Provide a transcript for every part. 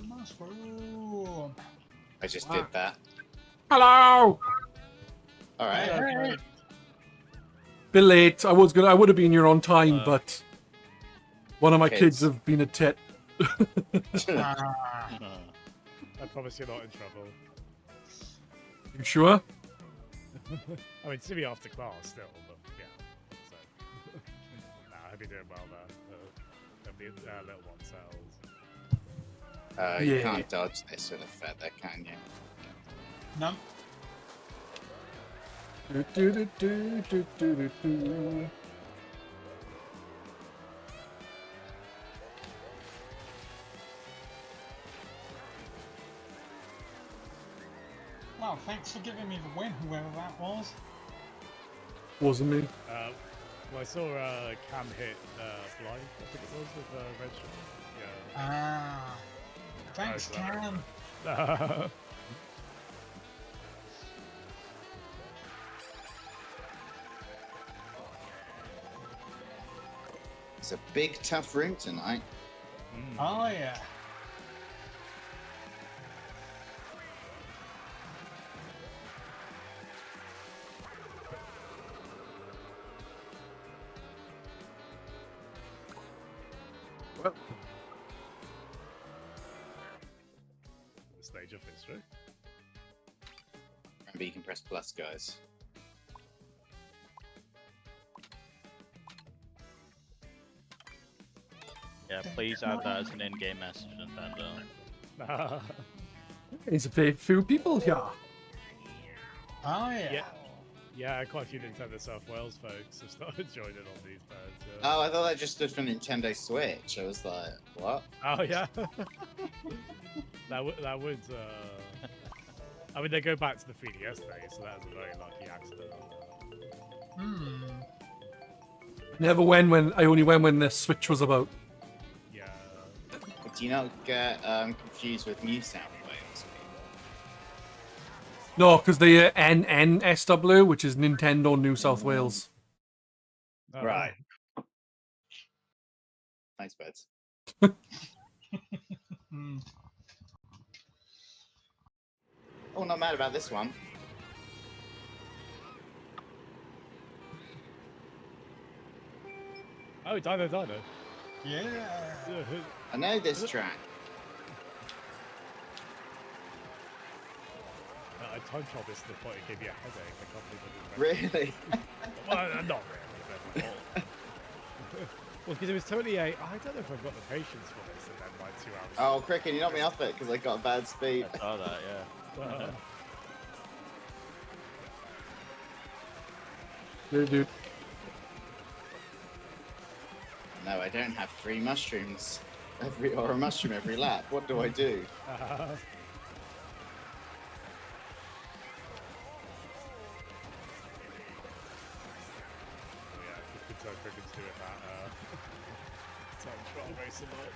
Mushroom. I just did that. Hello. All right. Hey. Bit late. I would have been here on time, but one of my Kids. kids have been a tit. Ah. I promise you're not in trouble. You sure? I mean, see me after class still, but yeah. So. Nah, I hope you're doing well there. The little one cells. You Yeah. can't dodge this with a feather, can you? No. Do, do, do, do, do, do, do. Well, thanks for giving me the win, whoever that was. Wasn't me. Well, I saw Cam hit blind, I think it was, with red shot. Ah. Thanks, Cam. Yeah. It's a big, tough room tonight. Oh, yeah. Well, The stage of history. Remember, you can press plus, guys. Yeah, please add that as an in-game message, Nintendo. there's a few people here. Oh, yeah. Yeah. Yeah, quite a few Nintendo South Wales folks have started joining on these birds. Oh, I thought that just stood for Nintendo Switch. I was like, what? Oh yeah. that would. I mean, they go back to the 3DS days, so that was a very lucky accident. Hmm. Never I only went when the Switch was about. Yeah. But do you not get confused with New South Wales? No, because the NNSW, which is Nintendo New South Wales. Oh, Right. Thanks, birds. Hmm. Oh, not mad about this one. Oh, Dino. Yeah. I know this track. I time traveled this to the point it gave you a headache. I can't believe I didn't. Really? Well, not really. But well, because it was totally a. I don't know if I've got the patience for this, and then like 2 hours. Oh, Cricket, you knocked me off it because I got a bad speed. I saw that, yeah. Dude. No, I don't have 3 mushrooms or a mushroom every lap. What do I do? Yeah, good time Cricket's doing that. Time trial racing mode.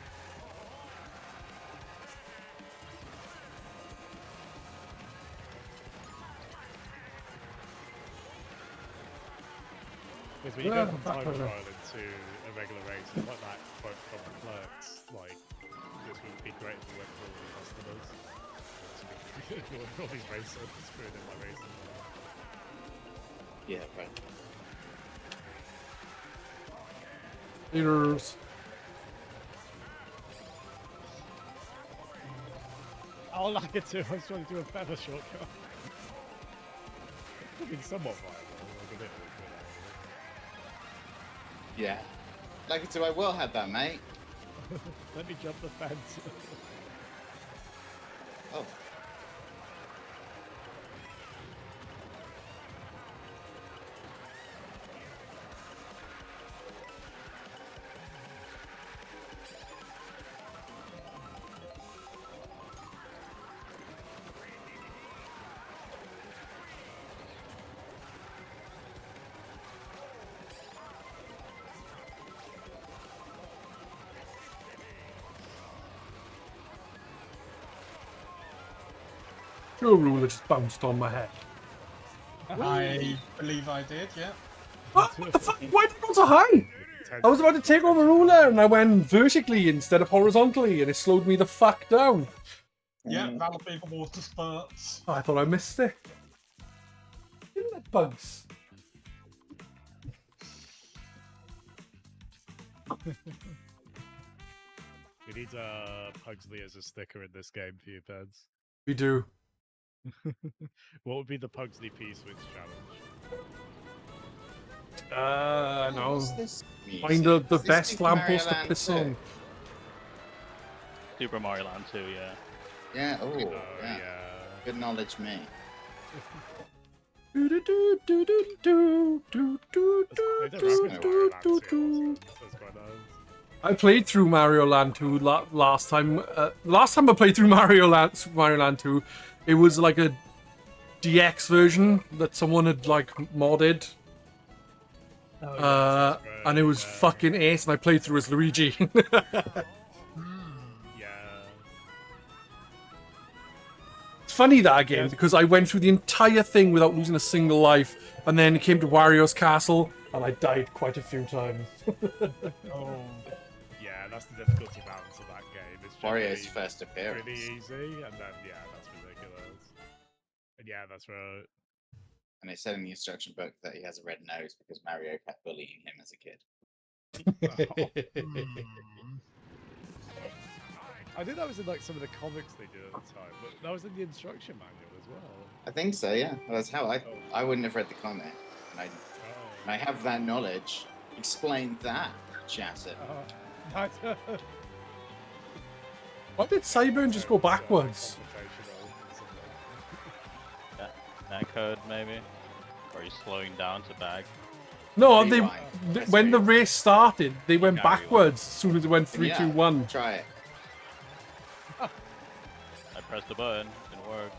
Because when you go from time trial into a regular race, it's like that quote from the Clerks, like, this would be great if we went for all the customers. If you want all these racers, screwing in my racing. Yeah, right. Leaders. Oh, like it too. I was trying to do a feather shortcut. It's been somewhat viable, like a bit awkward. Yeah. Like it, I will have that, mate. Let me jump the fence. Oh. Your ruler just bounced on my head. I believe I did, yeah. What the fuck? Why did you go so high? I was about to take over ruler, and I went vertically instead of horizontally, and it slowed me the fuck down. Yeah, that'll be the water spurts. Oh, I thought I missed it. Didn't it, bugs? We need Pugsley as a sticker in this game for you, Peds. We do. What would be the Pugsley P-Switch challenge? No. What's this music? Find the Is this best Super Mario lamppost to Land piss 2? on. Super Mario Land 2, yeah. Yeah, oh, Oh, yeah. yeah. Good knowledge, me. They did reference Mario Land 2 also. That's quite nice. I played through Mario Land 2 last time. Last time I played through Super Mario Land 2, it was like a DX version that someone had like modded. Oh, yeah, that's And it was great, fucking ace, and I played through as Luigi. Yeah. It's funny that again, because I went through the entire thing without losing a single life, and then it came to Wario's castle, and I died quite a few times. Oh. Yeah, that's the difficulty balance of that game. It's Wario's generally first appearance. really easy, and then, yeah, that's ridiculous. And yeah, that's right. And it said in the instruction book that he has a red nose because Mario kept bullying him as a kid. I think that was in like some of the comics they did at the time, but that was in the instruction manual as well. I think so, yeah. That's how I wouldn't have read the comic. And I have that knowledge. Explain that, chatter. Why did Cyburn just go backwards? That code, maybe? Or are you slowing down to bag? No, Rewind. when the race started, they went carry backwards as soon as it went 3, Yeah, 2, 1. Try it. I pressed the button, didn't work.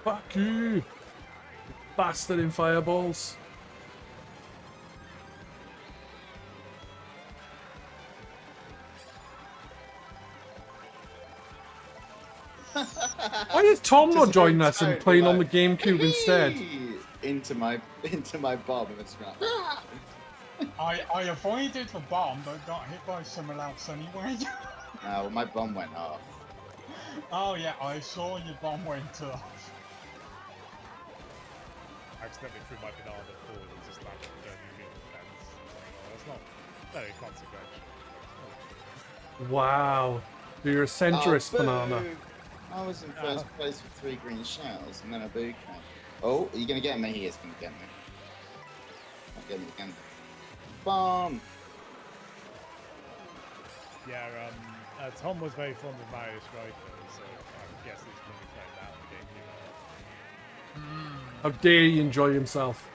Fuck you! Bastard in fireballs. Why is Tom not Just joining go us and totally playing on the like, GameCube instead? Into my bomb and it's like, I avoided the bomb, but got hit by someone else anyway. well, my bomb went off. Oh yeah, I saw your bomb went off. I accidentally threw my banana forward and just landed on the fence. Oh, that's not very consequential. Wow. You're a centrist, Oh, banana. boo. I was in first place with 3 green shells and then a boo came. Oh, are you gonna get me? He is gonna get me. Not get me again. Bomb! Yeah, Tom was very fond of Mario Strikers, so I guess he's going to be playing that on the GameCube. How dare he enjoy himself?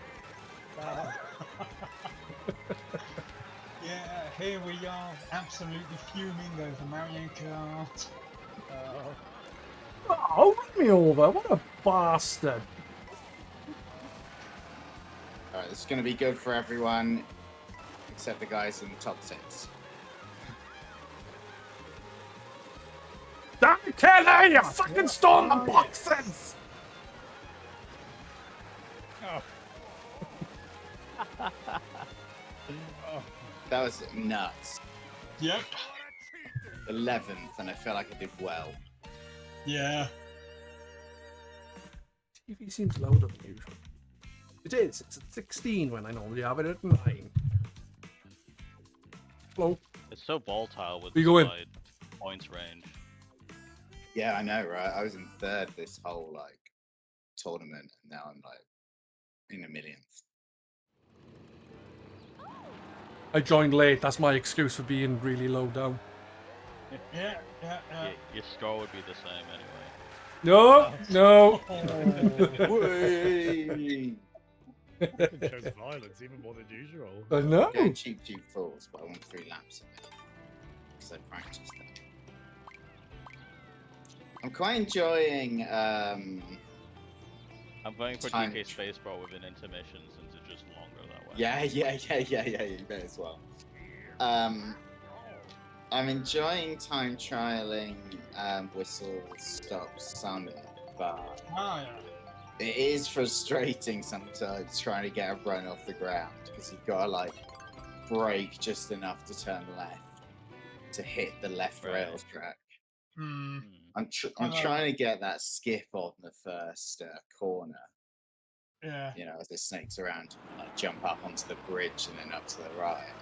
Yeah, here we are, absolutely fuming over Mario Kart. Oh, run me over. What a bastard. Alright, this is gonna be good for everyone except the guys in the top 6. Damn it, Kelly! You fucking stole my boxes! That was nuts. Yep. 11th, and I felt like I did well. Yeah. TV seems louder than usual. It is. It's at 16 when I normally have it at 9. Hello. It's so volatile with You the go in. side points range. Yeah, I know, right? I was in 3rd this whole like tournament, and now I'm like in a 1,000,000th. I joined late. That's my excuse for being really low down. Yeah. Your score would be the same anyway. No, no. Whee! It shows violence even more than usual. I know. Going cheap falls, but I want 3 laps of it because I practiced that. I'm quite enjoying. I'm going for Time. DK Space Bro within intermissions and to Yeah, you may as well. I'm enjoying time trialing Whistle Stop Summit, but Oh, yeah. it is frustrating sometimes trying to get a run off the ground because you've got to like brake just enough to turn left to hit the left Right. rails track. Hmm. I'm trying to get that skip on the first corner. Yeah. You know, as it snakes around, like jump up onto the bridge and then up to the right.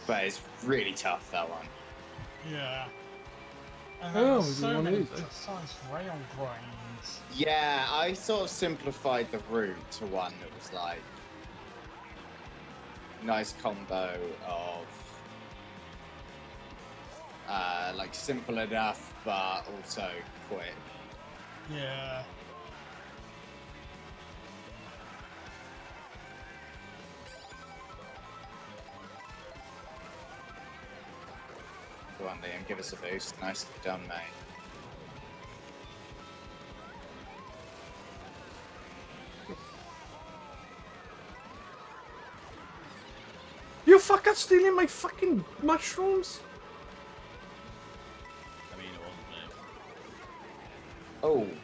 But it's really tough, that one. Yeah. And Oh, there's we do so one of many these, eh? precise rail grains. Yeah, I sort of simplified the route to one that was like nice combo of like simple enough but also quick. Yeah. Go on, Liam, give us a boost. Nicely done, mate. You fucker stealing my fucking mushrooms? I mean, it wasn't me. Oh,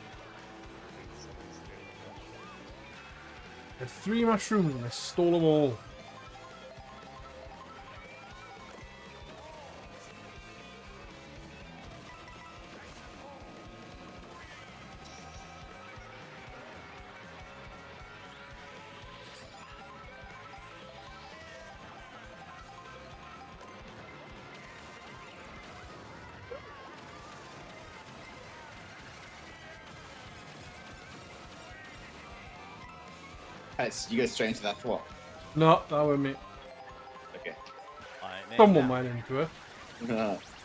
I had 3 mushrooms and I stole them all. Pets, you go straight into that thwart. No, that was me. Okay. Alright, Someone now. went into it.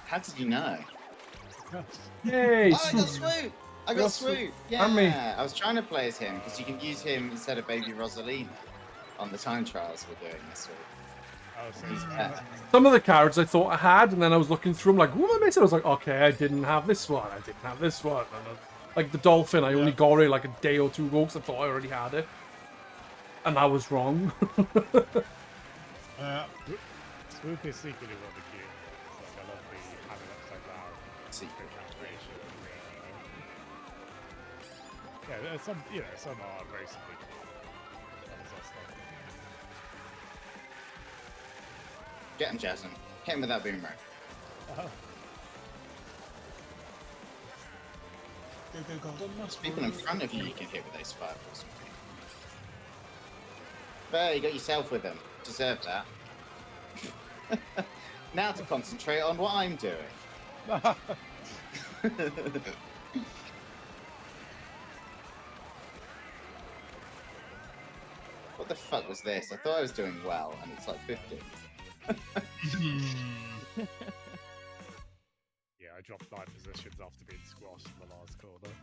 How did you know? Hey, Oh, I got swoop! I got swoop! Yeah! And me. I was trying to play as him because you can use him instead of Baby Rosalina on the time trials we're doing this week. Oh, so He's it's pet. Some of the cards I thought I had, and then I was looking through them like, who am I missing? I was like, okay, I didn't have this one. I didn't have this one. Like the dolphin, I only got it like a day or two ago because I thought I already had it. And I was wrong. Swoop is secretly one of the cute. Like, I love the having upside down Secret. capturation. Yeah, there's some are very simply cool. Others are stuff. Get him, Jasmine. Hit him with that boomerang. Oh, Go, go, People in front of you can hit with those fireballs. There, you got yourself with them. Deserve that. Now to concentrate on what I'm doing. What the fuck was this? I thought I was doing well, and it's like 50. yeah, I dropped 9 positions after being squashed in the last corner.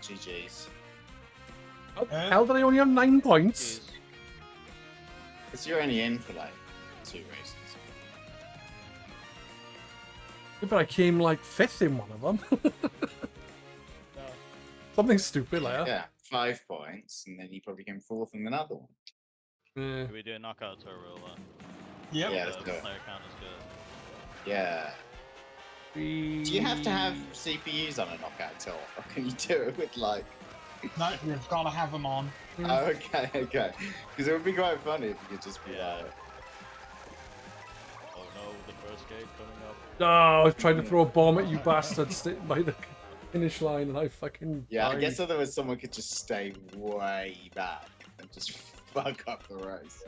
GG's. How the hell did I only have 9 points? Jeez. Because you're only in for like 2 races. Yeah, but I came like 5th in one of them. Something stupid like that. Yeah, 5 points, and then you probably came 4th in another one. Yeah. Can we do a knockout tour real well? Yep. Yeah, The let's do it. player count is good. Yeah. Do you have to have CPUs on a knockout tour, or can you do it with like? No, you've got to have them on. Oh, okay. Because it would be quite funny if you could just be Yeah. like, Oh no, the first gate coming up. Oh, I was trying to throw a bomb at you bastards sitting by the finish line, and I fucking yeah. I died. guess otherwise someone could just stay way back and just fuck up the race.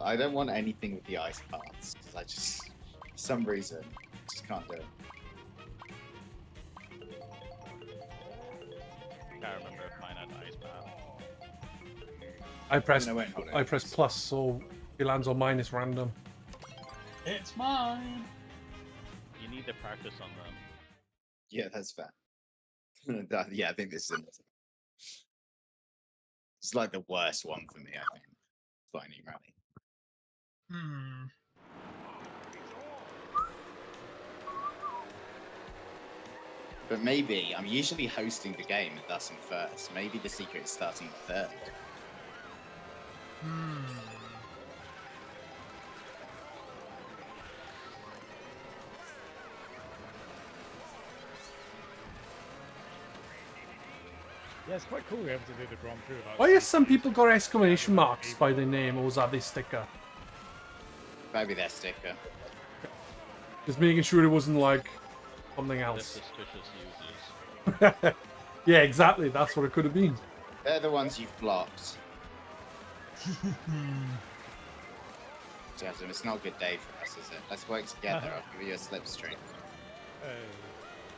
I don't want anything with the ice paths because I just, for some reason, just can't do it. Can't remember if mine had ice path. I pressed No, wait, hold on. I pressed plus, so it lands on mine. It's random. It's mine. You need to practice on them. Yeah, that's fair. Yeah, I think this is it. It's like the worst one for me, I think. Lightning Rally. Hmm. But maybe I'm usually hosting the game and thus in first. Maybe the secret is starting third. Hmm. Yeah, it's quite cool we have to do the Grand Prix. Without Why have some CPs. people got exclamation marks by their name, or was that their sticker? Maybe their sticker. Just making sure it wasn't like something The else. suspicious users. Yeah, exactly. That's what it could have been. They're the ones you've blocked. Jasmine, it's not a good day for us, is it? Let's work together. I'll give you a slipstream.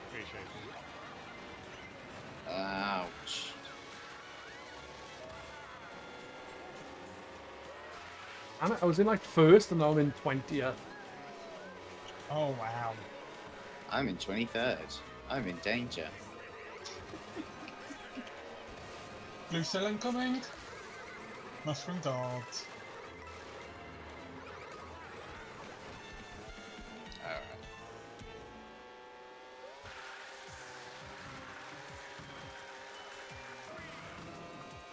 Appreciate it. Ouch. And I was in like first, and now I'm in 20th. Oh wow. I'm in 23rd. I'm in danger. Blue cell incoming. Mushroom dart. Alright.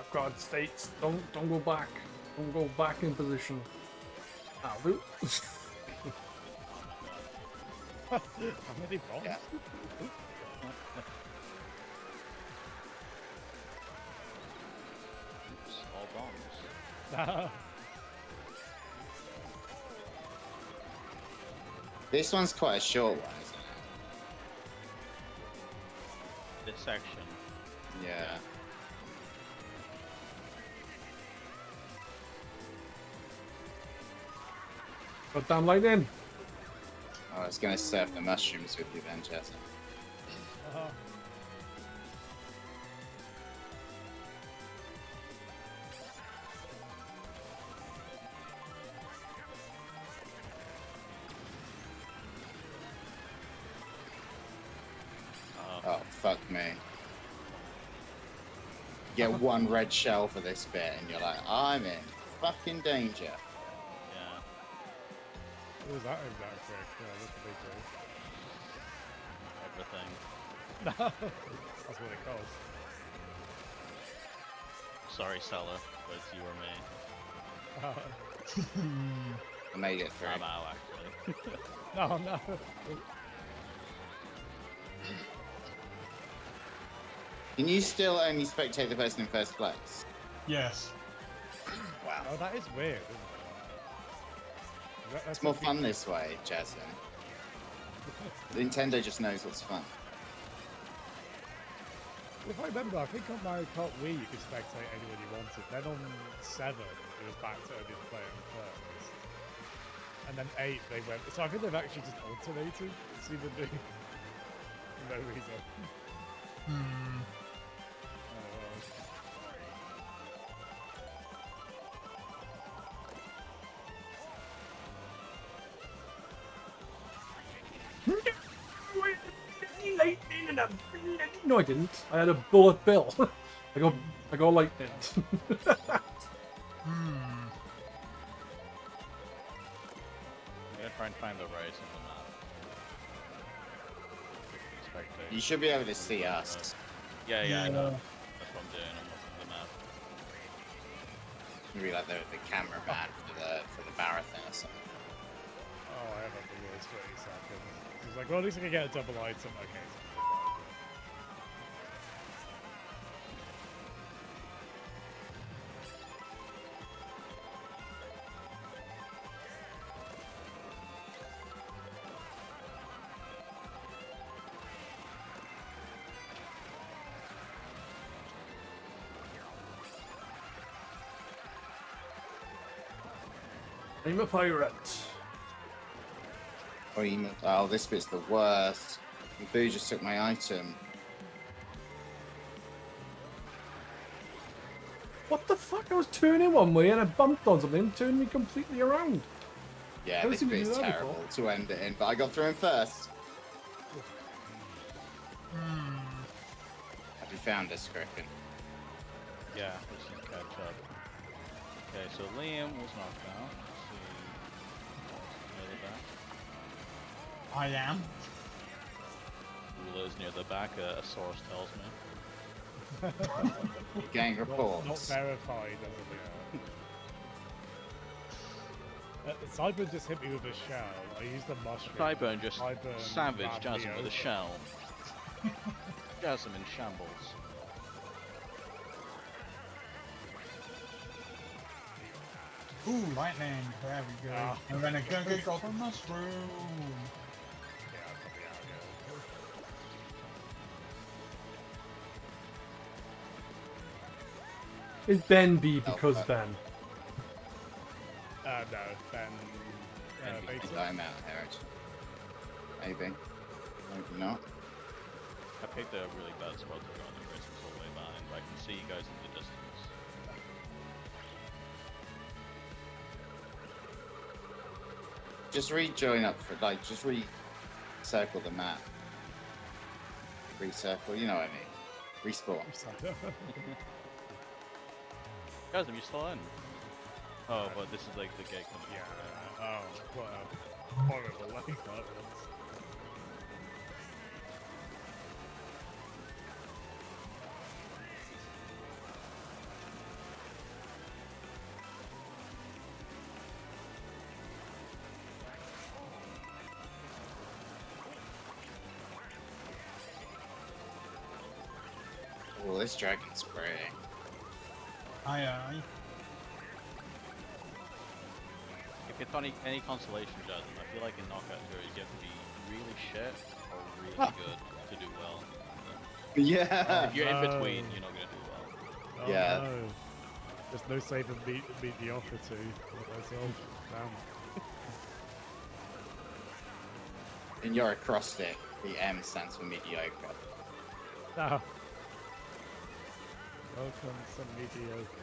Oh God, states, don't go back. Don't go back in position. Ah, Lou. How many bombs? Yeah. Oops, all bombs. This one's quite a short one, isn't This section. it? Yeah. Got damn lightning. Oh, I was gonna surf the mushrooms with you then, Jasmine. Oh, fuck me. You get one red shell for this bit, and you're like, I'm in fucking danger. Yeah. What was that exact trick? Yeah, that's a big Everything. deal. That's what it costs. Sorry, Stella, but it's you or me. I made it through. I'm out, actually. No, no. Can you still only spectate the person in first place? Yes. Wow. Oh, that is weird, isn't it? It's more fun this way, Jasmine. Nintendo just knows what's fun. If I remember, I think on Mario Kart Wii you could spectate anyone you wanted. Then on 7, it was back to only the player in first. And then 8, they went. So I think they've actually just alternated. It's even doing no reason. Hmm. No, I didn't. I had a bullet bill. I got lightning. Hmm. I'm gonna try and find the rise in the map. Spectate. You should be able to see us. Yeah, I Yeah. know. That's what I'm doing. I'm looking at the map. Maybe like the cameraman for the marathon or something. Oh, I haven't the words for 8 seconds. It's like, well, at least I can get a double item. Okay. I'm a pirate. Oh, this bit's the worst. The boo just took my item. What the fuck? I was turning one way and I bumped on something and turned me completely around. Yeah, Never this seen you do bit's that terrible before. to end it in, but I got through him first. Hmm. Have you found us, Griffin? Yeah, let's just catch up. Okay, so Liam was knocked out. Let's see. Near the back. I am. Ruler's near the back, a source tells me. Gang Not reports. verified as of yet. Cyber just hit me with a shell. I used the mushroom. Cyburn just Cyburn savage rammed Jasmine me with a over. shell. Jasmine in shambles. Ooh, lightning. There we go. Ah. And then a go got the mushroom. Yeah, I'll probably out Is Ben B because Oh, Ben? No, Ben. I think Beta. I'm out here, actually. Maybe. Maybe not. I picked a really bad spot to go on the race all the way behind, but I can see you guys in the distance. Just rejoin up for, like, just re-circle the map. Recircle, you know what I mean. Respawn. Guys, are you still in? Oh, but this is like the gate coming. Yeah. Oh, what a horrible way that was. Oh, this dragon's spraying. Aye. If it's any consolation, Jasmine, I feel like in knockout series you have to be really shit or really good to do well. Yeah! If you're in no. between, you're not gonna do well. Oh, Yeah. No. There's no saving mediocrity with myself. Damn. In your acrostic, the M stands for mediocre. Ah. Welcome to mediocre.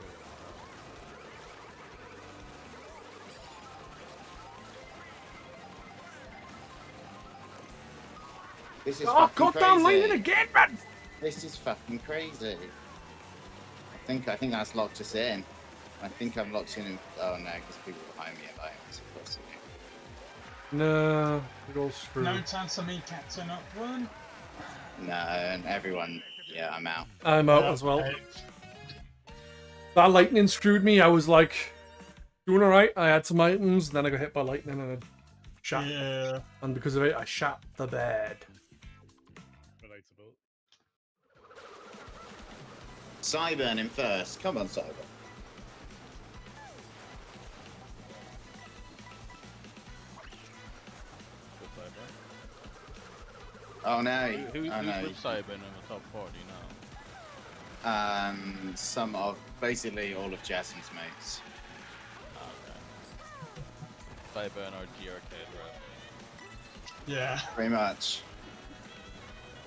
This is Oh, fucking goddamn lightning crazy. again, man! This is fucking crazy. I think that's locked us in. I think I'm locked in. Oh no, because people behind me are like, supposed to be. No, it all screwed. No chance of me catching up one. No, and everyone. Yeah, I'm out. I'm out as well. Okay. That lightning screwed me. I was like doing alright. I had some items, then I got hit by lightning and I shat. Yeah. And because of it, I shat the bed. Relatable. Cyburn in first. Come on, Cyburn. Good Cyber. Oh no. Who's Oh no. with Cyber in the top 4, do you know? Some of basically all of Jasmine's mates. Okay. Cyber and our GRK, right? Yeah. Pretty much.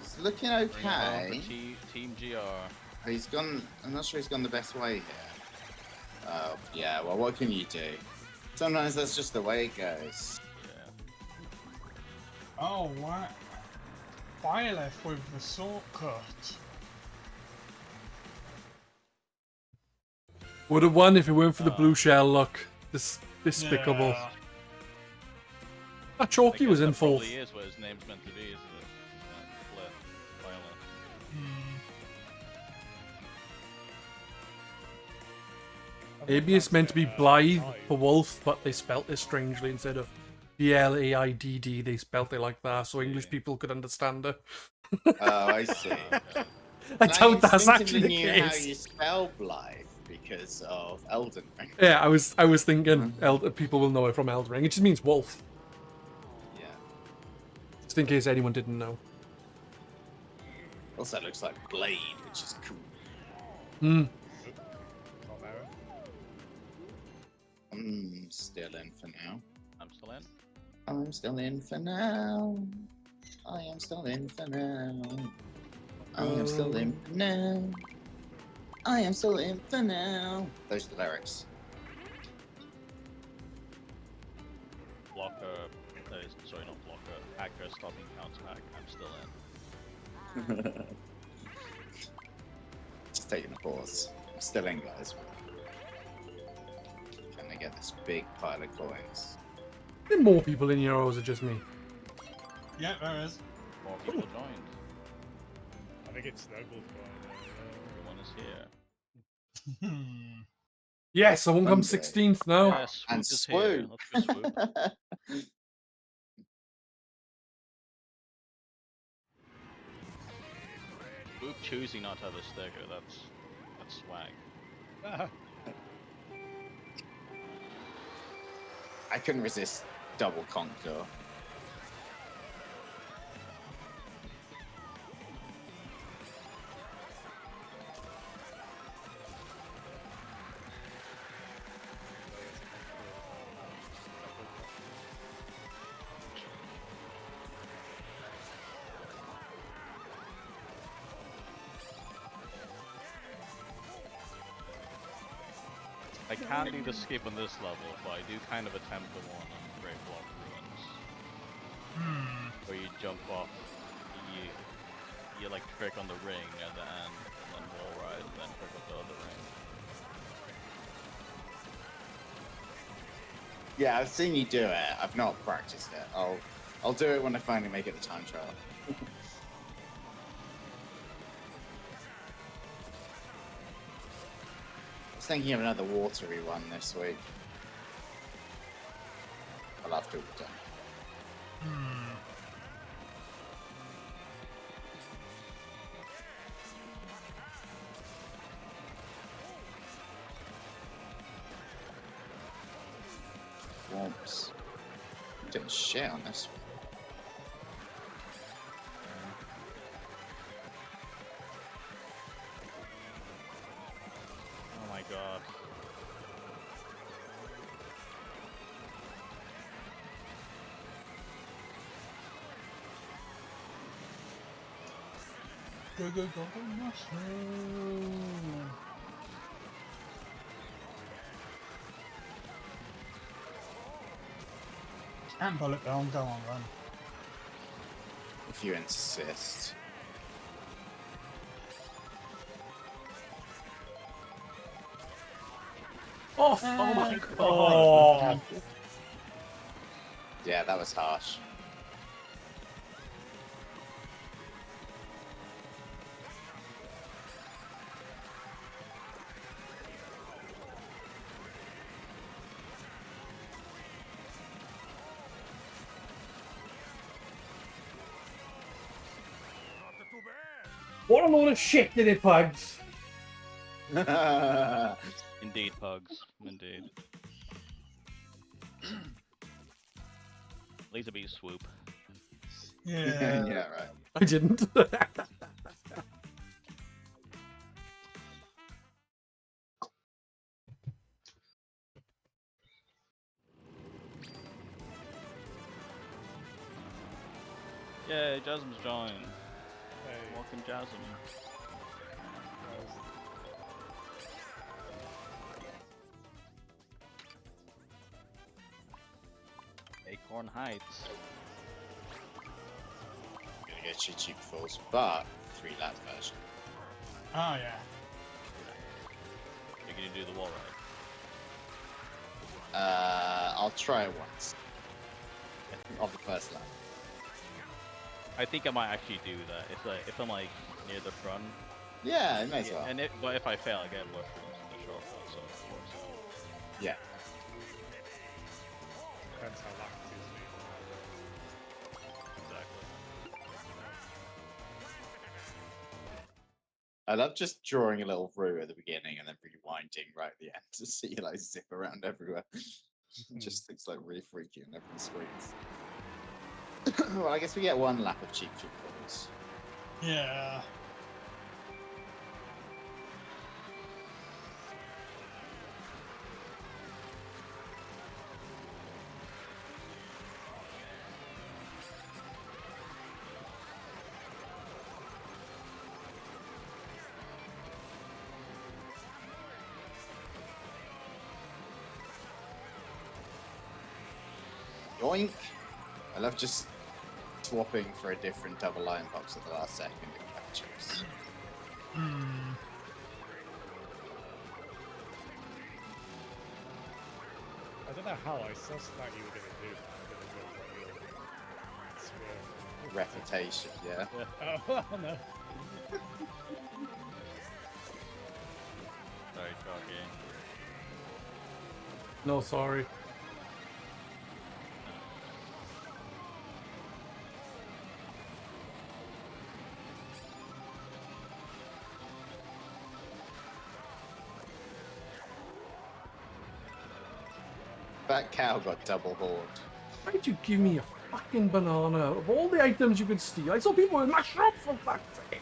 It's looking Bring it on okay. for Team GR. He's gone. I'm not sure he's gone the best way here. Oh yeah. Well, what can you do? Sometimes that's just the way it goes. Yeah. Oh, what? Fire left with the shortcut. Would have won if it weren't for the blue shell luck. Despicable. Yeah. That Chalky was in That probably fourth. is what his name's meant to be, isn't it? Flip. Violet. Maybe it's meant to be Blythe for Wolf, but they spelt it strangely instead of Blaidd. They spelt it like that, so English people could understand it. Oh, I see. Okay. I doubt that's instinctively actually the knew how case. you spell Blythe because of Elden Ring. Yeah, I was thinking people will know it from Elden Ring. It just means wolf, Yeah. just in case anyone didn't know. Also looks like Blade, which is cool. Hmm. Not there. I'm still in for now. I'm still in. I'm still in for now. I am still in for now. I am still in for now. I am still in for now. Those are the lyrics. Blocker. Sorry, not blocker. Hacker stopping counterattack. I'm still in. Just taking a pause. I'm Still in, guys. Can I get this big pile of coins? Are there more people in here, or is it just me? Yeah, there is. More people joined. I think it's snowballed quite. Everyone is here. Hmm. Yes, someone comes Monday. 16th now. Yeah, Swoop And is here. swoop. Let's go Swoop. Swoop choosing not to have a sticker. That's swag. I couldn't resist double conk though. I can't do the skip on this level, but I do kind of attempt the one on Great Block Ruins, Hmm. where you jump off, you like trick on the ring at the end, and then wall ride, and then trick up the other ring. Yeah, I've seen you do it. I've not practiced it. I'll do it when I finally make it the time trial. I was thinking of another watery one this week. I'll have to return. Hmm. Whoops. I'm doing shit on this one. Oh my god. Go, go, go, go, mushroom. And bullet bill, go on, run. If you insist. Oh, oh my god. Oh. Yeah, that was harsh. What a load of shit did it, Pugs? Indeed, Pugs. Indeed. Laser beat swoop. Yeah. Yeah, right. I didn't. Yay, Jasmine's joined. Hey, Welcome, Jasmine. Acorn Heights. I'm gonna get you cheap falls, but 3-lap version. Oh, yeah. You're gonna do the wall ride. I'll try it once. On the first lap. I think I might actually do that. If I'm like near the front. Yeah, it may as well. And but if I fail, I get mushrooms in the shortcut, so of course. Yeah. depends how lucky it is. Exactly. I love just drawing a little route at the beginning and then rewinding right at the end to see you like zip around everywhere. It just looks like really freaky on every screens. Well, I guess we get one lap of cheap falls. Yeah. Yoink! I love just swapping for a different double line box at the last second to captures. Hmm. don't know how I sussed that you were going to do that. I don't know what your swear. Reputation, yeah. Oh, no. Sorry, Chalky. No, sorry. That cow got double horned. Why'd you give me a fucking banana? Of all the items you could steal, I saw people with mushrooms for fuck's sake.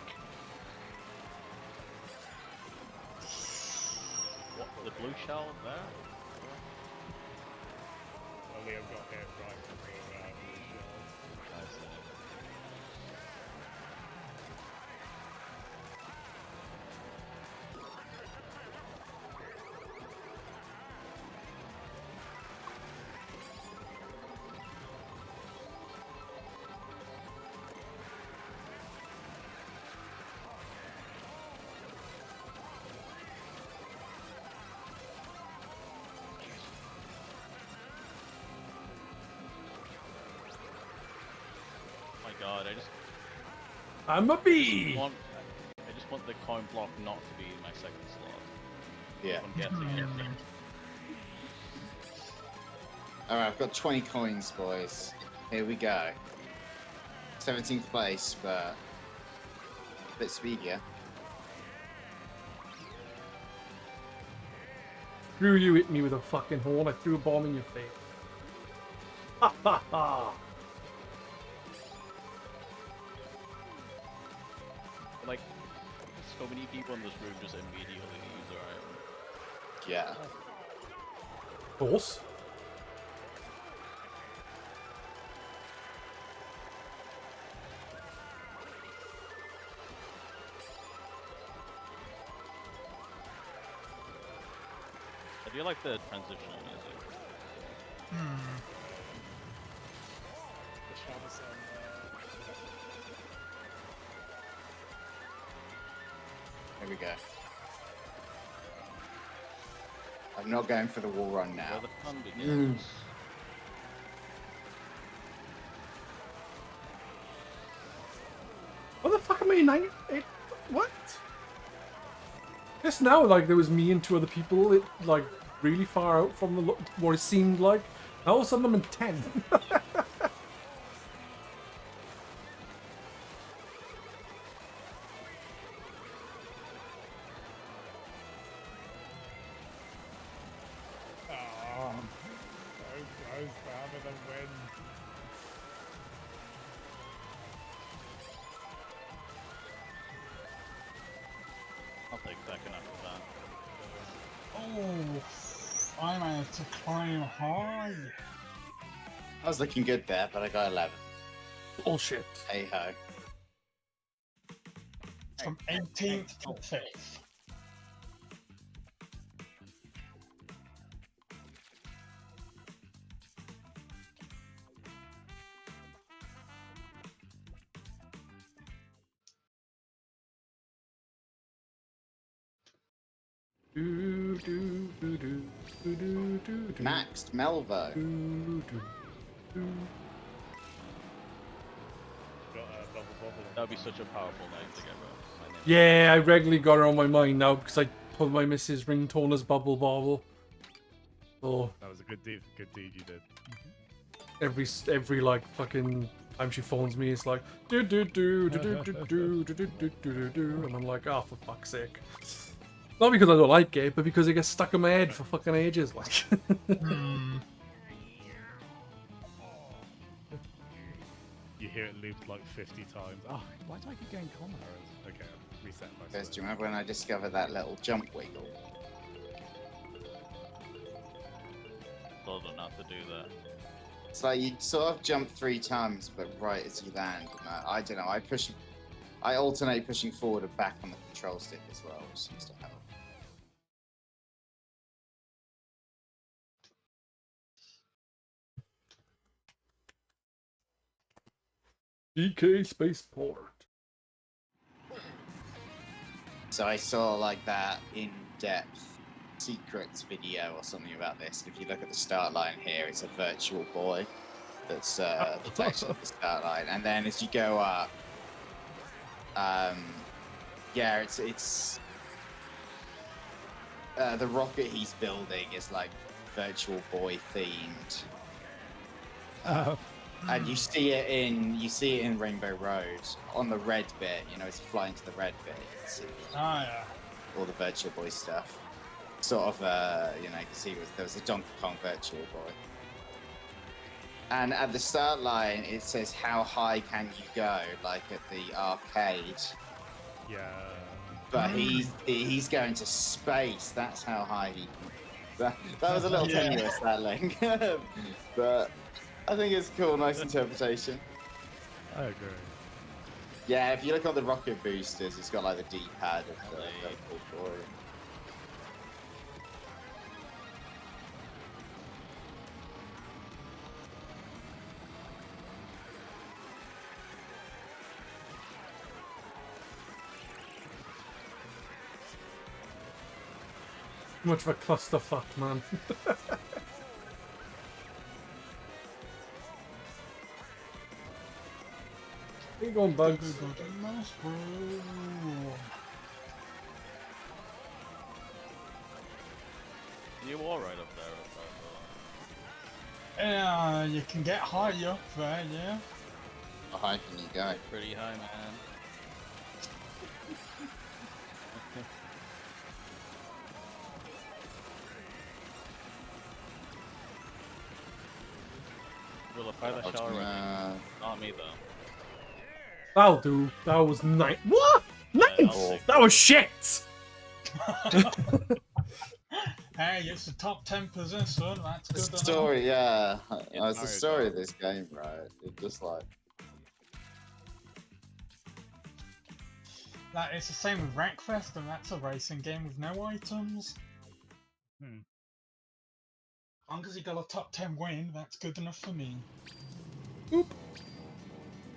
What, the blue shell there? Well, Liam got hit right before blue shell. I see. Oh my god, I'm a bee. I just want the coin block not to be my second slot. Yeah. I'm guessing it. Alright, I've got 20 coins, boys. Here we go. 17th place, but a bit speedier. Screw you, hit me with a fucking horn. I threw a bomb in your face. Ha ha ha. Like, so many people in this room just immediately use their item. Yeah. Of course. I do like the transitional music. The Shadow Sun, Here we go. I'm not going for the wall run Where now. the fun begins. What the fuck am I 98? What? Just now, like, there was me and two other people, like, really far out from the what it seemed like. Now all of a sudden I'm in 10. oh, so close to having a win. I'll take second after that. Oh, I managed to climb high. I was looking good there, but I got 11. Bullshit. Hey ho. From 18th to 5th. Do, do, do, do, do, do, do, do, Maxed Melvo. do, do, do. Got a bubble bubble. That would be such a powerful night to get my name. Yeah, I regularly got her on my mind now because I put my missus ringtone as Bubble Bobble. So That was a good deed you did. every like fucking time she phones me, it's like do do do do do do do do do do do do, and I'm like, oh, for fuck's sake. Not because I don't like it, but because it gets stuck in my head for fucking ages. Like, You hear it looped like 50 times. Oh, why do I keep getting con errors? Okay, I'll reset Guys, myself. do you remember when I discovered that little jump wiggle? Told her not to do that. It's like you sort of jump 3 times, but right as you land. And I don't know. I alternate pushing forward and back on the control stick as well, which seems to help. DK Spaceport. So I saw like that in-depth secrets video or something about this. If you look at the start line here, it's a virtual boy that's actually at the start line, and then as you go up, yeah, it's the rocket he's building is like virtual boy themed. And you see it in Rainbow Road on the red bit. You know, as you fly into the red bit, you can see yeah. all the Virtual Boy stuff. Sort of, you know, you can see there was a Donkey Kong Virtual Boy. And at the start line, it says, "How high can you go?" Like at the arcade. Yeah. But he's going to space. That's how high he can. That was a little Yeah. tenuous, that link. But I think it's cool, nice interpretation. I agree. Yeah, if you look on the rocket boosters, it's got like the D-pad of the Virtual Boy. Too much of a clusterfuck, man. Where you going, Bugs? You all right up there? Yeah, you can get high up there, yeah. How high can you go? Pretty high, man. Will I fire the shower already? Not me though. That'll do. That was nice. What? Nice! That was shit! Hey, it's the top 10 position, that's The good enough. story, yeah. Yeah, It's the story of this game, right? It just like... Like, it's the same with Wreckfest, and that's a racing game with no items. As long as you got a top 10 win, that's good enough for me.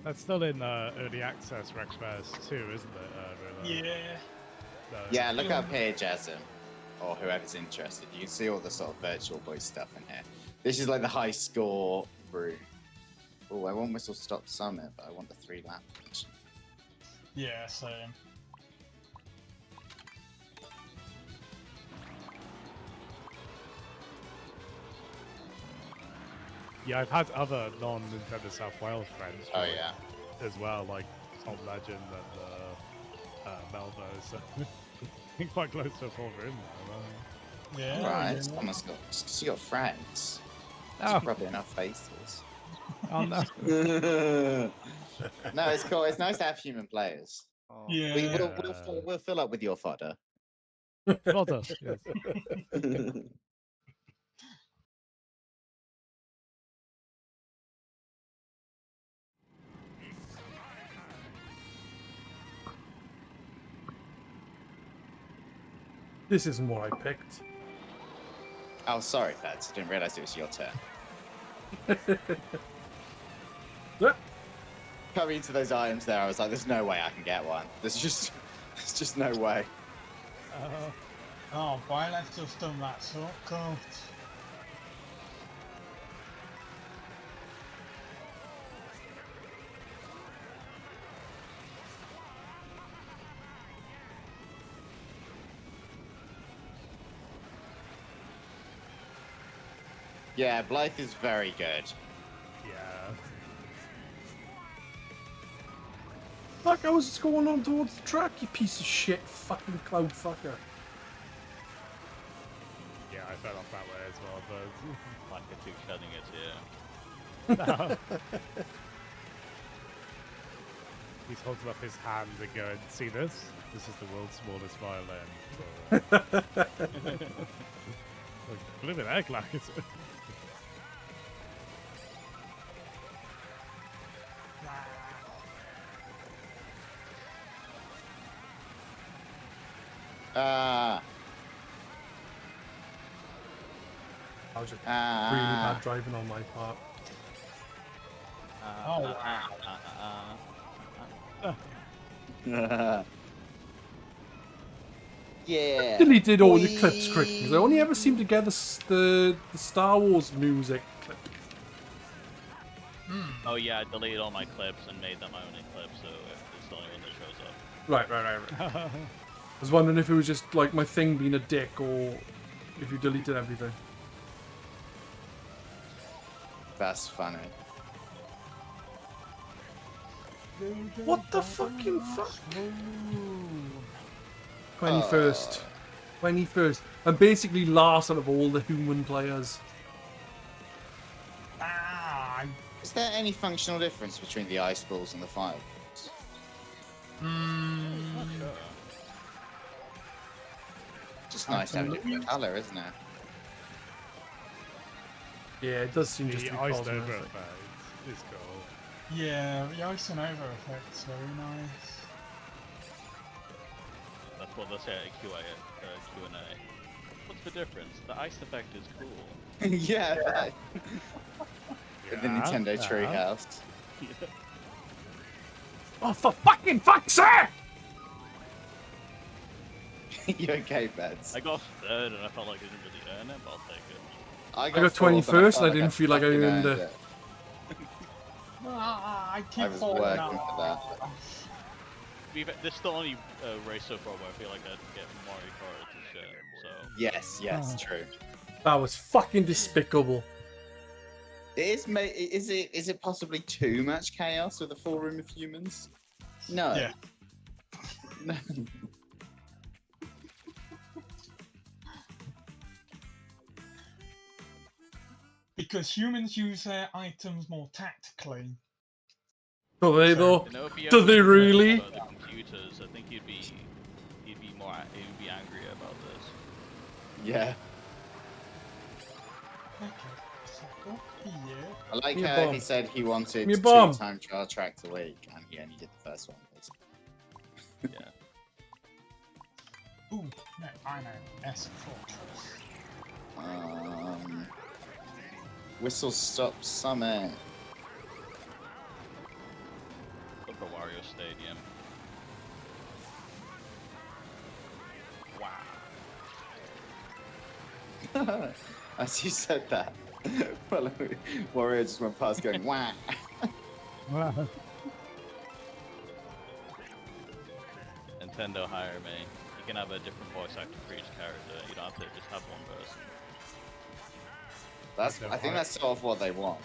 That's still in early access Wreckfest too, isn't it? Bruno? Yeah. Yeah, look up here, Jasm, or whoever's interested. You can see all the sort of Virtual Boy stuff in here. This is like the high score route. Oh, I want Whistle Stop Summit, but I want the 3-lap version. Yeah, same. Yeah, I've had other non-Nintendo South Wales friends. Oh, join yeah. as well, like Tom Legend and Melvo. So quite close to a full room now. Yeah. Alright, yeah. someone's got... You got friends. Oh. Just rubbing enough faces. Oh no. No, it's cool. It's nice to have human players. Oh. Yeah. We'll fill up with your fodder. Well done. Yes. This isn't what I picked. Oh, sorry, Feds. I didn't realise it was your turn. Yeah. Coming into those items there, I was like, there's no way I can get one. There's just no way. Oh, why let's just done that so cool. Yeah, Blythe is very good. Yeah. Fuck, I was just going on towards the track, you piece of shit fucking cloud fucker. Yeah, I fell off that way as well, but Like a two shedding it, yeah. he's holding up his hand and going, "See this? This is the world's smallest violin." Like, look at that, like it's. I was just really bad driving on my part. Yeah. Deleted all the clips Whee! quickly because I only ever seem to get the Star Wars music clip. Oh yeah, I deleted all my clips and made them my only clip, so it's the only one that shows up. Right. I was wondering if it was just like my thing being a dick or if you deleted everything. That's funny. What the fucking fuck? 21st. 21st. And basically last out of all the human players. Is there any functional difference between the ice balls and the fireballs? Not sure. Just nice to have a different colour, isn't it? Yeah, it does seem just The to be iced cosmetic. over effect is cool. Yeah, the ice and over effect's very nice. That's what they say at Q&A. What's the difference? The ice effect is cool. Yeah. In the Nintendo Yeah. Treehouse. Yeah. Oh, for fucking fuck's sake! You okay, Beds? I got third and I felt like I didn't really earn it, but I'll take it. I got fourth, 21st and I felt didn't feel like I fucking earned it. I keep I was falling working off. for that. This is the only race so far where I feel like I'd get Mario Kart and shit, so... Yes, true. That was fucking despicable. Is it possibly too much chaos with a full room of humans? No. Yeah. No. Because humans use their items more tactically. Do they though? You know, if you Do ever they complained really? about the computers, I think you'd be angry about this. Yeah. Okay, so up here. I like Give me a how bomb. he said he wanted Give me a 2 bomb. time trial tracks a week, and he only did the first one. Basically. Yeah. Ooh, no, I know. S Fortress. Whistle Stop Summit. Look for Wario Stadium. Wow. As you said that, well, Wario just went past going, wah. Nintendo hire me. You can have a different voice actor for each character. You don't have to just have one person. I think that's sort of what they want.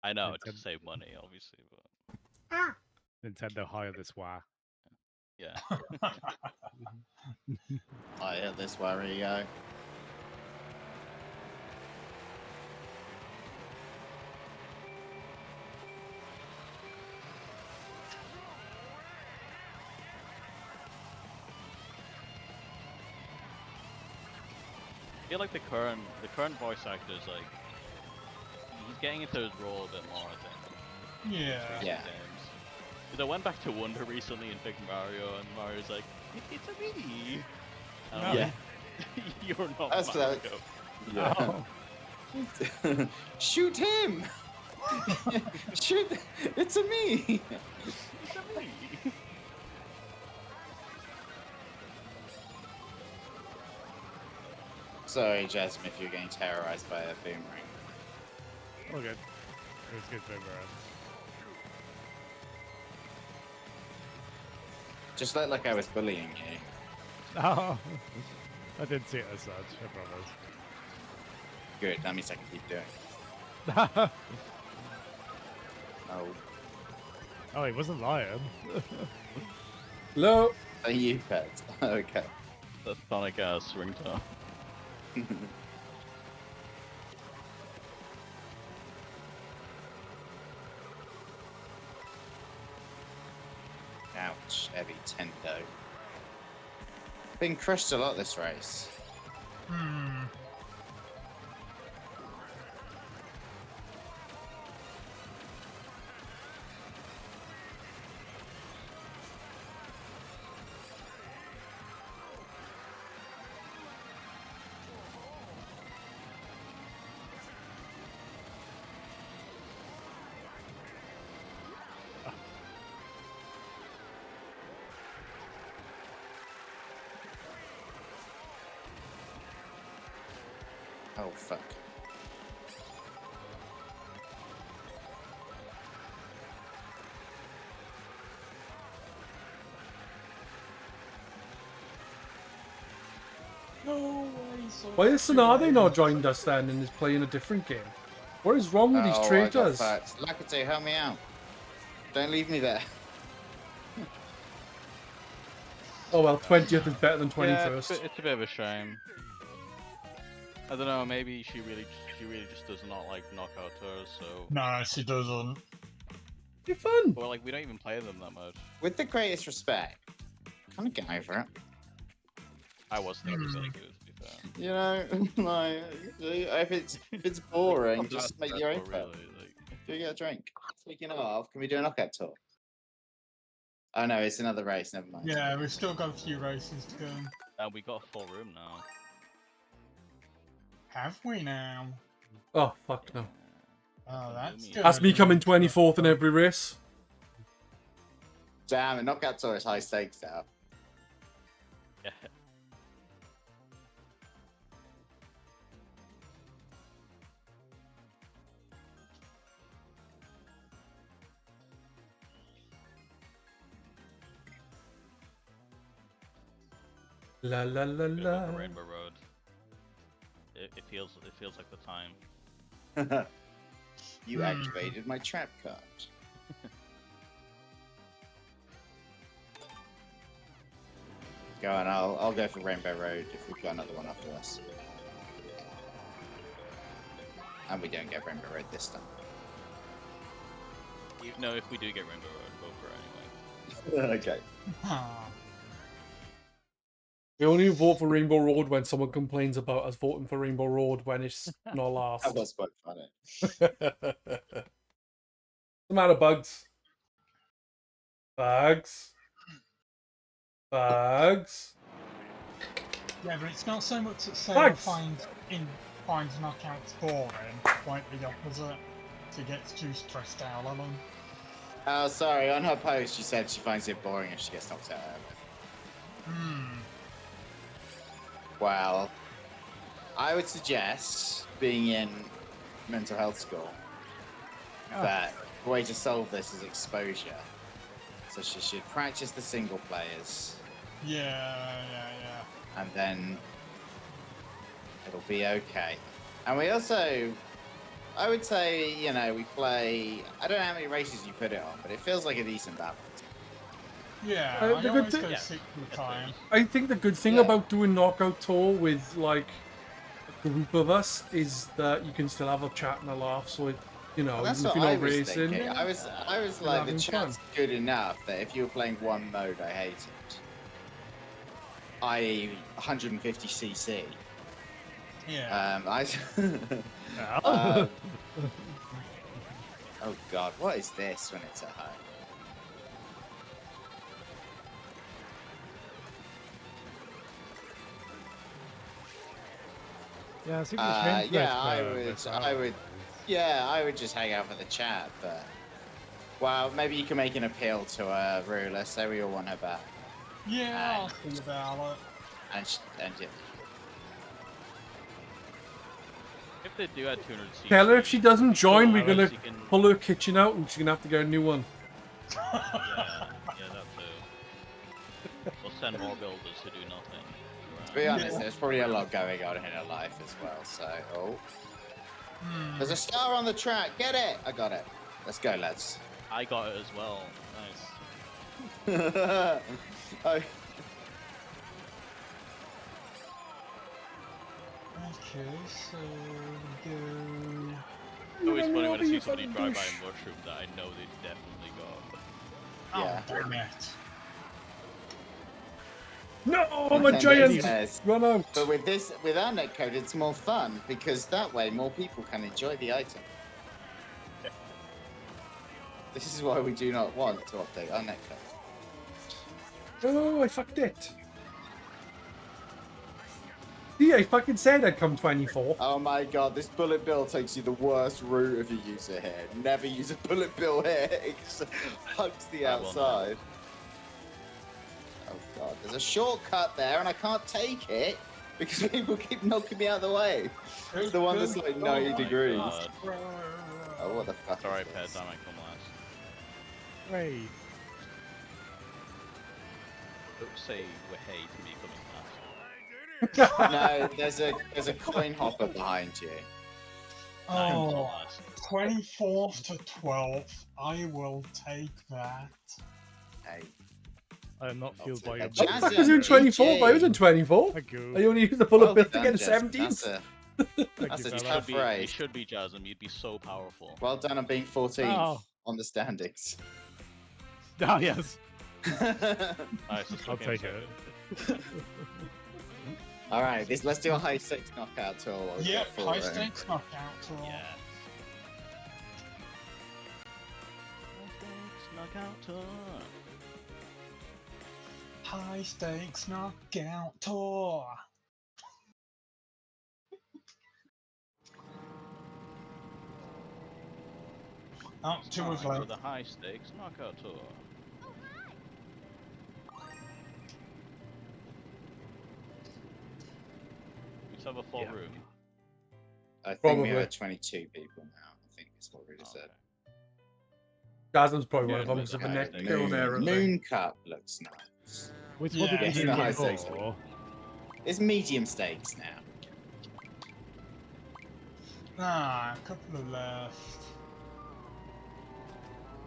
I know, Nintendo- to save money, obviously, but Nintendo hire this wah. yeah. I hear this Wario. I feel like the current voice actor is like he's getting into his role a bit more, I think. Yeah. Yeah. Games. Because I went back to Wonder recently and picked Mario, and Mario's like, "It's a me." And I'm Yeah. like, you're not That's Mario. Yeah. Shoot him! Shoot! It's a me! It's a me. Sorry, Jasmine, if you're getting terrorized by a boomerang. Oh, good. It was good for everyone. Just looked like I was bullying you. Oh, I didn't see it as such, I promise. Good, that means I can keep doing it. Oh, Oh, he wasn't lying. Hello? are you pet? Okay. That's Sonic ass ringtone. Ouch, heavy Tendo. Been crushed a lot this race. Oh, fuck. No way, so Why has too Tsunade late. not joined us then and is playing a different game? What is wrong with these Oh, I got traitors? fucked. Lakute, help me out. Don't leave me there. Oh well, 20th is better than Yeah, 21st. it's a bit of a shame. I don't know. Maybe she really just does not like knockout tours. So, No, she doesn't. Be fun. or like we don't even play them that much. With the greatest respect, kind of get over it. I was thinking really good. To be fair. You know, like if it's boring, Not just that make your own stressful, fun. really. Like, Go get a drink. Speaking of, can we do a knockout tour? Oh no, it's another race. Never mind. Yeah, we've still got a few races to go. and we got a full room now. Have we now? Oh, fuck no. Oh, that's Lumi. good. That's me coming 24th in every race. Damn, a knockout tour is high stakes now. Yeah. La la la Good la. about the Rainbow Road. It feels like the time. You activated my trap card. Go on, I'll go for Rainbow Road if we've got another one after us. And we don't get Rainbow Road this time. No, if we do get Rainbow Road, go for it anyway. Okay. Ah, We only vote for Rainbow Road when someone complains about us voting for Rainbow Road when it's not last. That was quite funny. What's the matter, Bugs? Bugs? Bugs? yeah, but it's not so much that Sarah Thanks. finds knockouts boring, quite the opposite. She gets too stressed out on them. Oh, sorry. On her post, she said she finds it boring if she gets knocked out. Well, I would suggest, being in mental health school, that the way to solve this is exposure. So she should practice the single players, Yeah. and then it'll be okay. And we also, I would say, you know, we play, I don't know how many races you put it on, but it feels like a decent balance. Yeah, The I good always thing- go Yeah. 6 at a time. I think the good thing Yeah. about doing Knockout Tour with, like, a group of us is that you can still have a chat and a laugh, so, it, you know, Well, that's even if what you're I not was racing... thinking. I was like, the having chat's fun. good enough that if you were playing one mode I hated, i.e. 150cc, Yeah. oh god, what is this when it's at home? Yeah, I see what you're saying. Yeah, I would just hang out for the chat, but well, maybe you can make an appeal to Ruler. Say we all want her back, Yeah, I'll think about it. and yeah. If they do add 200 Tell her if she doesn't join, we're Unless gonna you can- pull her kitchen out and she's gonna have to get a new one. Yeah, that too. We'll send more builders who do nothing. To be honest, there's probably a lot going on in her life as well. So, there's a star on the track. Get it! I got it. Let's go, lads. I got it as well. Nice. Oh, Okay, so we go. It's always funny when I see somebody drive by a mushroom that I know they definitely got. Yeah. Oh, damn it. No, my And giant! says, Run out! but with our netcode, it's more fun because that way more people can enjoy the item. This is why we do not want to update our netcode. Oh, I fucked it. See, I fucking said I'd come 24. Oh my god, this bullet bill takes you the worst route if you use it here. Never use a bullet bill here. It just hugs the I will not. outside. Oh god, there's a shortcut there and I can't take it. Because people keep knocking me out of the way. It's the one that's like 90 my degrees. God. Oh, what the fuck Sorry, is Pez, this? I might come last. Wait. Don't say we're hey to me coming last. No, there's a coin hopper behind you. Nah, I'm Oh, last. 24th to 12th. I will take that. Hey, I am not fueled by your Jazz I bullshit. was in GG. 24th. I was in 24th. Thank you. I only used the bullet well bill to done, get to Jasmine. 17th. Thank That's you, a You fella. tough you race. should be Jasmine. You'd be so powerful. Well done on being 14th Oh. on the standings. Ah, yes. Nice, just I'll looking take so- it. All right, let's do a high stakes knockout tour. while we've Yep, got full high room. stakes knockout tour. Yeah. Knockout tour. High stakes knockout tour. Oh, two Time of for left. the high stakes knockout tour. We still have a full Yeah. room. I think Probably. we have 22 people now. I think that's what Rudy said. Jasmine's probably one Yeah, of them like because of the the high neck stakes. kill there. Moon Cup looks nice. Which Yeah, one did it's you the do high stakes before? It's medium stakes now. Ah, a couple of left.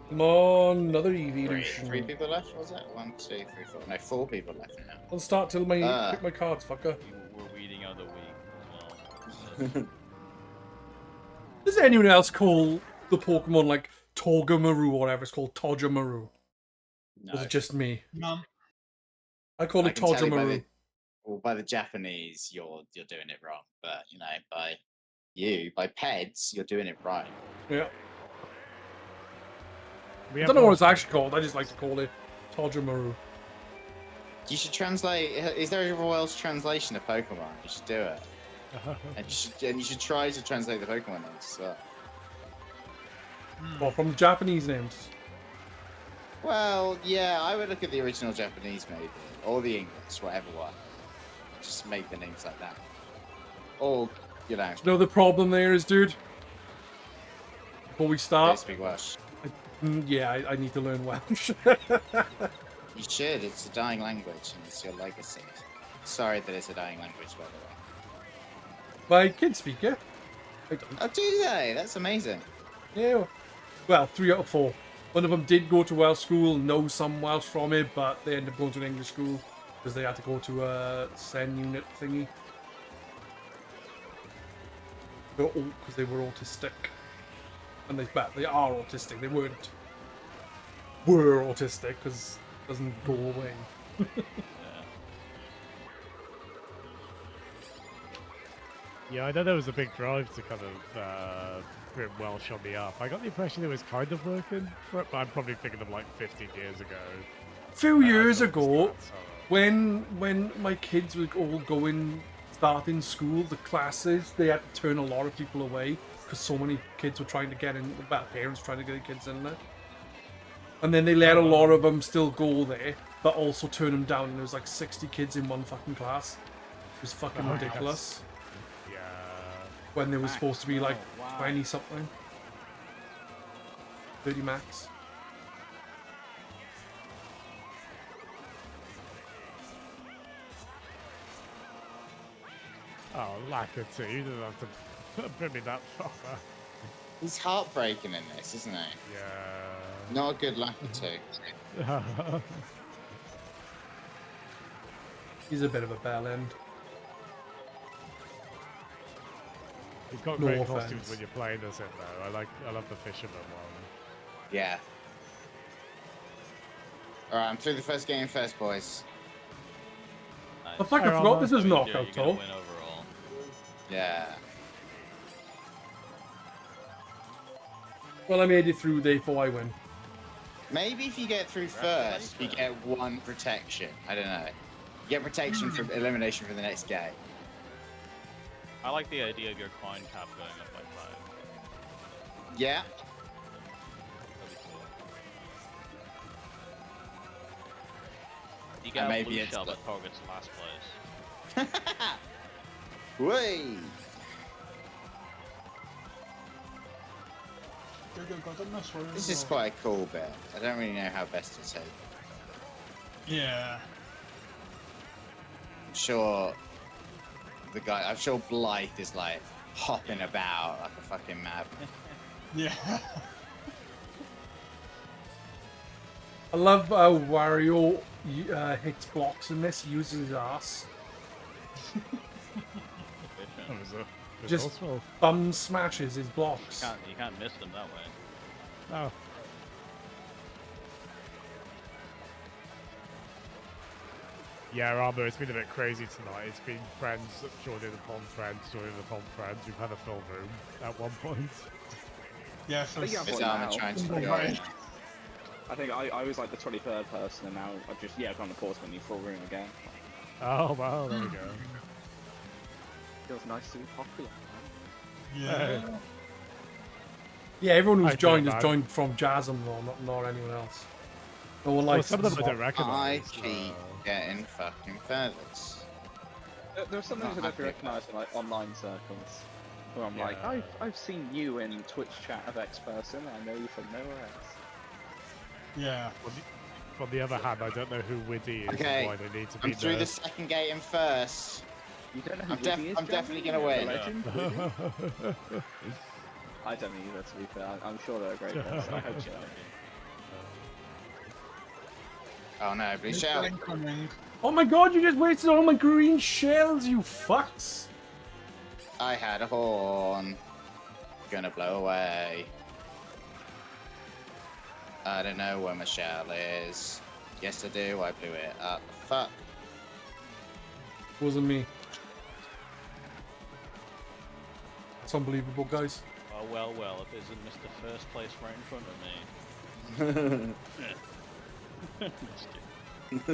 Come on, another Three evolution. people left, was it? 1, 2, 3, 4. No, 4 people left now. I'll start till my pick my cards, fucker. We're weeding out the weak as well. Does anyone else call the Pokemon like Togamaru or whatever it's called Togamaru? No. Or is it just me? None. I call I it can tell you Togamaru. by the Japanese, you're doing it wrong. But you know, by Peds, you're doing it right. Yeah. We I have don't know what it's lost- actually called. I just like to call it Togamaru. You should translate. Is there a Royals translation of Pokemon? You should do it, and you should try to translate the Pokemon names as well. Well, from the Japanese names. Well, yeah, I would look at the original Japanese maybe, or the English, whatever one. Just make the names like that. Or, you know, You know the problem there is, dude? Before we don't start, speak Welsh. yeah, I need to learn Welsh. You should. It's a dying language, and it's your legacy. Sorry that it's a dying language, by the way. My kids speak it. I don't. Oh, do they? That's amazing. Yeah. Well, 3 out of 4. One of them did go to Welsh school, know some Welsh from it, but they ended up going to an English school because they had to go to a SEN unit thingy. Because they were autistic. And they are autistic. They were autistic because it doesn't go away. Yeah, I know there was a big drive to kind of put Welsh on the up. I got the impression it was kind of working, but I'm probably thinking of like 15 years ago. A few I years don't know ago, the stats, when my kids were all going, starting school, the classes, they had to turn a lot of people away because so many kids were trying to get in, well, parents trying to get their kids in there. And then they let a lot of them still go there, but also turn them down. And there was like 60 kids in one fucking class. It was fucking Oh, ridiculous. yeah. When there was Max, supposed to be like no, why? 20 something. 30 max. Oh, Lakitu, you didn't have to put me that far. He's heartbreaking in this, isn't he? Yeah. Not a good Lakitu. He's a bit of a bell end. He's got No great offense. costumes when you're playing as him, though. I love the fisherman one. Yeah. Alright, I'm through the first game first, boys. Nice. Oh, fuck, I Alright, forgot Rama. this was You're knockout, gonna though. win overall. Yeah. Well, I made it through day 4, I win. Maybe if you get through first, you get one protection. I don't know. You get protection from elimination for the next game. I like the idea of your coin cap going up by 5. Yeah. That'd be cool. You And get a maybe blue it's shell the- that targets last place. Way! This is quite a cool bit. I don't really know how best to take it. Yeah. I'm sure Blythe is like hopping about like a fucking madman. Yeah. I love how Wario hits blocks in this, uses his ass. That was a Just resourceful. bum smashes his blocks. You can't miss them that way. Oh. Yeah, Armo, it's been a bit crazy tonight. It's been friends joining upon friends, joining upon friends. We've had a full room at one point. Yeah, so think Is Well, Armour now- trying to Well, go right. in? I think I was like the 23rd person, and now I've just gone to pause when you full room again. Oh, well, there we go. Feels nice to be popular. yeah. Yeah, everyone who's I joined do, has man. joined from Jasm, though, not anyone else. No one Well, likes some of them I don't I recognise. keep getting fucking feathers. There are some things Not I don't happy recognise in like online circles, where I'm like, Yeah. I've seen you in Twitch chat of X person. I know you from nowhere else. Yeah. On the other hand, I don't know who Widdy is Okay, and why they need to be I'm through the nerfed. second gate in first. You don't know who I'm Wiggy is? I'm definitely Jeremy? gonna The win. legend, Wiggy? I don't either, to be fair. I'm sure they're a great person. I hope so. Oh no, blue Mr. shell. Incoming. Oh my god, you just wasted all my green shells, you fucks! I had a horn. Gonna blow away. I don't know where my shell is. Yes, I do. I blew it up. Fuck. Wasn't me. It's unbelievable, guys. Oh well, well. If isn't Mr. First Place right in front of me. Just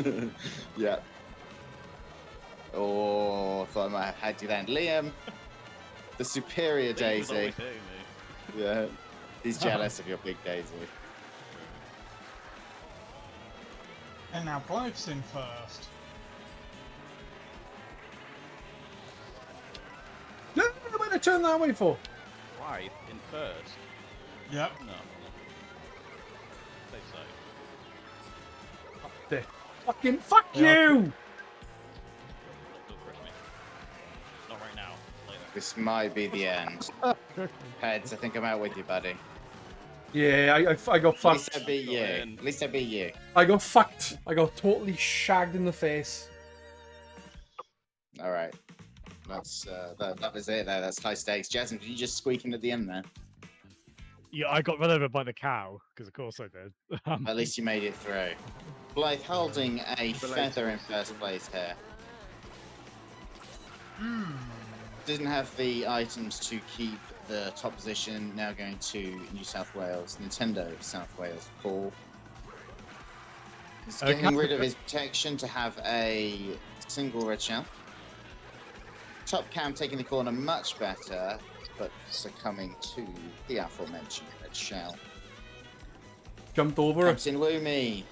kidding. Yeah. Oh, thought I might have had you then. Liam, the superior He was Daisy. always hitting me. Yeah. He's jealous of your big Daisy. And now Blythe's in first. No, what did I turn that way for? Why? In first? Yep. No. Stay safe. There. Fucking fuck Yeah. you! Don't push me. Not right now. Later. This might be the end. Heads, I think I'm out with you, buddy. Yeah, I got At fucked. least I beat you. in. At least I beat you. I got fucked. I got totally shagged in the face. All right. That's that was it there. That's high stakes. Jasmine, did you just squeak in at the end there? Yeah, I got run over by the cow, because of course I did. At least you made it through. Blythe holding a feather in first place here. Didn't have the items to keep the top position. Now going to New South Wales, Nintendo South Wales 4. He's getting rid of his protection to have a single red shell. Top cam taking the corner much better, but succumbing to the aforementioned red shell. Jumped over it. Captain Woomy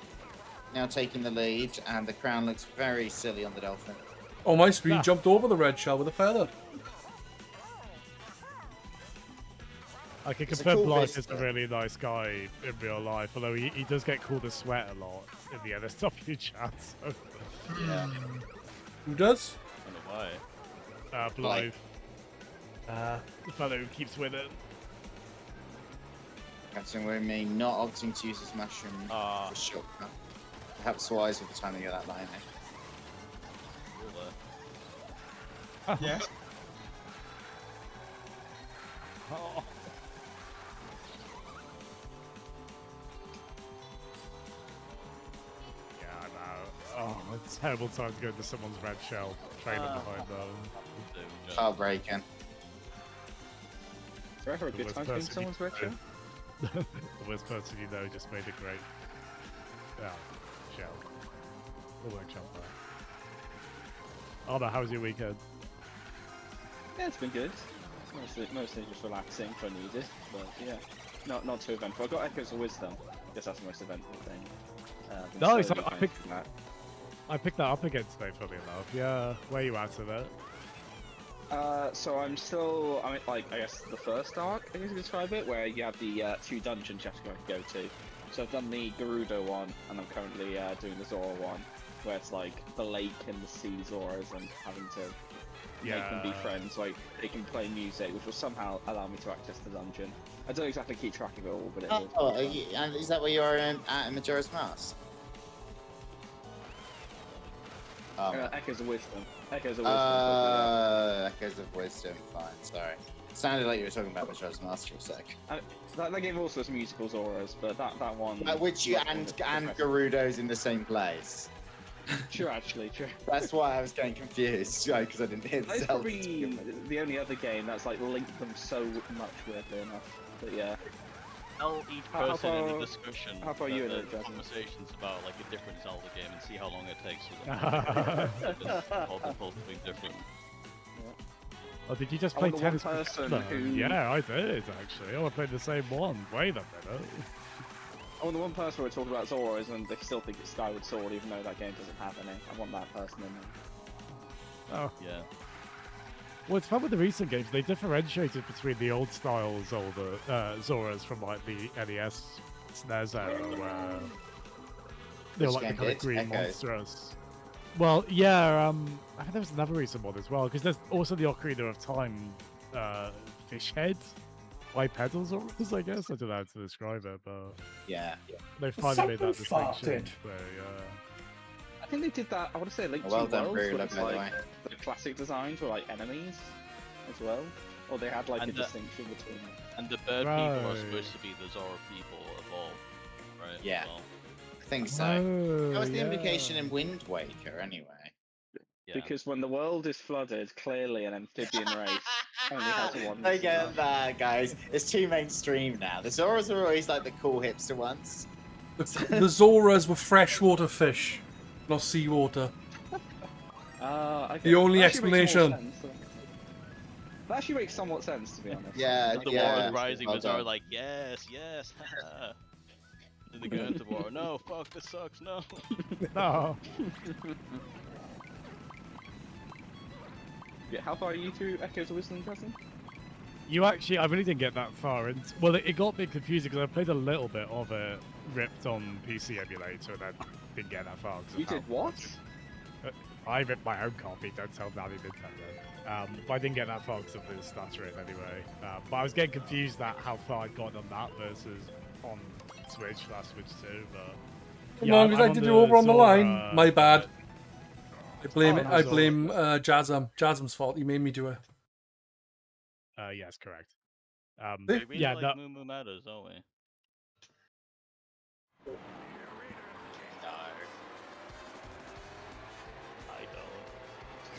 now taking the lead, and the crown looks very silly on the dolphin. Oh, my screen Nah. jumped over the red shell with a feather. I can It's a confirm cool Blythe vista. is a really nice guy in real life, although he does get called a sweat a lot in the NSW chat. So. Yeah. Who does? I don't know why. Blythe, Uh, the fellow who keeps winning. Captain Woomy not opting to use his mushroom Ah. for shortcut. Perhaps wise with the timing of that line. Cool there. Yes. Oh. Yeah, I know. Oh, it's a terrible time to go into someone's red shell trailer behind them. There we go. Heartbreaking. Is there ever a The good worst time to be in person someone's you red know. show? The worst person you know just made a great shell. The work jump there. Oh no, how was your weekend? Yeah, it's been good. Mostly just relaxing if I needed, but yeah, not too eventful. I got Echoes of Wisdom. I guess that's the most eventful thing. Been Nice, slowly I playing picked- through that. I picked that up again today, funny enough. Yeah, where you at with it? So I'm still, I mean, like, I guess the first arc, I guess you could describe it, where you have the 2 dungeons you have to go to. So I've done the Gerudo one, and I'm currently doing the Zora one, where it's like the lake and the sea Zoras and having to make them be friends, like they can play music, which will somehow allow me to access the dungeon. I don't exactly keep track of it all, but it will. Oh, and is that where you're at in Majora's Mask? Echoes of Wisdom. Echoes of Wisdom. Echoes of Wisdom. Fine, sorry. It sounded like you were talking about Majora's Mask for a sec. That game also has musical Zoras, but that one. Which you and Gerudo's in the same place. True, actually, true. That's why I was getting confused, because I didn't hear the That's Zelda. probably the only other game that's like linked them so much, weirdly enough. But yeah. Tell each How person in far- the discussion how far that you in the it, Jasmine? conversations about like a different Zelda game and see how long it takes for them. Because all the both being different. Oh, did you just I play want the one tennis? with person Hitler? who- Yeah, I did actually. Oh, I played the same one. Wait a minute. I want the one person where we're talking about Zoras and they still think it's Skyward Sword, even though that game doesn't have any. I want that person in there. Oh, Yeah. well, it's fun with the recent games. They differentiated between the old style Zelda Zoras from like the NES SNES era, where they were Which like the game kind of did? green Echoes. monstrous. Well, yeah. I think there was another recent one as well, because there's also the Ocarina of Time fish head. Bipedal Zoras, I guess. I don't know how to describe it, but Yeah. they finally made that Something distinction. farted. So, I think they did that, I want to say Link Well to done, Worlds, Brula, where it's by the like way. the classic designs were like enemies as well. Or they had like And a the- distinction between them. And the bird people are Right. supposed to be the Zora people evolved, right? as Yeah. well? I think so. Oh, That was the yeah. implication in Wind Waker, anyway. Yeah. Because when the world is flooded, clearly an amphibian race only has one. I get that, guys. It's too mainstream now. The Zoras are always like the cool hipster ones. The Zoras were freshwater fish, not seawater. Okay. The only That actually makes more explanation. sense. That actually makes somewhat sense, to be honest. Yeah, The yeah. water is rising, well but Zora done. like, yes, yes, haha. Then they go into water. No, fuck, this sucks, no. No. Yeah, how far are you through Echoes of Wisdom, Justin? You actually, I really didn't get that far. And well, it got a bit confusing because I played a little bit of it ripped on PC emulator and then didn't get that far. 'cause of You how did what? much- I ripped my own copy. Don't tell Daddy Nintendo. But I didn't get that far because of the stuttering anyway. But I was getting confused at how far I'd gotten on that versus on Switch, last Switch 2. But Come yeah, on, because I'm I did the you over on the line. Zora My bad. bit. I blame Oh, it. no, I Zora. blame Jazam. Jazam's fault. He made me do it. Yes, correct. We really yeah, like no, Moo Moo Matters, don't we?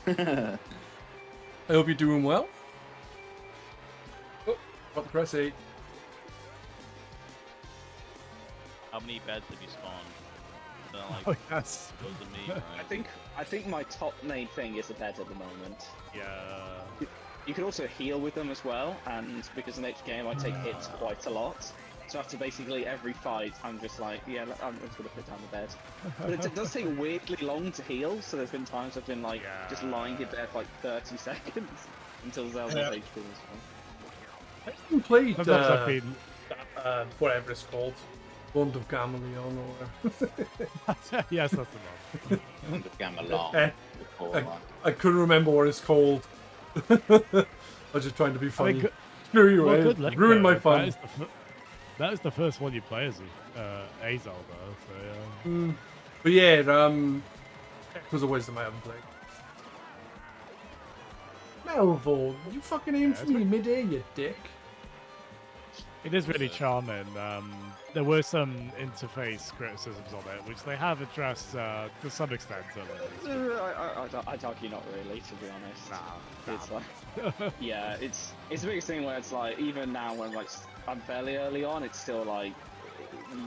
I don't. I hope you're doing well. Oh, got the press 8. How many beds have you spawned? They're like, oh yes, those are me, right? I think my top main thing is a bed at the moment. yeah. You can also heal with them as well, and because in each game I take hits quite a lot, so after basically every fight I'm just like, yeah, I'm just gonna put down the bed. But it does take weirdly long to heal, so there's been times I've been like just lying in bed for like 30 seconds until Zelda's HP as well. I haven't played Sometimes I've been. whatever it's called. Bond of Gamaleon or Yes, that's the one. Wand of Gamelon. Eh, the cool I, one. I couldn't remember what it's called. I was just trying to be funny. good- Screw you, Well, eh? good luck, Ruined my though. fun. That is the first one you play as a Zelda, so yeah. But yeah, Echoes of Wisdom I haven't played. Melville, you fucking aimed for it's me mid-air, you dick. It is really charming. There were some interface criticisms on it, which they have addressed to some extent. At least. I'd argue not really, to be honest. Nah. It's like, yeah, it's the biggest thing where it's like, even now when like I'm fairly early on, it's still like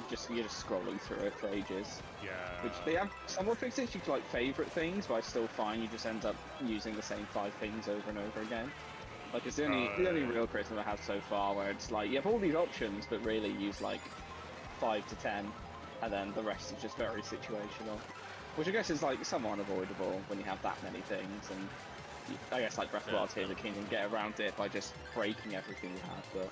you're just scrolling through it for ages. Yeah. Which they have somewhat fixed it. You can like favorite things, but I still find you just end up using the same 5 things over and over again. Like it's the only real criticism I have so far, where it's like you have all these options, but really use like 5 to 10, and then the rest is just very situational. Which I guess is like somewhat unavoidable when you have that many things, and I guess like Breath of the Wild, Tears of the Kingdom, get around it by just breaking everything we had. But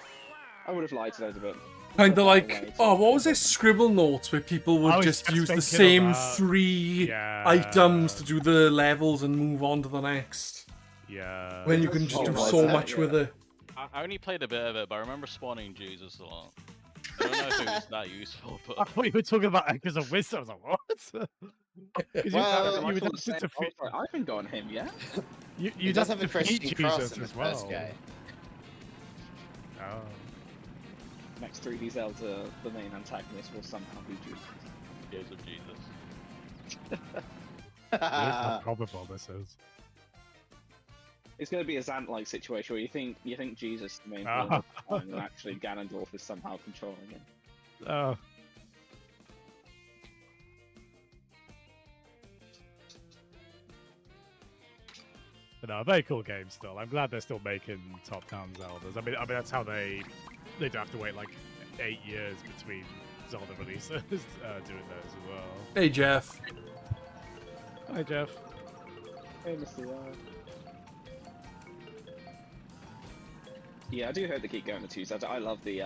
I would have liked those a bit. Kind of better like, way to- oh, what was this? Scribble notes where people I would was just just use the thinking same about- 3 Yeah. items to do the levels and move on to the next. Yeah. When you can just Oh, do was so that? much with it. I only played a bit of it, but I remember spawning Jesus a lot. I don't know if it was that useful, I but thought you were talking about Echoes of Wisdom. I was like, what? 'Cause Well, you would I have to defeat. I haven't gotten him yet. He You'd does have have to a defeat Christian cross Jesus in the as first well. game. Oh. Next 3D Zelda, the main antagonist will somehow be Jesus. Tears of Jesus. It is not probable, this is. It's going to be a Zant-like situation where you think Jesus is the main Ah. villain, and actually Ganondorf is somehow controlling him. Oh. But no, a very cool game still. I'm glad they're still making top-down Zeldas. I mean that's how they do have to wait like 8 years between Zelda releases doing those as well. Hey, Jeff. Hi, Jeff. Hey, Mr. Yeah, I do hope they keep going to 2 Zelda. I love the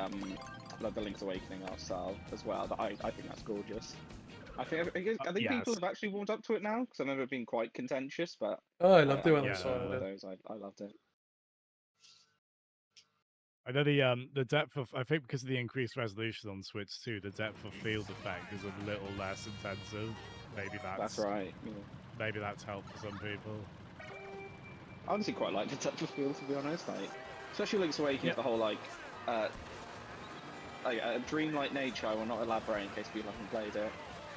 Link's Awakening art style as well. I think that's gorgeous. I think Yes. people have actually warmed up to it now because I remember it being quite contentious, but Oh, I loved it when I yeah. saw one of it. those. I loved it. I know the depth of, I think because of the increased resolution on Switch 2, the depth of field effect is a little less intensive. Maybe That's right. Yeah. Maybe that's helped for some people. I honestly quite like the touch of feel, to be honest. Like, especially Link's Awakening, Yeah. the whole dreamlike nature. I will not elaborate in case people haven't played it.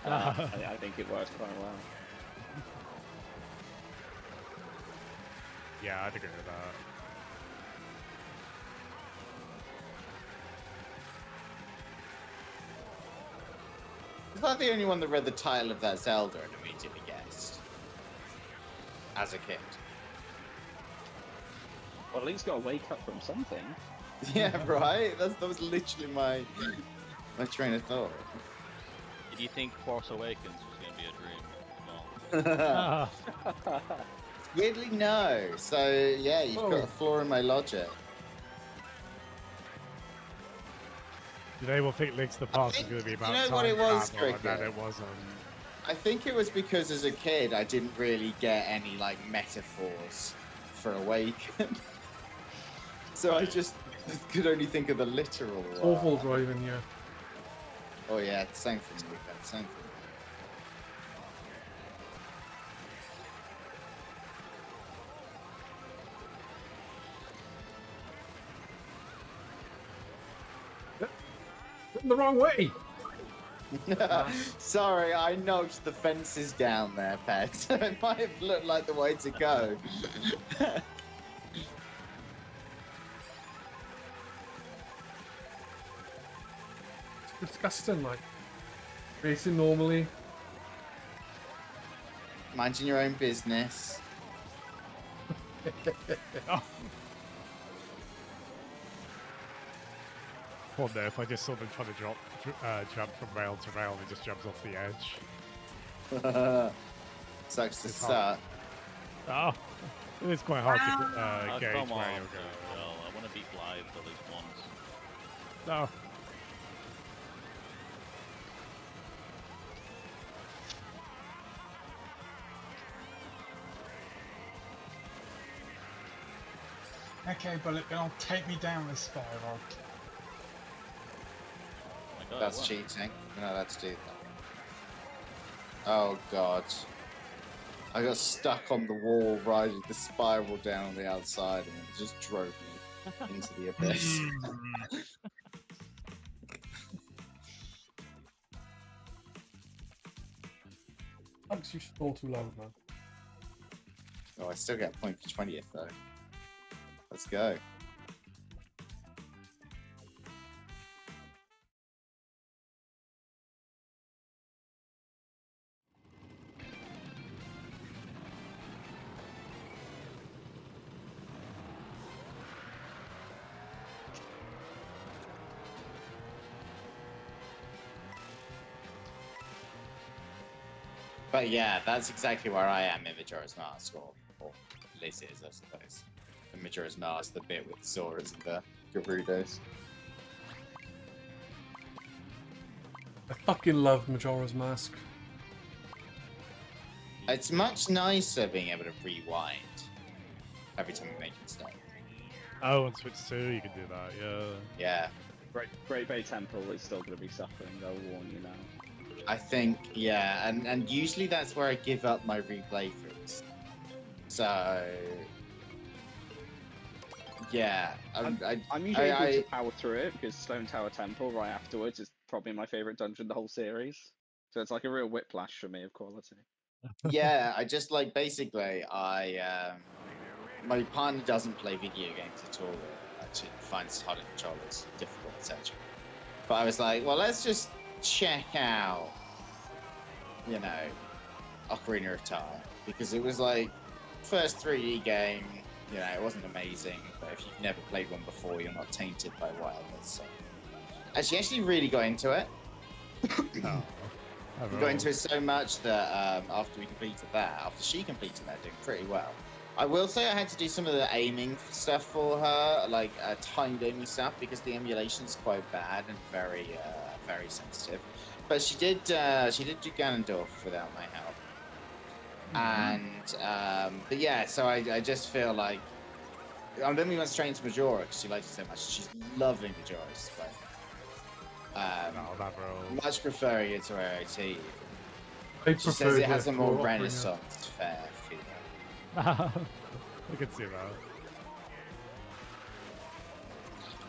I think it works quite well. Yeah, I'd agree with that. Is that the only one that read the title of that Zelda and immediately guessed? As a kid. Well, Link's got to wake up from something. Yeah, right? That was literally my train of thought. Did you think Force Awakens was going to be a dream? No. Weirdly, no. So, yeah, you've got a flaw in my logic. Did anyone think Link's the Past was think- going to be you about know time what it was, travel, and then Cricket? it wasn't? I think it was because as a kid I didn't really get any like metaphors for awaken. So I just could only think of the literal. Awful driving, yeah. Oh yeah, same for me. Same for me. The wrong way. Sorry, I knocked the fences down there, pet. It might have looked like the way to go. It's disgusting, like. Racing normally. Minding your own business. Wonder if I just saw them trying to jump from rail to rail, and it just jumps off the edge. Sucks to It's suck. Oh, it is quite hard to Oh, gauge come on, where you're dude. going. Well, I want to beat Blythe at least once. No. Okay, but it'll take me down this spiral. Oh my God, That's what? cheating. No, that's cheating. Oh god. I got stuck on the wall riding the spiral down on the outside and it just drove me into the abyss. Thanks, you stole too long, man. Oh, I still get a point for 20th though. Let's go. But yeah, that's exactly where I am in Majora's Mask. this is, I suppose. The Majora's Mask, the bit with Zoras and the Gerudos. I fucking love Majora's Mask. It's much nicer being able to rewind every time you make a mistake. Oh, on Switch 2, you can do that, yeah. Yeah, Great Bay Temple is still going to be suffering, I'll warn you now. I think, yeah, and usually that's where I give up my replaythroughs. So, yeah, I'm usually able to power through it because Stone Tower Temple right afterwards is probably my favourite dungeon in the whole series. So it's like a real whiplash for me of quality. yeah, I just like basically my partner doesn't play video games at all. She finds how to control it's difficult, etc. But I was like, well, let's just check out, you know, Ocarina of Time, because it was like first 3D game. You know, it wasn't amazing, but if you've never played one before, you're not tainted by wildness. So, and she actually really got into it. We got into it so much that after we completed that, after she completed that, doing pretty well. I will say I had to do some of the aiming stuff for her, like timed aiming stuff, because the emulation's quite bad and very sensitive. But she did do Ganondorf without my help. And but yeah, so I just feel like then we went straight into Majora because she likes it so much. She's loving Majora's play. Much preferring it to AOT. She says it has a more Renaissance fair feel. I can see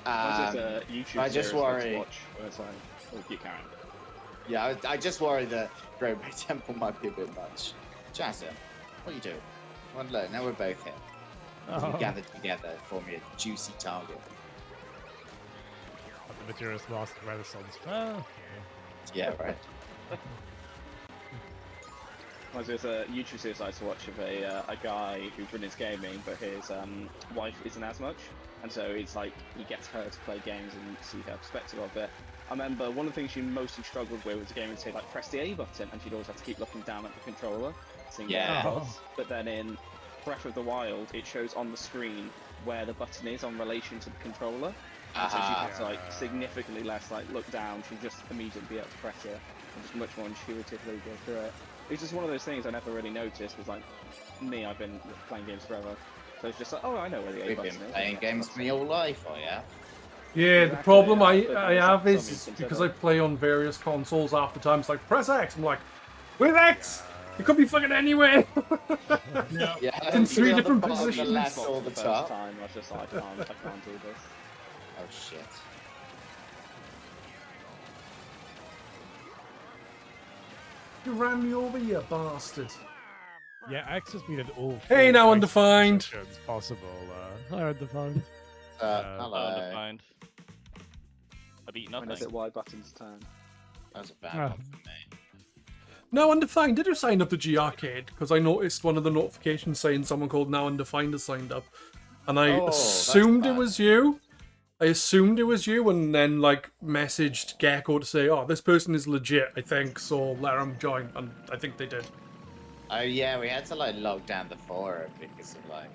that. YouTube I just worry. Watch, where it's like, oh, you can't. Yeah, I just worry that Great Bay Temple might be a bit much. Jazza, what are you doing? Well, look, now we're both here. We gathered together, forming a juicy target. The Majora's Mask Renaissance fair. Yeah, right. There's a YouTube series I like to watch of a guy who's running his gaming, but his wife isn't as much, and so it's like he gets her to play games and see her perspective of it. I remember one of the things she mostly struggled with was a game would say like press the A button, and she'd always have to keep looking down at the controller, seeing where it was. But then in Breath of the Wild, it shows on the screen where the button is on relation to the controller, and so she has to like significantly less like look down. She just immediately be able to press it, and just much more intuitively go through it. It's just one of those things I never really noticed. Was like me, I've been playing games forever, so it's just like, oh, I know where the A button is. We've been playing games for your life, oh yeah. Yeah, the problem I have is because I play on various consoles half the time, it's like, press X. I'm like, with X? It could be fucking anywhere. Yeah, in 3 different the positions. left or the top. Time, I was just like, I can't do this. Oh shit. You ran me over, you bastard. Yeah, X has been in all 4 Hey, now undefined. possible. Hi, undefined. Hello. Undefined. I beat When nothing. is it Y buttons turn? That was a bad one for me. Now Undefined, did you sign up to G Arcade? Because I noticed one of the notifications saying someone called Now Undefined has signed up. And I assumed it was you. I assumed it was you, and then like messaged Gecko to say, "Oh, this person is legit, I think, so let them join." And I think they did. Oh yeah, we had to like log down the forum because of like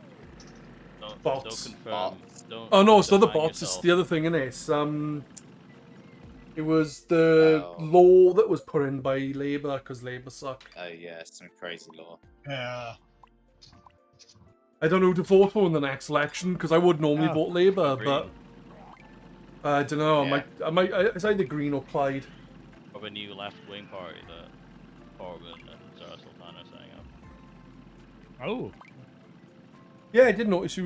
Bots. Don't confirm. Don't Oh no, it's not the define bots. yourself. It's the other thing, innit? It was the law that was put in by Labour because Labour suck. Oh yeah, some crazy law. Yeah. I don't know who to vote for in the next election because I would normally vote Labour, but I don't know. I might. It's either Green or Clyde. Of a new left-wing party that Corbyn and Sarah Sultan are setting up. Oh. Yeah, I did notice you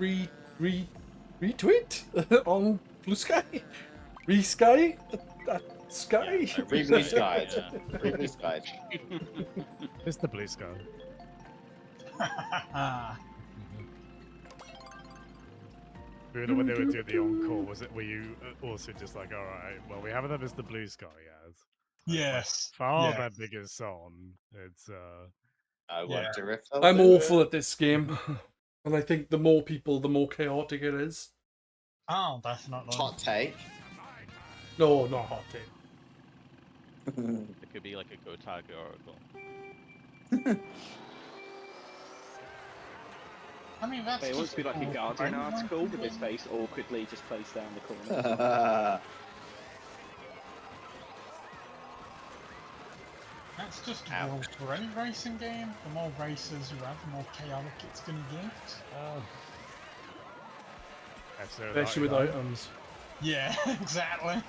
retweet on Blue Sky. Sky? Sky? Blue Sky. Blue Sky. It's the Blue Sky. When they were doing the encore, were you also just like, all right, well, we haven't done Mr. Blue Sky yet. Yes. Far their biggest song. It's I wonder if I'm awful at this game, and I think the more people, the more chaotic it is. Oh, definitely. Hot take. No, not hot take. It could be like a Kotaku article. I mean, that's It wants just to be like a cool Guardian friend article racing with his game. face awkwardly just placed down the corner. That's just Ouch. rules for any racing game. The more racers you have, the more chaotic it's gonna get. Especially with items. Yeah, exactly.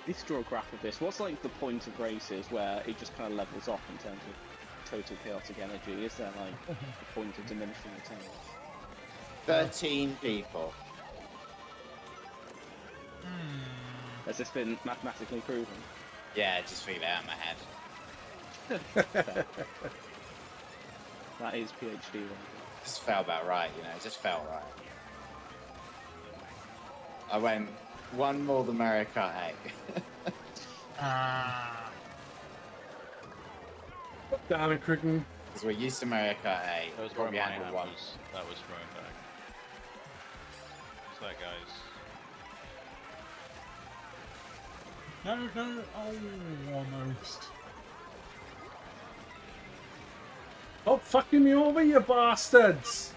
Let's draw a graph of this. What's like the point of races where it just kind of levels off in terms of total chaotic energy? Is there like a point of diminishing returns? 13 people. Has this been mathematically proven? Yeah, just figured it out in my head. That is PhD one. Just felt about right, you know, it just felt right. I went one more than Mario Kart 8. Damn it, Cricken. Because we're used to Mario Kart 8. That was where probably my handled hand one. that was thrown back. What's that, guys? No, oh, almost. Stop fucking me over, you bastards!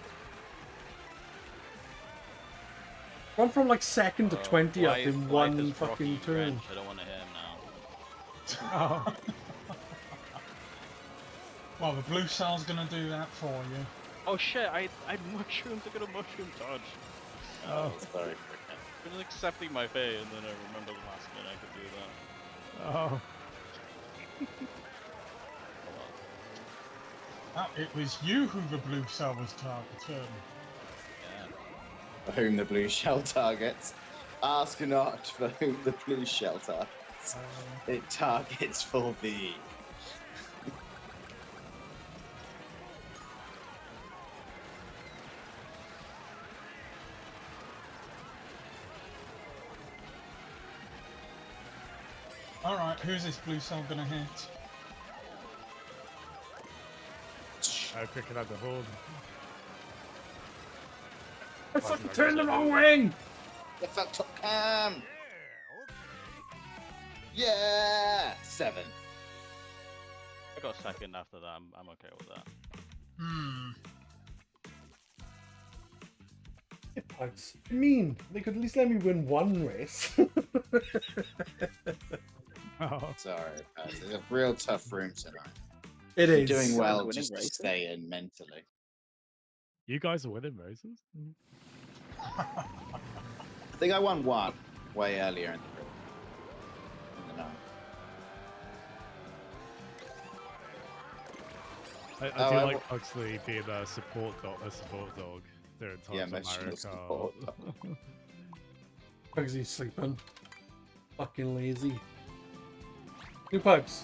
Gone from like second to 20 up in one fucking turn. I don't want to hit him now. Oh, Well, the blue cell's gonna do that for you. Oh shit, I mushroomed to get a mushroom dodge. Oh, sorry, Cricket. I was accepting my fate and then I remember the last minute I could do that. oh. Oh, it was you who the blue cell was targeting. Yeah. For whom the blue shell targets. Ask not for whom the blue shell targets. It targets for thee. Alright, who's this blue cell gonna hit? I Cricket had the horn. I fucking turned the wrong way! The fuck top cam! Yeah! 7. I got second after that. I'm okay with that. I mean, they could at least let me win one race. Oh. Sorry, guys. It's a real tough room tonight. It You're is. doing well Winning just to races. stay in mentally. You guys are winning races? I think I won one way earlier in the room. In the night. I Oh, do I like Huxley being a support dog during times Yeah, of emotional Mario support Kart. dog. Because he's sleeping. Fucking lazy. New pipes.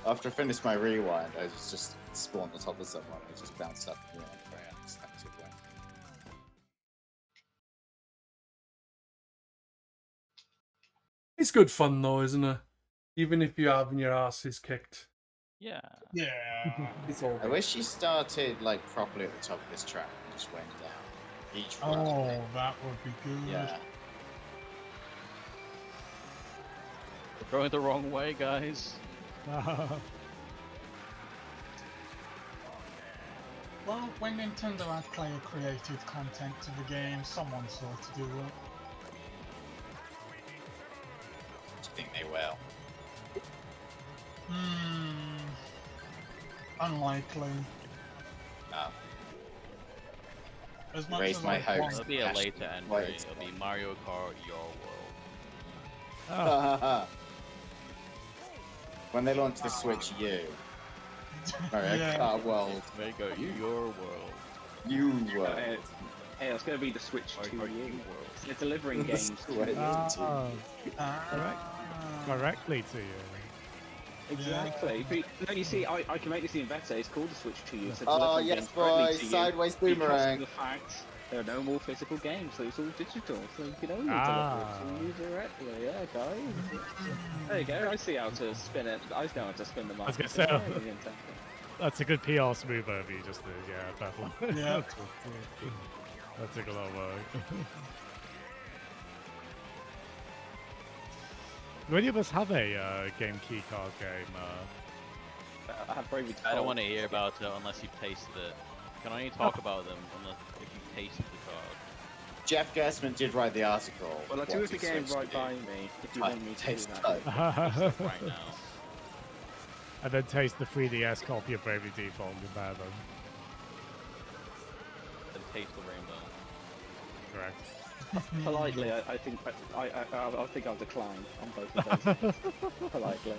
After I finished my rewind, I just spawned on top of someone and just bounced up in the air very unexpectedly. It's good fun though, isn't it? Even if you're having your asses kicked. Yeah. Yeah. It's all I good. wish you started like properly at the top of this track and just went down each run. Oh, that would be good. Yeah. We're going the wrong way, guys. Well, when Nintendo had player-created content to the game, someone saw to do it. Do you think they will? Unlikely. No. As much Raise as my I hopes. want- It'll be a Ash- later Wait. entry. It'll be Mario Kart Your World. When they launch the Switch U, Mario Yeah. Kart World, There you go. Your World. you were. Hey, it's going to be the Switch Mario 2 Kart year. Your World. They're delivering The games. Switch. Directly to you. Exactly. But, no, you see, I can make this even better. It's called the Switch to you. So Oh delivering yes, games directly boys! to you Sideways because of boomerang. the fact there are no more physical games, so it's all digital. So you can only deliver it to you directly. Yeah, guys. There you go. I see how to spin it. I know how to spin the I was market. gonna say, Yeah, Nintendo. that's a good PR smooth over you, just to, yeah, purple. Yeah. That took a lot of work. Do any of us have a game key card game? I have Bravely I don't Default. want to hear about it unless you've tasted it. You can only talk about them unless if you've tasted the card. Jeff Gersman did write the article. Well, I do what have the he's game supposed right to do. by me if you want me to do Taste that. type. Right now. And then taste the 3DS copy of Bravely Default and compare them. Then taste the rainbow. Correct. Politely, I think I'll decline on both of those. Politely.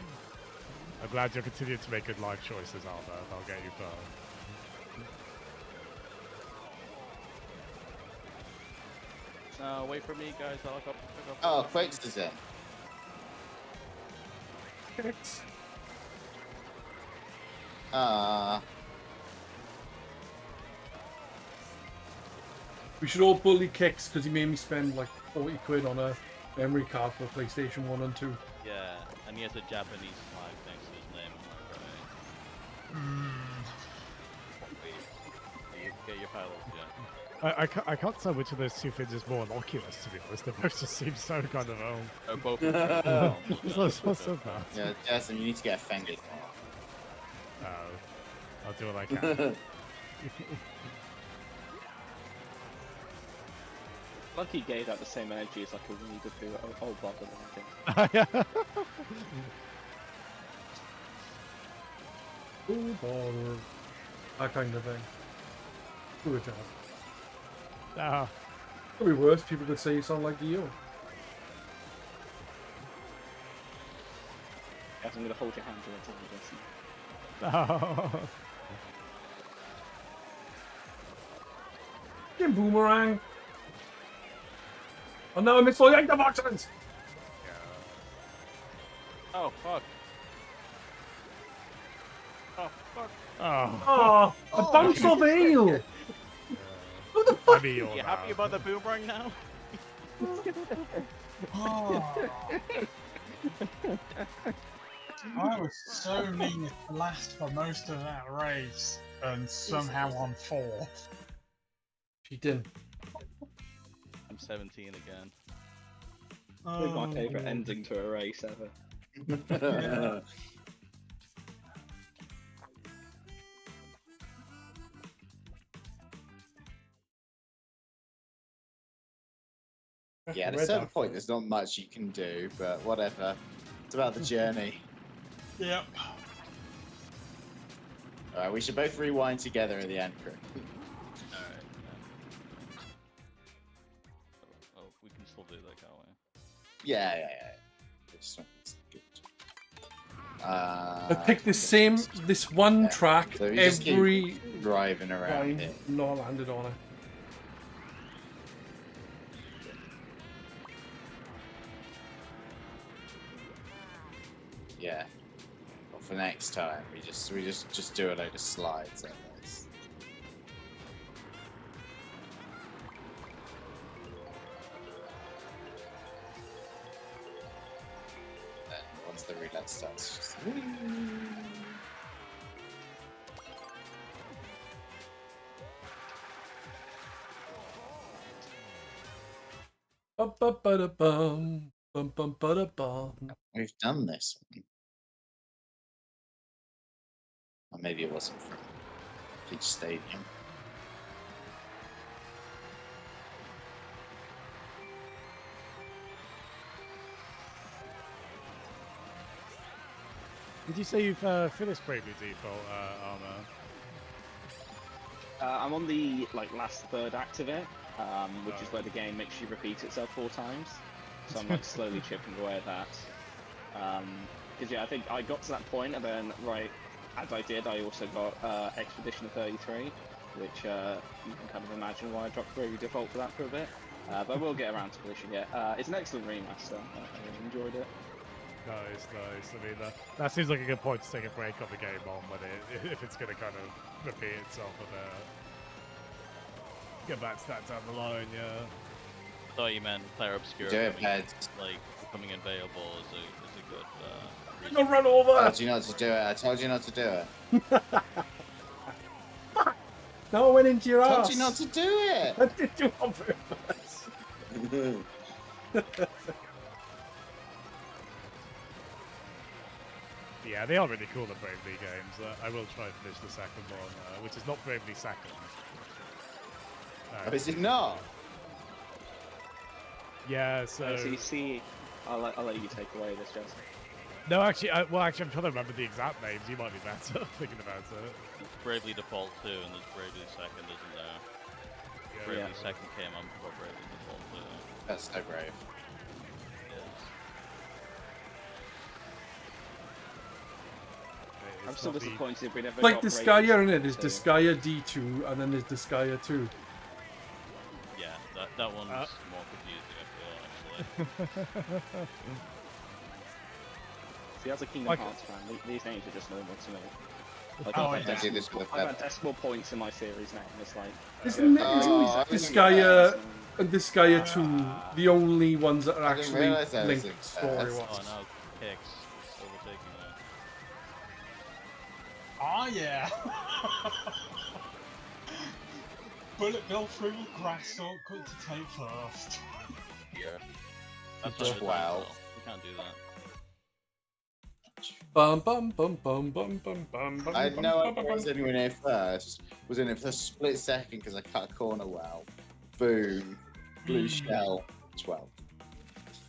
I'm glad you're continuing to make good life choices, Albert. I'll get you far. Wait for me, guys. I'll go pick up. Oh, Quakes is in. Kicks. We should all bully Kicks because he made me spend like 40 quid on a memory card for PlayStation 1 and 2. Yeah, and he has a Japanese flag next to his name. Am I right? Get your pilots, yeah. I can't tell which of those two things is more innocuous, to be honest. They both just seem so kind of Oh, both. What's so bad? Yeah, Jason, you need to get offended more. I'll do what I can. Lucky gave that the same energy as like a Winnie the Pooh old bottle or anything. Ooh, bother. That kind of thing. Good job. Ah, Could be worse. People could say you sound like you. Guys, I'm gonna hold your hand while I tell you this. oh. Fucking boomerang. Oh no, I missed all the item boxes! Oh, fuck. Oh, fuck. Oh. Oh, a bounce of ale! Who the fuck? I mean, you're You happy about the boomerang now? Oh. I was so near last for most of that race, and somehow I'm fourth. She didn't. I'm 17 again. This is my favourite ending to a race ever. Yeah. Yeah, at a certain point, there's not much you can do, but whatever. It's about the journey. Yep. Alright, we should both rewind together at the end, Chris. Alright. Oh, we can still do that, can't we? Yeah. It's good. I picked this one track So we just keep every driving around time, here. not landed on it. Yeah. Well, for next time, we just do a load of slides like this. Then once the roulette starts, just. Ba-ba-ba-da-bum, bum-bum-ba-da-bum. We've done this one. Or maybe it wasn't from Peach Stadium. Did you say you've finished Bravely Default, Armour? I'm on the last third act of it, which is where the game makes you repeat itself 4 times. So I'm slowly chipping away at that. Because yeah, I think I got to that point, and then as I did, I also got Expedition 33, which you can kind of imagine why I dropped Bravely Default for that for a bit. But I will get around to finishing it. It's an excellent remaster. I really enjoyed it. Nice. I mean, that seems like a good point to take a break on the game on, if it's going to kind of repeat itself a bit. Get back to that down the line, yeah. I thought you meant player obscure Do it, becoming, Peds. like becoming available is a good. No, run over! I told you not to do it. I told you not to do it. No, I went into your I ass. told you not to do it. I did do it on purpose. Yeah, they are really cool, the Bravely games. I will try and finish the second one, which is not Bravely Second. Oh, is it not? Yeah, so... So you see, I'll let you take away this, Jess. No, actually, I'm trying to remember the exact names. You might be better thinking about it. Bravely Default 2 and there's Bravely Second, isn't there? Yeah. Bravely Second came on before Bravely Default 2. That's so brave. I'm still disappointed we never Like got Disgaea, Bravely isn't it? There's too. Disgaea D2, and then there's Disgaea 2. Yeah, that one's more confusing, I feel, actually. See, as a Kingdom Hearts fan, these names are just normal to me. Like, Oh, I've yeah. had I do this with I've had decimal points in my series now, and it's like... Isn't Oh, I was Disgaea and Disgaea 2 the only ones that are I didn't actually realise that was linked a- story-wise? Oh no, Kicks is overtaking that. Oh yeah. Bullet Bill through the grass, so cut to take first. Yeah. That's Just not wow. We can't do that. Bum bum bum bum bum bum bum bum. I had bum, no bum, idea bum, I was anywhere near first. Was in it for a split second because I cut a corner well. Boom. Blue shell. 12.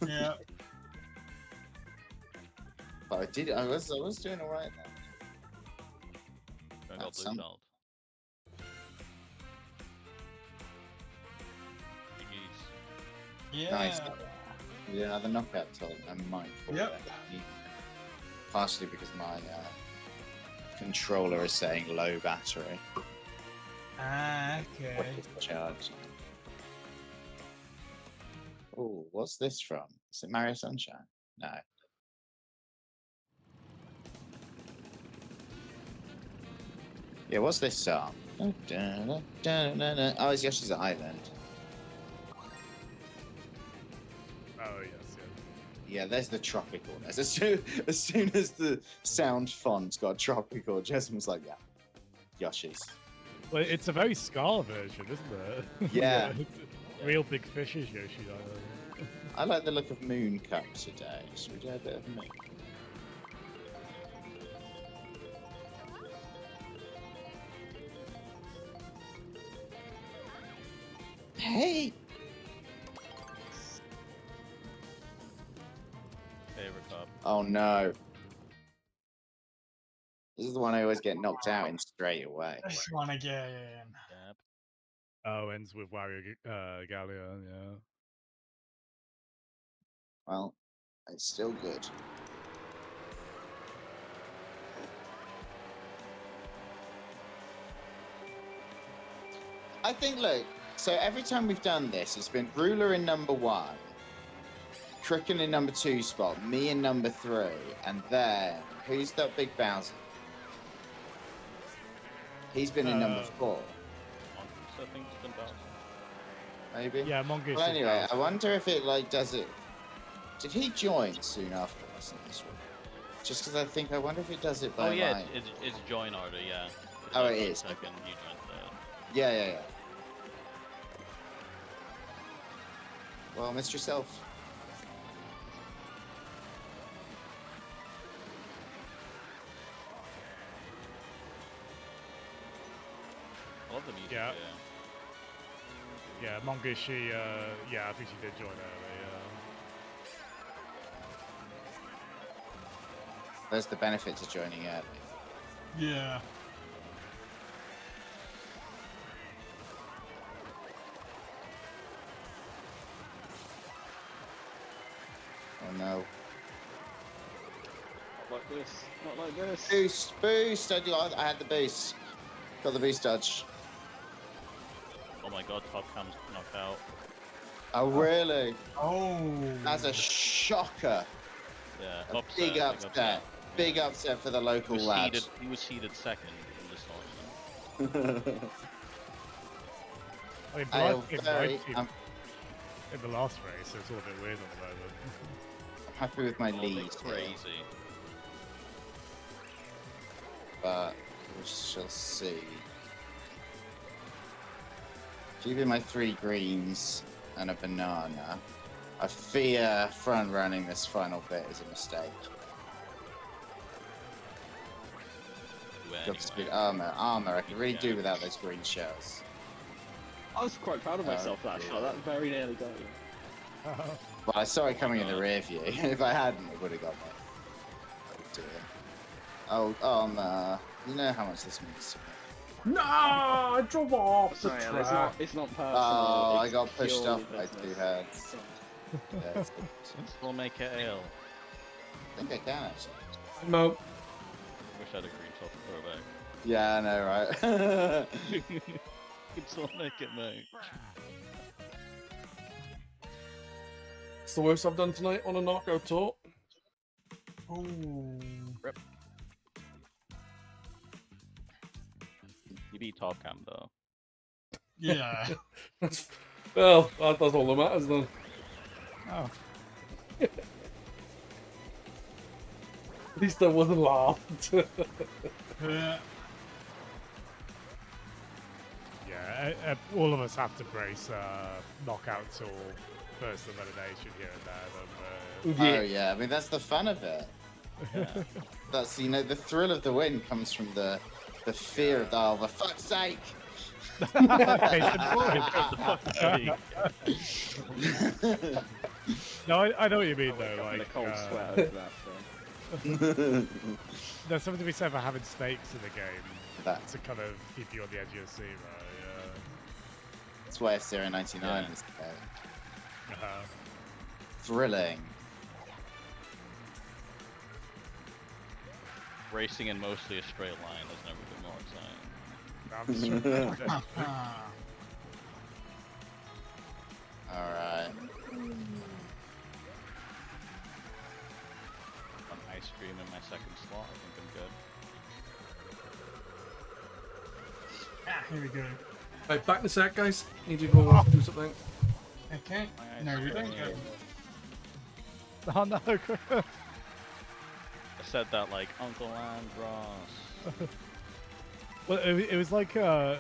Yeah. But I was doing alright then. I got That's blue some- shelled. GG's. Yeah. Nice. Yeah, another knockout till I'm mindful. Yep. of that. Partially because my controller is saying low battery. Ah, What okay. is the charge? Oh, what's this from? Is it Mario Sunshine? No. Yeah, what's this song? Oh, it's Yoshi's Island. Oh, yes, yeah. Yeah, there's the tropicalness. As soon as the sound font's got tropical, Jasmine was like, yeah, Yoshi's. Well, it's a very Scar version, isn't it? Yeah. Real big fishes, Yoshi Island. I like the look of Moon Cup today. Should we do a bit of Moon? Hey! Favorite cup. Oh no. This is the one I always get knocked out in straight away. This one again. Yep. Oh, ends with Wario Gallia, yeah. Well, it's still good. I think, look, so every time we've done this, it's been Ruler in number 1, Cricken in number 2 spot, me in number 3, and then, who's that big Bowser? He's been in number 4, I think it's been Bowser. maybe? Yeah, Mongoose. Well, anyway, I wonder if it, like, does it... Did he join soon after us in this one? Just because I wonder if it does it by, Oh yeah, like... it's join order, yeah. Oh, I it joined is. Second, you joined third. Yeah. Well, Mr. Yourself. I love the music. Yeah. Yeah. Yeah, Mongoose, yeah, I think she did join early, There's the benefit to joining early. Yeah. Oh no. Not like this. Not like this. Boost! I had the boost. Got the boost dodge. Oh my god, Top Cam's knocked out. Oh really? Oh. That's a shocker. Yeah, A big upset. Big upset for the local lads. He was seeded second in this tournament. I mean, I Blood am came very, 19th I'm in the last race, so it's all a bit weird at the moment. happy with my Oh, lead they're here, crazy. but we shall see. Keeping my 3 greens and a banana. I fear front running this final bit is a mistake. Do it Got anyway. speed armor. I could really do without those green shells. I was quite proud of myself for that shot. That very nearly got you. Well, I saw it coming in the rear view. If I hadn't, it would have got me. Oh dear. Oh, armor. You know how much this means to me. No, I drove off the Sorry, track. it's not personal. Oh, I it's got pushed purely off by 2 business. heads. Yeah, it's good. Still make it ale. I think I can actually. No, Wish I had a green top and throw it back. Yeah, I know, right? Can still make it, mate. it's the worst I've done tonight on a knockout tour. Ooh. You beat top cam though. Yeah. Well, that's all that matters then. Oh. At least I wasn't laughed. Yeah. Yeah, all of us have to brace knockouts or first elimination here and there. Oh yeah, I mean that's the fun of it. Yeah. That's the thrill of the win comes from the fear of oh for fuck's sake. Case in point. No, I know what you mean though. Like, Like, a cold sweat over that. So. there's something to be said for having stakes in the game That- to kind of keep you on the edge of your seat, right? That's why F-099 Yeah. is Yeah. thrilling. Racing in mostly a straight line has never been more exciting. Alright. An ice cream in my second slot, I think I'm good. Ah, here we go. Right, back in a sec, guys. Need you to go do something. Okay. My No, ice we don't cream. go. Oh no! I said that like Uncle Andros. Well, it was like a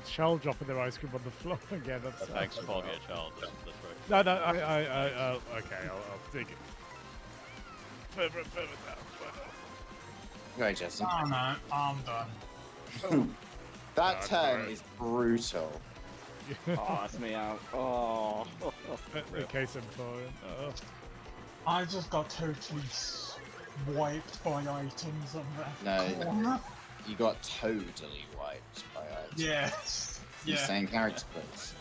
child dropping their ice cream on the floor again. That's Thanks for calling me a child. That's right. No, okay, I'll dig it further and further down. Right, Justin. Oh no, I'm done. That Oh, turn great. is brutal. Oh, that's me out. Oh. In case I'm foreign. I just got totally wiped by items on that No. corner. You got totally wiped by items. Yes. You Yeah. saying character please.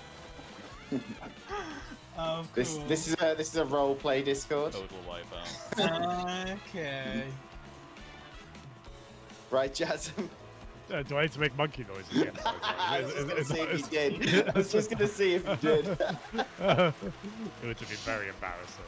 Oh, This cool. this is a role play Discord. Total wipeout. Okay. Right, Jasmine? Do I need to make monkey noises again? I was just gonna see if you It did. I was just gonna see if you did. would have been very embarrassing.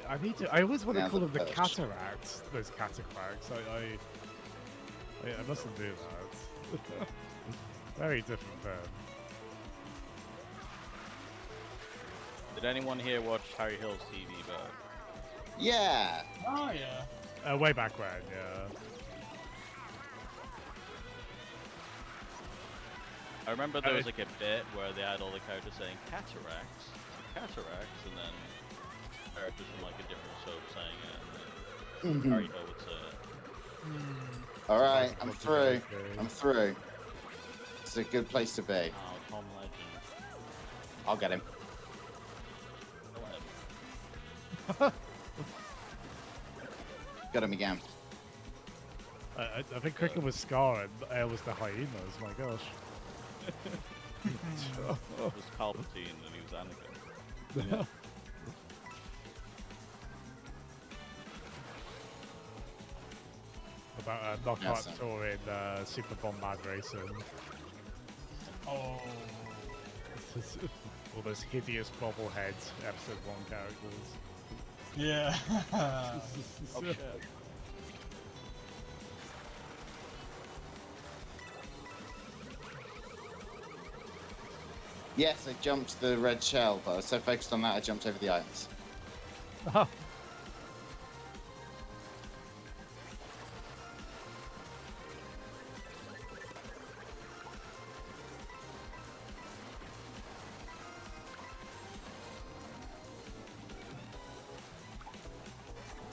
I need to. I always want to Now call the them the perch. cataracts. Those catacracts. I mustn't do that. Very different term. Did anyone here watch Harry Hill's TV back? Yeah. Oh yeah. Way back when, yeah. I remember there was like a bit where they had all the characters saying cataracts, cataracts, and then characters from like a different soap saying it. And then Harry Hill would say it. All right, I'm through. I'm through. It's a good place to be. Oh, Tom Legend. I'll get him. Whatever. Got him again. I think Cricket was Scar and Air was the hyenas. My gosh. It was Palpatine and he was Anakin. About a knockout Yes, tour in Super Bombard Racing. Oh. All those hideous bobblehead episode 1 characters. Yeah. Oh shit. Yes, I jumped the red shell, but I was so focused on that I jumped over the items. Oh.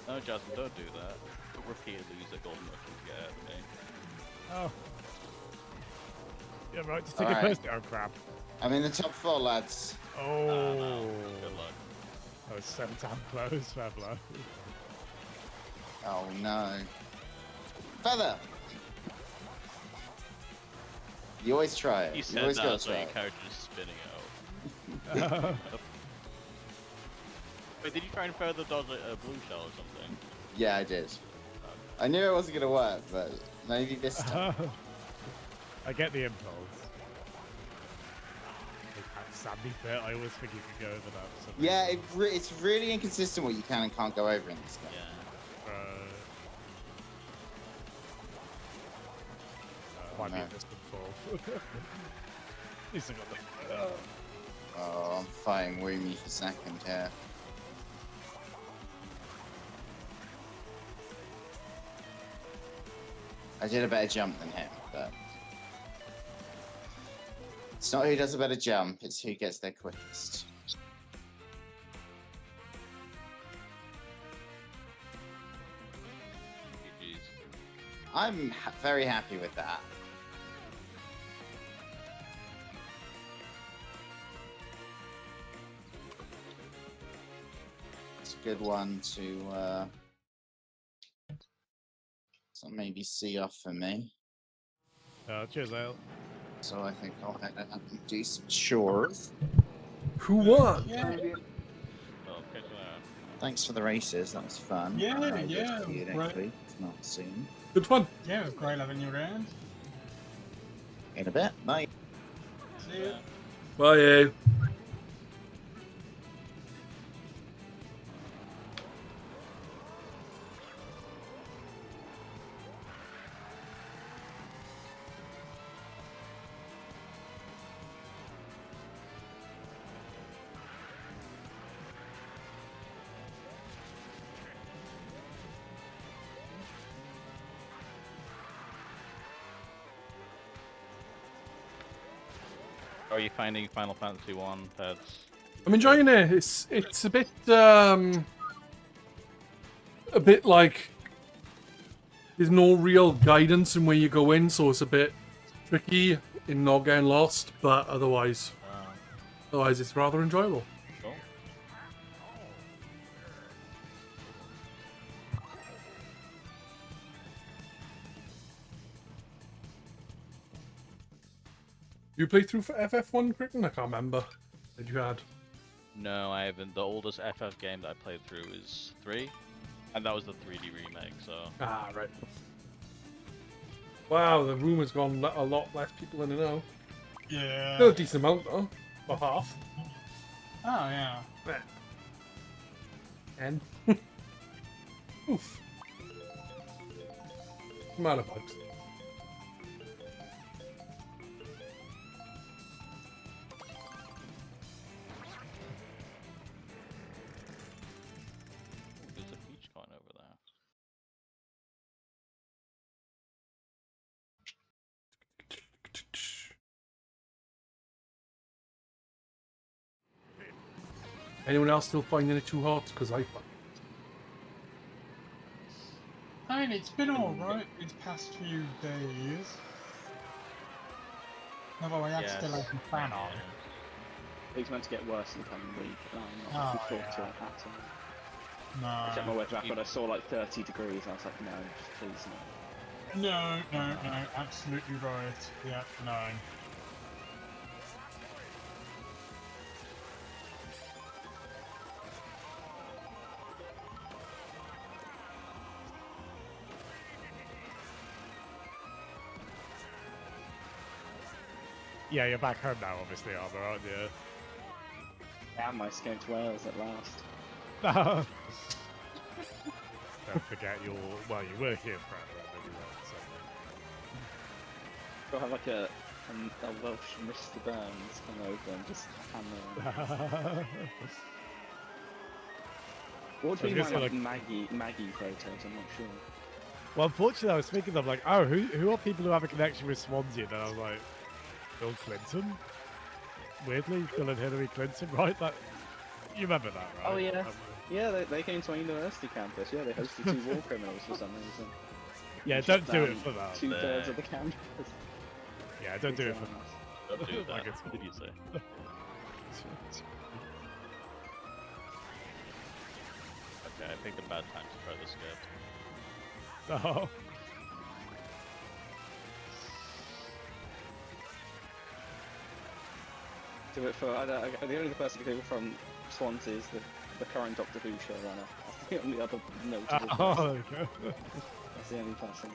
No, Jasmine, don't do that. Don't repeatedly use a golden mushroom to get out of me. Oh. Yeah, right, to take Alright. a person. Oh, crap. I'm in the top 4, lads. Oh. No. Good luck. That was 7 times close, fair blow. Oh no. Feather! You always try it. He You said always that gotta so try your it. character is spinning out. Wait, did you try and further dodge a blue shell or something? Yeah, I did. I knew it wasn't gonna work, but maybe this time. I get the impulse. That sandy bit, I always think you could go over that for some Yeah, reason. it's really inconsistent what you can and can't go over in this game. Yeah. Might be no. a distant fall. At least I got the. Oh, I'm fighting Woomy for second here. I did a better jump than him, but it's not who does a better jump, it's who gets there quickest. GG's. I'm very happy with that. It's a good one to so maybe see off for me. Cheers, Ale. So I think I'll head out and do some chores. Who won? Yeah. Oh, catch you later. Thanks for the races, that was fun. Yeah, I'll yeah, see you next right. week, if not soon. Good fun. Yeah, it was great having you around. In a bit, bye. See ya. Bye. How are you finding Final Fantasy 1, Peds? I'm enjoying it. It's a bit like there's no real guidance in where you go in, so it's a bit tricky in not getting lost. But otherwise it's rather enjoyable. Cool. You played through for FF1, Crichton? I can't remember. That you had. No, I haven't. The oldest FF game that I played through is 3, and that was the 3D remake, so... Ah, right. Wow, the room has gone a lot less people in it now. Yeah. Still a decent amount though, for half. Oh, yeah. And oof. Amount of bugs. There's a peach coin over there. Anyone else still finding it too hot? Because I find I mean, it's been alright these past few days. Although I have Yes. still had the fan on. It's meant to get worse in the coming week. I'm Oh, not looking forward to yeah. it at all. I checked my No. weather app and I saw like 30 degrees. I was like, no, just please no. No, no, no. Absolutely right. Yeah, no. Yeah, you're back home now, obviously, Armor, aren't you? Damn, I came to Wales at last. Don't forget you were here forever, and then you went, so. We'll have like a Welsh Mr. Burns come over and just hammer. What do you mean by like Maggie photos? I'm not sure. Well, unfortunately, I was thinking of like, oh, who are people who have a connection with Swansea? And then I was like, Bill Clinton? Weirdly, Bill and Hillary Clinton, right? That you remember that, right? Oh yeah, yeah. They came to my university campus. Yeah, they hosted 2 war criminals for some reason. Yeah, don't do it for that. 2/3 of the campus. Yeah, don't do it for that. Don't do that. Like it's- What did you say? Okay, I picked a bad time to throw the script. Oh. Do it for the only person who from Swansea is the current Doctor Who showrunner. That's the only other notable. Oh, person. there we go. That's the only person.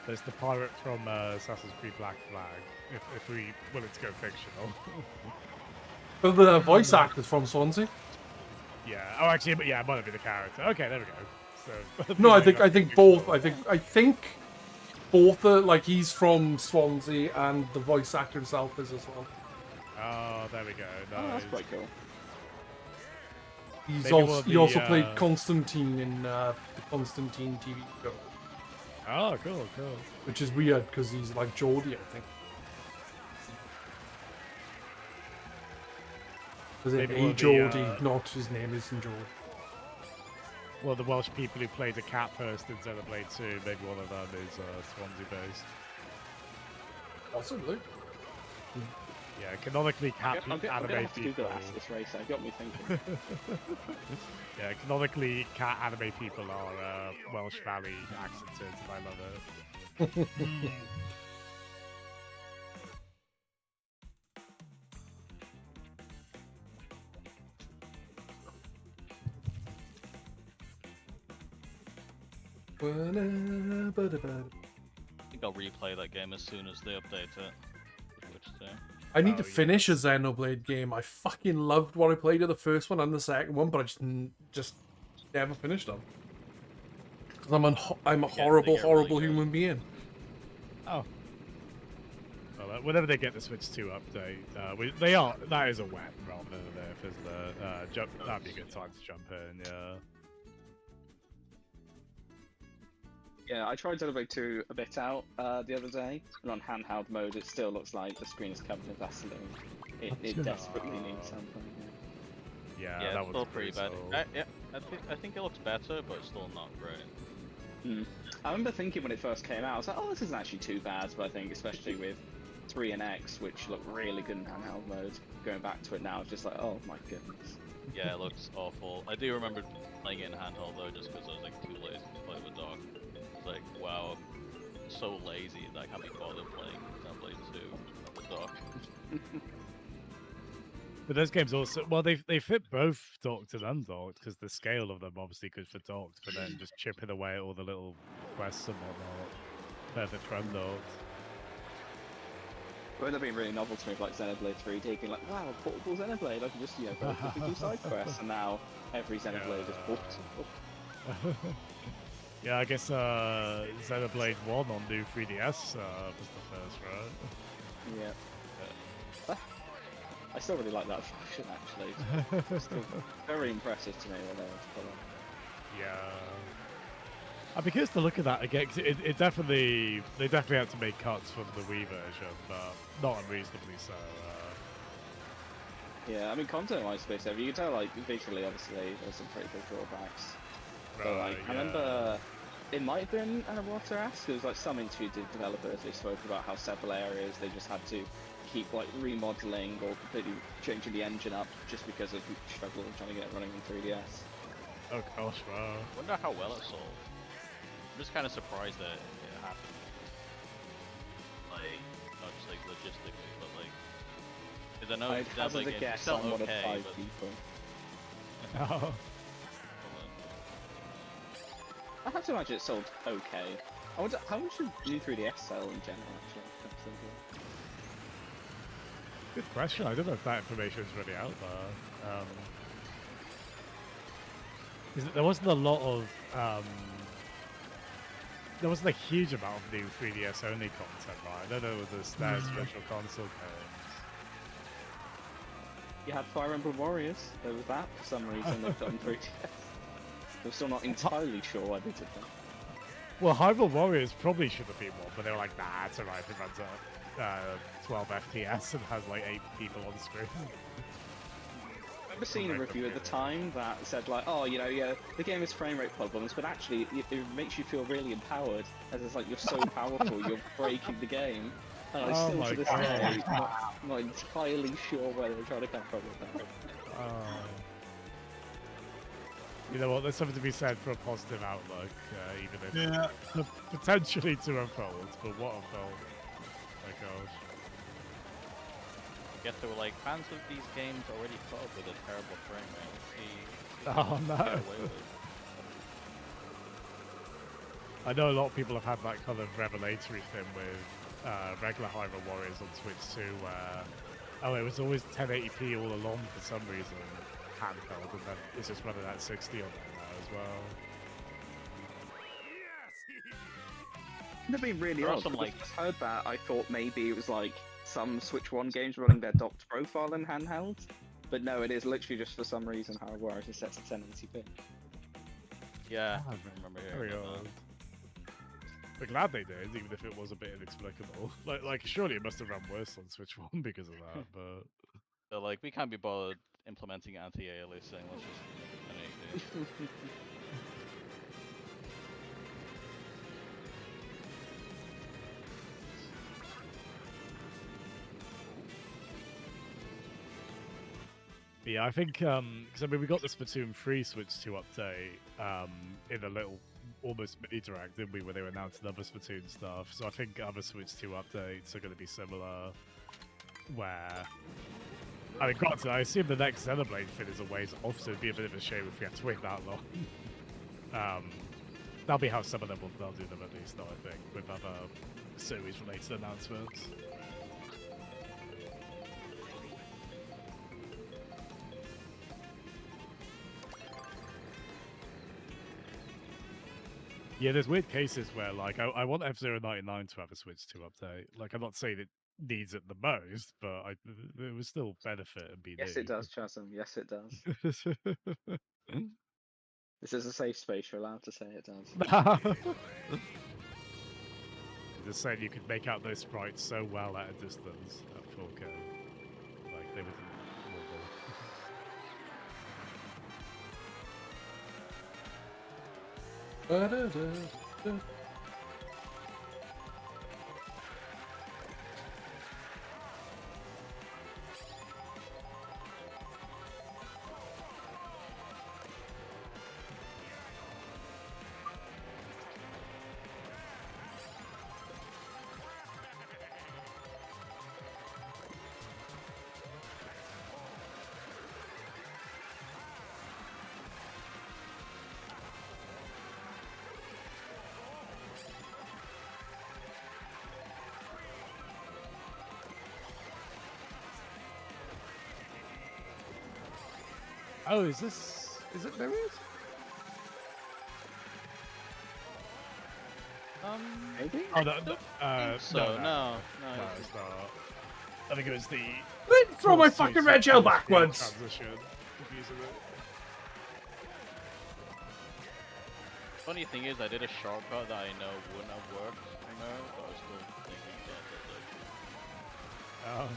There's the pirate from Assassin's Creed Black Flag. If we wanted to go fictional. But the voice actor's from Swansea. Yeah. Oh, actually, but yeah, it might have been the character. Okay, there we go. So. No, I think both. I think both are like he's from Swansea and the voice actor himself is as well. Oh, there we go. Nice. Oh, that's quite cool. He's Maybe one also of he also the, played Constantine in the Constantine TV show, Oh, cool, cool. which is weird because he's like Geordie, I think. Is it Maybe one a of the, Geordie? Not his name isn't Geordie. Well, the Welsh people who played the cat first in Xenoblade 2, maybe one of them is Swansea based. Possibly. Yeah, canonically cat I'm gonna anime have to people. Google this race. It got me thinking. Yeah, canonically cat anime people are Welsh Valley accented, and I love it. I think I'll replay that game as soon as they update it. Which I need Oh, to finish a yes. Xenoblade game. I fucking loved what I played of the first one and the second one, but I just never finished them. Because I'm a They horrible, get really horrible good. human being. Oh. Well, whenever they get the Switch 2 update, that is a wet rather than an if, isn't it? That'd be a good time to jump in, yeah. Yeah, I tried Xenoblade 2 a bit out the other day, and on handheld mode it still looks like the screen is covered in Vaseline. It desperately needs something. Yeah, yeah, that it's still was pretty bad. Yeah, I think it looks better, but it's still not great. I remember thinking when it first came out, I was like, oh, this isn't actually too bad, but I think especially with 3 and X, which look really good in handheld mode, going back to it now, it's just like, oh my goodness. Yeah, it looks awful. I do remember playing it in handheld though, just because I was like too lazy to play with dock. It's like, wow, I'm so lazy that I can't be bothered playing Xenoblade 2 with dock. But those games also, well, they fit both docked and undocked because the scale of them obviously good for docked, but then just chipping away at all the little quests and whatnot. Perfect for undocked. It would have been really novel to me, like Xenoblade 3D, being like, wow, portable Xenoblade, I can just, go quickly do side quests, and now every Xenoblade is portable. Yeah, I guess Xenoblade 1 on new 3DS was the first, right? Yeah. I still really like that function, actually. It's still very impressive to me when they were to pull on. Yeah. I'd be curious to look at that again, 'cause they definitely had to make cuts from the Wii version, but not unreasonably so. Yeah, I mean, content-wise, space over, you can tell, like, visually, obviously, there's some pretty big drawbacks. So, like, I remember it might have been an Awarta-esque, there was, like, some interview developers, they spoke about how several areas they just had to keep, like, remodeling or completely changing the engine up just because of struggle trying to get it running in 3DS. Oh gosh, wow. I wonder how well it sold. I'm just kind of surprised that it happened. Like, not just like logistically, but like, because I know I'd that's hazard like a guess it's still on one of okay, 5 but people. Oh. I have to imagine it sold okay. I wonder, how much did new 3DS sell in general, actually? That's so good. Good question. I don't know if that information is really out there. 'Cause there wasn't a lot of there wasn't a huge amount of new 3DS only content, right? I don't know with the SNES Virtual Console games. You had Fire Emblem Warriors. There was that for some reason they've done 3DS. They're still not entirely sure why they did that. Well, Hyrule Warriors probably should have been one, but they were like, nah, it's alright. It runs at 12 FPS and has like 8 people on screen. I remember seeing a review at the time that said like, oh, you know, yeah, the game has frame rate problems, but actually it makes you feel really empowered, as it's like you're so powerful, you're breaking the game. And I still to this day, I'm not entirely sure where they're trying to come from with that. You know what? There's something to be said for a positive outlook, even if potentially to unfold. But what unfold? My gosh. I guess they were like, fans of these games already put up with a terrible frame rate. Oh no. Get away with it. I know a lot of people have had that kind of revelatory thing with regular Hyrule Warriors on Switch too, where it was always 1080p all along for some reason, handheld, and then it's just running at 60 on there now as well. They've been really There are odd. some, When like- I first heard that, I thought maybe it was like some Switch 1 games running their docked profile in handheld. But no, it is literally just for some reason Hyrule Warriors is set to 1080p. Yeah, Ah, I remember Very hearing about odd. We're glad they did, even if it was a bit inexplicable. Like surely it must have run worse on Switch 1 because of that, but... They're like, we can't be bothered implementing anti-aliasing, let's just make it 1080p. Yeah, I think, because I mean, we got the Splatoon 3 Switch 2 update in a little almost mini direct, didn't we, where they announced other Splatoon stuff. So I think other Switch 2 updates are going to be similar, where... I mean, granted, I assume the next Xenoblade thing is a ways off, so it'd be a bit of a shame if we have to wait that long. That'll be how some of them they'll do them at least, though, I think, with other series-related announcements. Yeah, there's weird cases where, like, I want F-099 to have a Switch 2 update. Like, I'm not saying it needs it the most, but it would still benefit and be Yes, new. it does, Chasm. Yes, it does. This is a safe space. You're allowed to say it does. Just saying you could make out those sprites so well at a distance at 4K. Like, they would... Ba-da-da-da. Oh, is it there is? Maybe? Oh, So, no, no, it's not. I think it was the... Throw my Well, fucking switch red shell to the backwards! Transition. Confusing it. Funny thing is, I did a shortcut that I know wouldn't have worked, you know, but I was still thinking, yeah,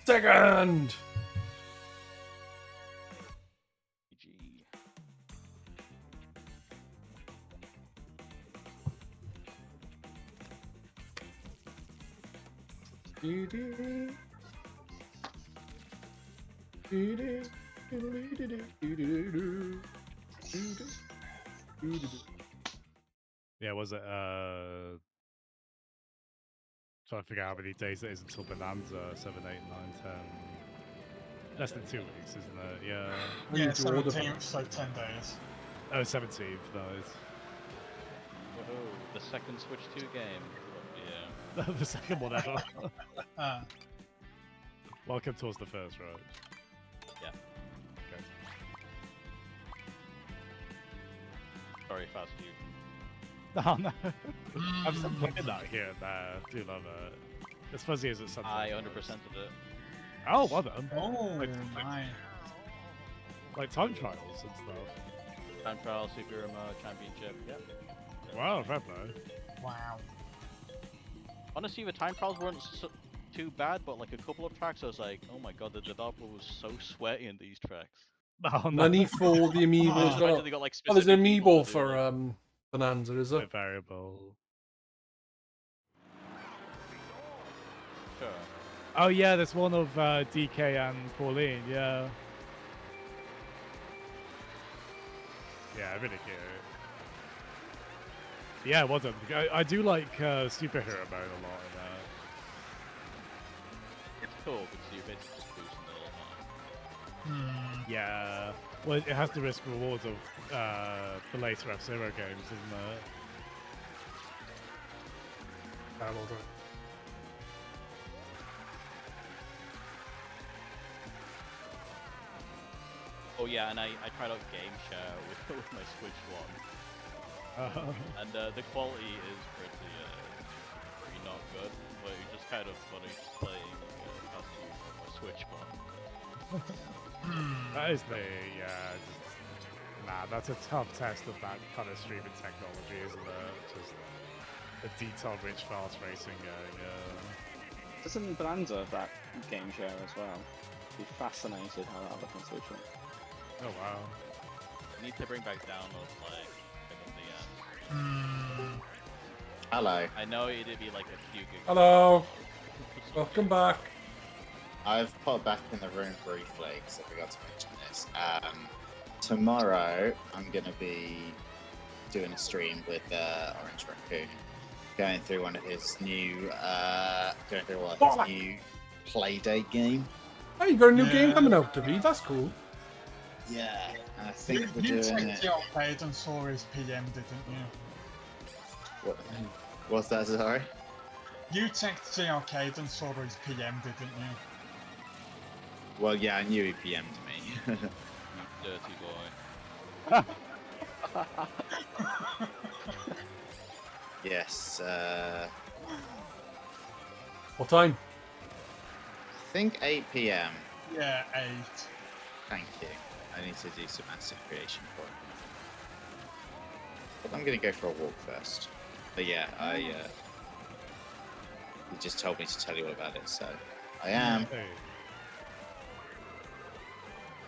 Second! GG. Yeah, was it, trying to figure out how many days it is until Bonanza, 7, 8, 9, 10. Less than 2 weeks, isn't it? Yeah. Yeah, need to order 17th, so 10 days. Oh, 17th, nice. Woohoo! The second Switch 2 game. Oh, yeah. The second one ever. Uh, Welcome towards the first, right? Yeah. Okay. Sorry, fast you. Oh no. I'm still mm, playing that here and there. Do love it. As fuzzy as it sometimes. I was. 100%ed it. Oh, well done. Oh, Like- nice. Like time trials and stuff. Time Trial, Super Remote, Championship. Yep. Wow, fair play. Wow. Honestly, the time trials weren't too bad, but like a couple of tracks, I was like, oh my god, the developer was so sweaty in these tracks. Oh no. Money for the amiibo Oh, as Imagine well. they got like Oh, there's an specific people amiibo to do, for like- Bonanza, is there? Bit variable. Sure. Oh yeah, there's one of DK and Pauline. Yeah. Yeah, really cute. Yeah, well done. I do like superhero mode a lot in that. It's cool because you're basically just boosting the whole time. Hmm. Yeah. Well, it has the risk rewards of the later F-Zero games, isn't it? Well done. Oh yeah, and I tried out Game Share with my Switch One, and the quality is pretty not good, but it's just kind of funny playing fast food on my Switch One. That is the nah. That's a tough test of that kind of streaming technology, isn't it? Just a detail-rich fast racing going. Doesn't Bonanza have that game share as well? Be fascinated how that looks on Switch One. Oh wow. I need to bring back download like the Hmm. Hello. I know it'd be like a few gigs. Hello. Welcome back. I've popped back in the room briefly because I forgot to mention this. Tomorrow, I'm going to be doing a stream with Orange Raccoon, going through one of his new, new Playdate game. Oh, you got a new Yeah. game coming out, David. That's cool. Yeah, and I think You we're doing checked it. the arcade and saw his PM, didn't you? What's that? Sorry. You checked the arcade and saw his PM, didn't you? Well, yeah, I knew he PM'd me. Dirty boy. Yes. What time? I think 8 p.m. Yeah, 8. Thank you. I need to do some asset creation for it. But I'm gonna go for a walk first. But yeah, he just told me to tell you all about it, so I am. Hey.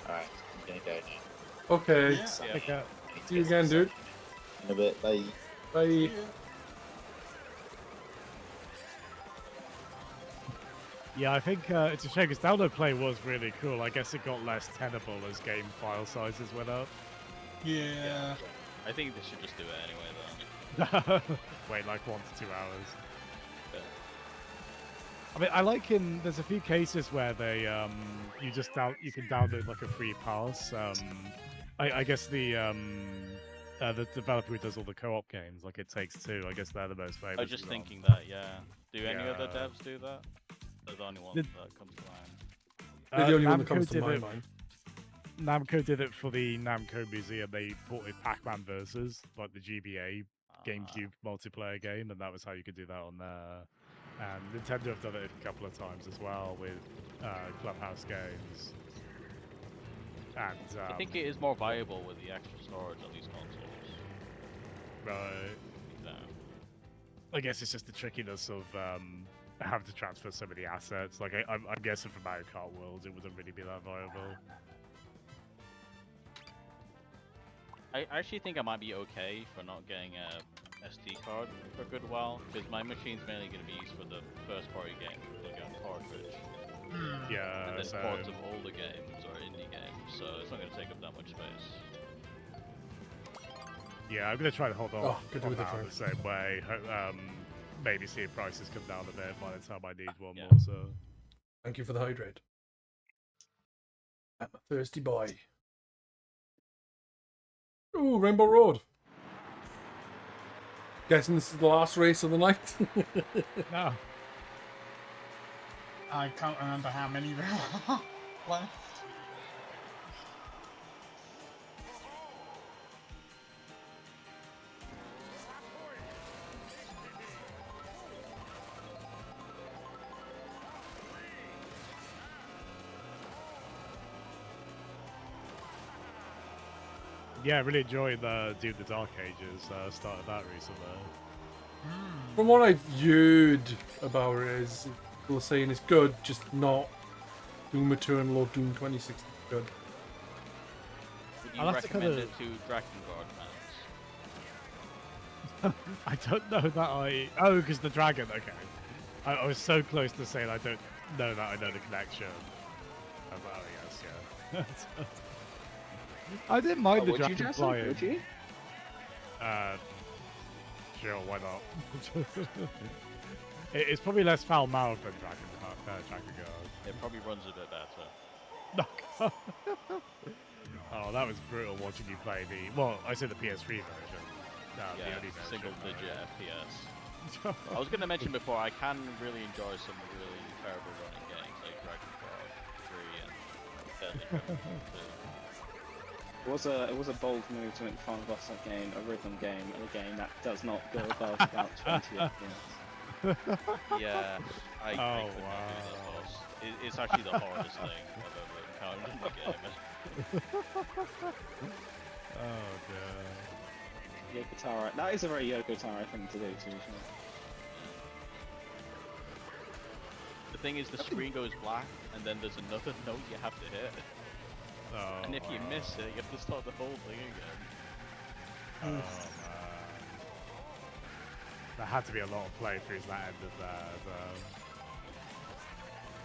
Alright, I'm gonna go now. Okay. Yeah. So, Yeah. Okay. I need to See you get again, some dude. stuff in a bit. Bye. Bye. Yeah, I think it's a shame because download play was really cool. I guess it got less tenable as game file sizes went up. Yeah. I think they should just do it anyway though. Wait like 1 to 2 hours. Yeah. I mean, I like in there's a few cases where they you can download like a free pass. I guess the developer who does all the co-op games, like It Takes Two, I guess they're the most famous. I was just one. thinking that, yeah. Do any other Yeah. devs do that? They're the only one Did- that comes to mind. You're the only one that Namco comes to did my it- mind. Namco did it for the Namco Museum. They ported Pac-Man Versus, like the GBA GameCube multiplayer game, and that was how you could do that on there. And Nintendo have done it a couple of times as well with Clubhouse games. And I think it is more viable with the extra storage on these consoles. right. So, I guess it's just the trickiness of having to transfer so many assets. Like I'm guessing for Mario Kart Worlds, it wouldn't really be that viable. I actually think I might be okay for not getting a SD card for a good while, because my machine's mainly going to be used for the first party games, which are on cartridge, Hmm. Yeah. and then So ports of older games or indie games, so it's not going to take up that much space. yeah, I'm gonna try to hold off Oh, could do on with the that phone. the same way. Maybe see if prices come down a bit by the time I need one Yeah. more. So Thank you for the hydrate. I'm a thirsty boy. Ooh, Rainbow Road. Guessing this is the last race of the night. No. I can't remember how many there are left. Yeah, I really enjoyed Doom the Dark Ages. Started that recently. From what I've viewed about it, is people are saying it's good, just not Doom Eternal or Doom 2060 good. Would you I'll have to recommend kinda- it to Dragon Guard fans? I don't know that I. Oh, because the dragon. Okay. I was so close to saying I don't know that I know the connection. I was like, oh, yes, yeah. I didn't mind the Would you, dragon Jesse? flying. Would you? Sure, why not? It's probably less foul-mouthed than Dragon Guard. It probably runs a bit better. Oh, that was brutal watching you play the. Well, I said the PS3 version. No, the Yeah, only version. single-digit FPS. I was going to mention before, I can really enjoy some really terrible running games like Dragon Guard 3 and Deadly Premonition 2. It was a bold move to make the Final Boss game a rhythm game, and a game that does not go above about 20 FPS. Yeah, I Oh, could not do wow. that boss. It's actually the hardest thing I've ever encountered in the game. Oh, dear. Yoko Taro. That is a very Yoko Taro thing to do too. Isn't it? The thing is, the screen goes black, and then there's another note you have to hit. Oh, And if you wow. miss it, you have to start the whole thing again. Oh, man. There had to be a lot of playthroughs that ended there.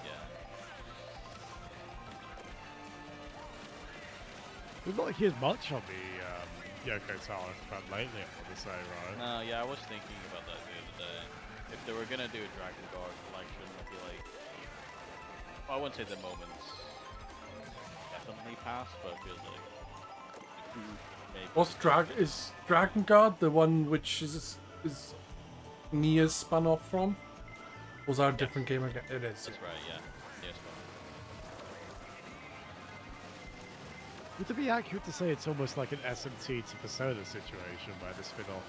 Yeah. We've not heard much on the Yoko Taro front lately, I want to say, right? No, yeah, I was thinking about that the other day. If they were gonna do a Dragon Guard collection, I'd be like, I wouldn't say the moments definitely passed, but it feels like maybe. What's is Dragon Guard the one which is Nia's spun off from? Or was that a different game again? It is. That's right, yeah. Yes, Would it be accurate to say it's almost like an SMT to Persona situation where the spin-off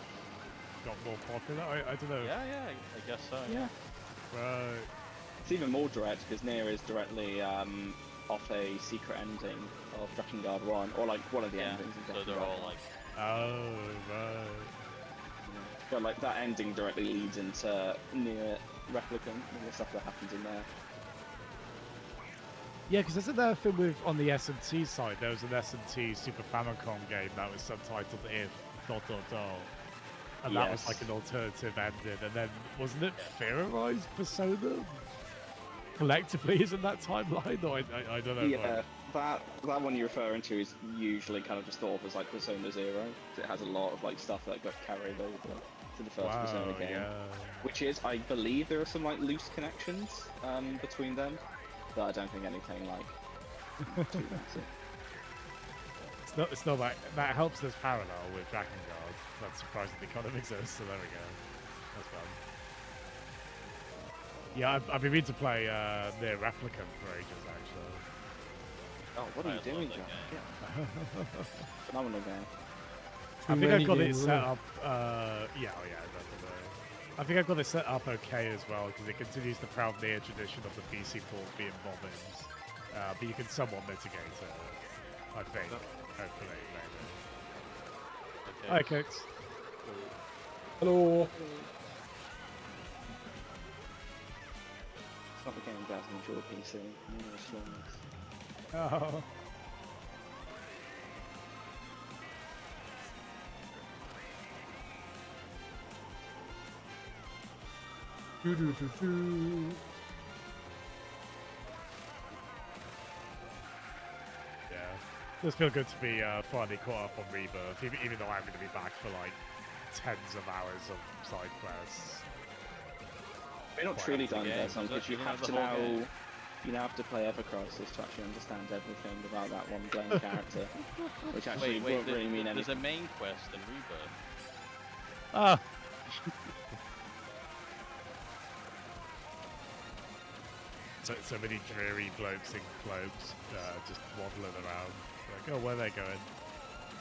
got more popular? I don't know. yeah, I guess so. Yeah. Right. It's even more direct because Nier is directly off a secret ending of Dragon Guard 1, or like one of the Yeah, endings of so Dragon they're Guard all 1. like, Oh, right. But like that ending directly leads into Nier Replicant and the stuff that happens in there. Yeah, because isn't there a thing with, on the SMT side, there was an SMT Super Famicom game that was subtitled If, ... And that was Yes. like an alternative ending. And then, wasn't it Theorized Persona? Collectively, isn't that timeline? Or I don't know. Yeah, that one you're referring to is usually kind of just thought of as like Persona 0. It has a lot of like stuff that got carried over to the first Persona game. yeah. Which is, I believe there are some like loose connections between them, but I don't think anything like too massive. It's not that helps this parallel with Dragon Guard. That's surprisingly kind of exists, so there we go. That's fun. Yeah, I've been meaning to play Nier Replicant for ages, actually. Oh, what are you I love doing, that John? game. Yeah. Phenomenal game. I think many I've got it games, set isn't it? up. Yeah, definitely. I think I've got it set up okay as well because it continues the proud Nier tradition of the PC port being bobbins, but you can somewhat mitigate it. I think, hopefully, maybe. okay. Hi, Cooks. Hello. It's not the game that enjoy PC. More slowness. Oh. Do. Yeah. Does feel good to be finally caught up on Rebirth, even though I'm going to be back for like tens of hours of side quests. We're not Quite truly up to the done game, there, Tom, is it? because you You have have to the whole now. game. You now have to play Ever Crisis to actually understand everything about that one Glenn character, which actually Wait, won't really mean there's anything. a main quest in Rebirth. Ah, So many dreary blokes in cloaks just waddling around. Like, oh, where are they going?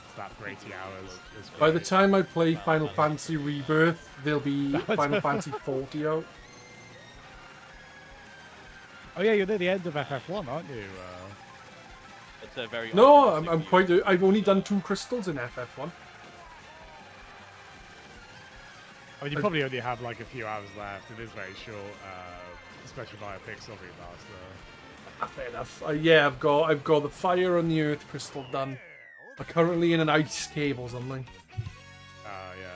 It's that for 80 hours. It's By the great. time I play Final Fantasy Rebirth, there'll be Final Fantasy 40 out. Oh yeah, you're near the end of FF1, aren't you? It's a very No, optimistic I'm view. quite. I've only done 2 crystals in FF1. I mean, you probably only have like a few hours left. It is very short, especially via Pixel Remaster. Fair enough. Yeah, I've got the fire and the earth crystal done. I'm currently in an ice cave or something. Yeah.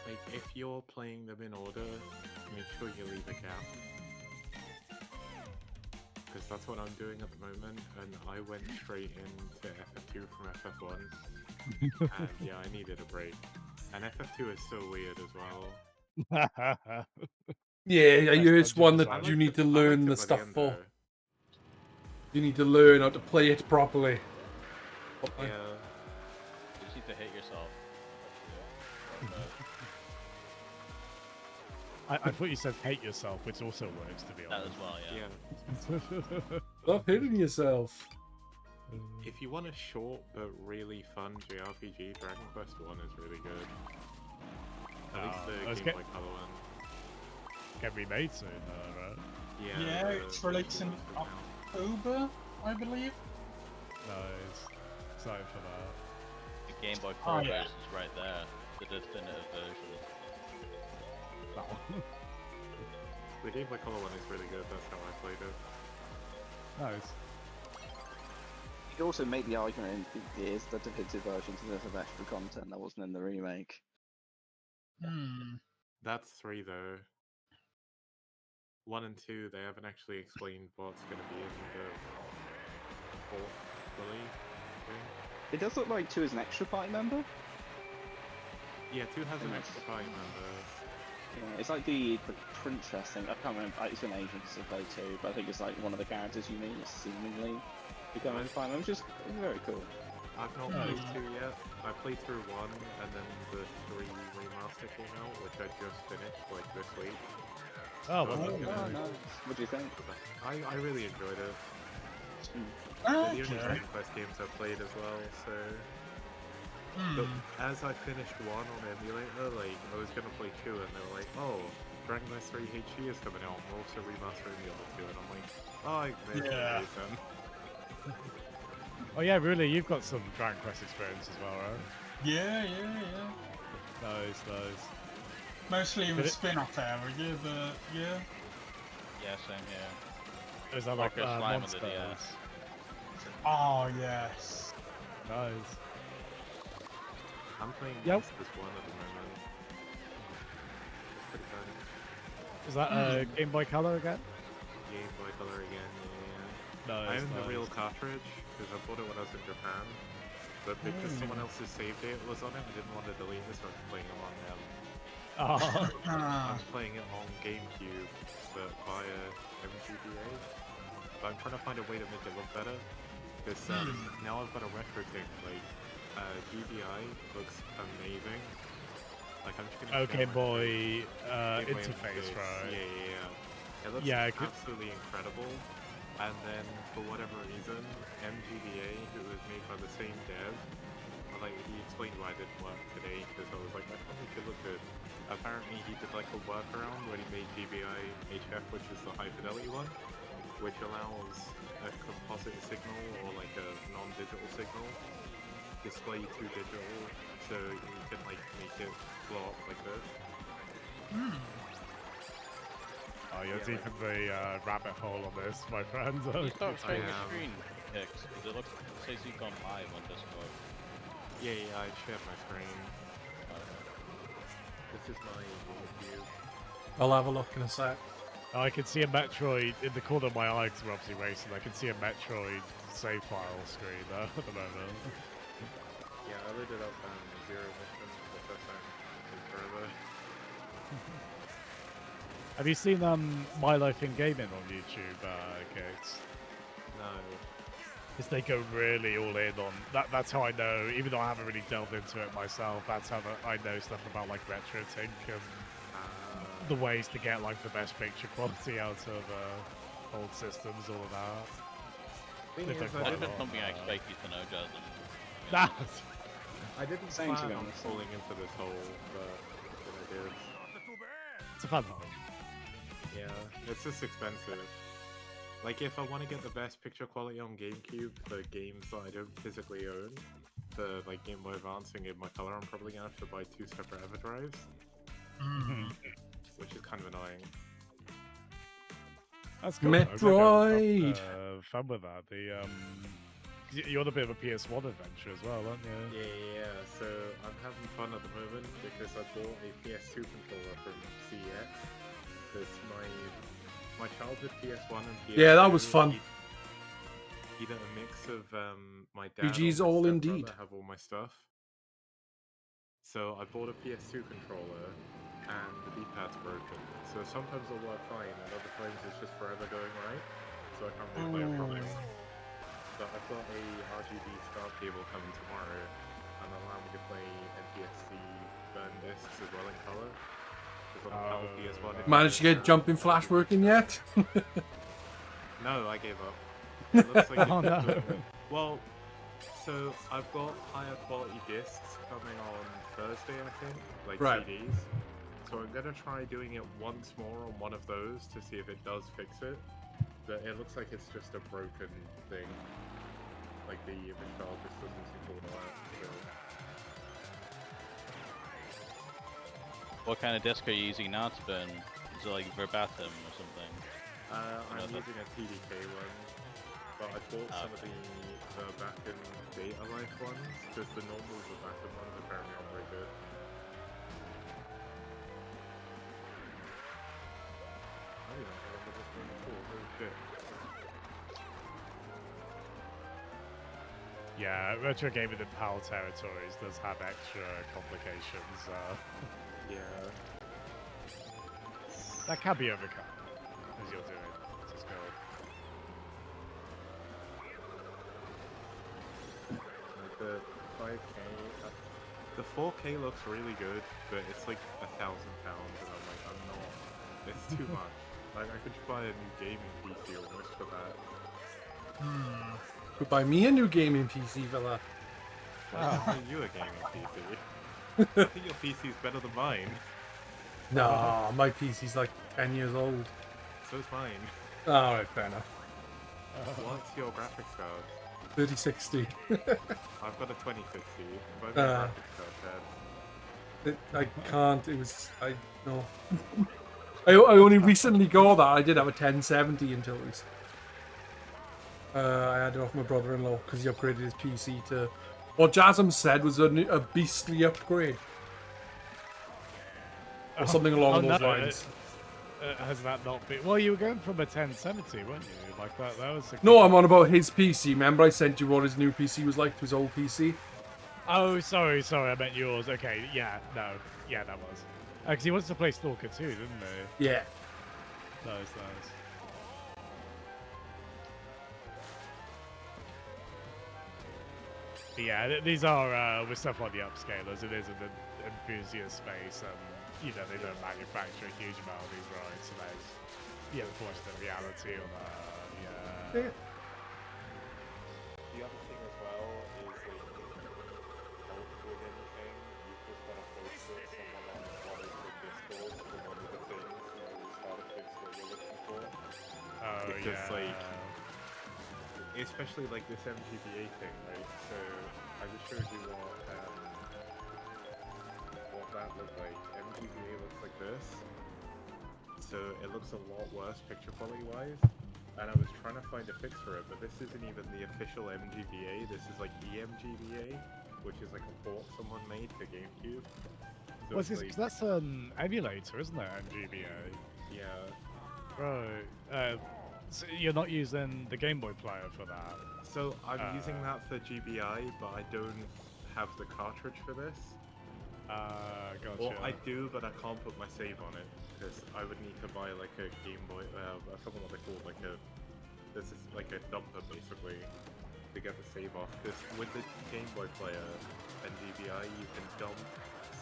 Like, if you're playing them in order, make sure you leave a gap. Because that's what I'm doing at the moment, and I went straight into FF2 from FF1. And yeah, I needed a break. And FF2 is so weird as well. Yeah, it's dungeon one design. that you need to learn the by stuff end, for. though. You need to learn how to play it properly. Yeah. You just need to hit yourself. I thought you said hate yourself, which also works, to be That honest. as well, yeah. Yeah. Stop hitting yourself. If you want a short but really fun JRPG, Dragon Quest 1 is really good. At least let's the get- Game Boy Color one. Get remade soon, right? Yeah, it's releasing October, I believe. Nice. Excited for that. The Game Boy Oh, Color yeah. version is right there. The definitive version. That one. The Game Boy Color one is really good, that's how I played it. Nice. You could also make the argument it is the definitive version because there's extra content that wasn't in the remake. That's 3 though. 1 and 2, they haven't actually explained what's going to be in the 4th, really. It does look like 2 is an extra party member. Yeah, 2 has an Nice. extra party member. Yeah, it's like the princess thing. I can't remember. It's an Asian to play too, but I think it's like one of the characters you meet is seemingly becoming a party member, which is very cool. I've not played 2 yet. I played through 1, and then the 3 remaster came out, which I just finished like this week. Oh, well, Oh, that's good. Oh, nice. What do you think? I really enjoyed it. Oh, They're the only okay. Dragon Quest games I've played as well, so... But as I finished 1 on emulator, like, I was gonna play 2, and they were like, oh, Dragon Quest 3 HD is coming out, we're also remastering the other 2, and I'm like, oh, I may as well use them. Oh yeah, really, you've got some Dragon Quest experience as well, right? Yeah. Nice, nice. Mostly in Did the it- spin-off area, but yeah. Yeah, same here. Is that like Marcus Slime on the monsters? DS. Oh, yes. Nice. I'm playing Yep. this 1 at the moment. It's pretty fun. Is that Game Boy Color again? Game Boy Color again, yeah. Nice, I own the nice. real cartridge, because I bought it when I was in Japan. But because someone else's save date was on it, I didn't want to delete it, so I'm playing it on Oh, Ah, I'm playing it on GameCube, but via MGBA. But I'm trying to find a way to make it look better. Because now I've got a retro thing, like, GBI looks amazing. Like, I'm just gonna Game share my Boy Game Boy interface, right? Yeah. It looks Yeah, I could- absolutely incredible. And then, for whatever reason, MGBA, who was made by the same dev, like, he explained why it didn't work today, because I was like, that probably could look good. Apparently, he did like a workaround when he made GBI HF, which is the high fidelity one, which allows a composite signal or like a non-digital signal display to digital, so you can like make it blow up like this. Oh, you're Yeah, deep in the rabbit hole on this, my friend. You start showing your am. screen pics, because it looks, it says you've gone live on Discord. Yeah, I shared my screen. This is my view. I'll have a look in a sec. Oh, I can see a Metroid in the corner of my eye because we're obviously racing. I can see a Metroid save file screen at the moment. Yeah, I loaded up Zero Mission for the first time in forever. Have you seen My Life in Gaming on YouTube, Gates? No. is they go really all in on that. That's how I know, even though I haven't really delved into it myself, that's how I know stuff about like RetroTink and the ways to get like the best picture quality out of old systems, all of that. Thing They've is, done That's quite a just lot. something I expect you to know, Jasmine. Nah. I didn't Same, to plan be on honest. falling into this hole, but then I did. It's a fun hole. Yeah, it's just expensive. Like, if I want to get the best picture quality on GameCube for games that I don't physically own, for like Game Boy Advance and Game Boy Color, I'm probably gonna have to buy 2 separate EverDrives, which is kind of annoying. That's cool. I'm glad you're Metroid! fun with that. You're on a bit of a PS1 adventure as well, aren't you? Yeah, so I'm having fun at the moment because I bought a PS2 controller from CEX, because my childhood PS1 and PS2... Yeah, that was fun. Either a mix of my dad GG's or my all stepbrother indeed. have all my stuff. So I bought a PS2 controller and the D-pad's broken. So sometimes it'll work fine and other times it's just forever going right. So I can't really play it properly. But I've got a RGB start cable coming tomorrow and allow me to play NTSC burn discs as well in color. Because on the PAL PS1, if you Managed to get Jumping Flash working yet? No, I gave up. It looks like Oh, no. Well, so I've got higher quality discs coming on Thursday, I think, like Right. CDs. So I'm gonna try doing it once more on one of those to see if it does fix it. But it looks like it's just a broken thing. Like the shell just doesn't seem to want to work. So. What kind of disc are you using now to burn? Is it like verbatim or something? I'm Yeah, using a TDK one, but I bought some of the verbatim Data Life ones because the normal verbatim ones apparently aren't very good. I don't even remember this one before. Holy shit. Yeah, retro gaming in PAL territories does have extra complications. Yeah. That can be overcome, as you're doing. Just go. Like the 5K, the 4K looks really good, but it's like £1,000, and I'm like, I'm not. It's too much. Like I could just buy a new gaming PC almost for that. Could buy me a new gaming PC for that. Why you a gaming PC? I think your PC is better than mine. Nah, my PC's like 10 years old. So is mine. Alright, fair enough. What's your graphics card? 3060. I've got a 2060. Both my graphics card, I can't, it was, no. I only recently got that. I did have a 1070 until it was, I had it off my brother-in-law because he upgraded his PC to what Jasm said was a beastly upgrade. Or something along those lines. Has that not been? Well, you were going from a 1070, weren't you? Like that was. No, I'm on about his PC. Remember I sent you what his new PC was like to his old PC? Oh, sorry, I meant yours. Okay, yeah, no. Yeah, that was. Because he wants to play Stalker 2, didn't he? Yeah. Nice. But yeah, these are, with stuff like the upscalers, it is an enthusiast space, and, you know, they don't manufacture a huge amount of these rides, so there's the unfortunate reality of, yeah. The other thing as well is like, if you help with anything, you've just got to post it someone on one of the discords for one of the things, and it's how to fix what you're looking for. Oh, Because yeah. like, especially like this MGBA thing, right? So I just showed you what that looked like. MGBA looks like this. So it looks a lot worse picture quality wise. And I was trying to find a fix for it, but this isn't even the official MGBA. This is like EMGBA, which is like a port someone made to GameCube. So What's it's this? like, 'Cause that's an emulator, isn't it? MGBA. yeah. Right. So you're not using the Game Boy player for that. So I'm using that for GBI, but I don't have the cartridge for this. Gotcha. Well, I do, but I can't put my save on it because I would need to buy like a Game Boy. I forgot what they're called. Like a, this is like a dumper basically. to get the save off, because with the Game Boy player and DVI, you can dump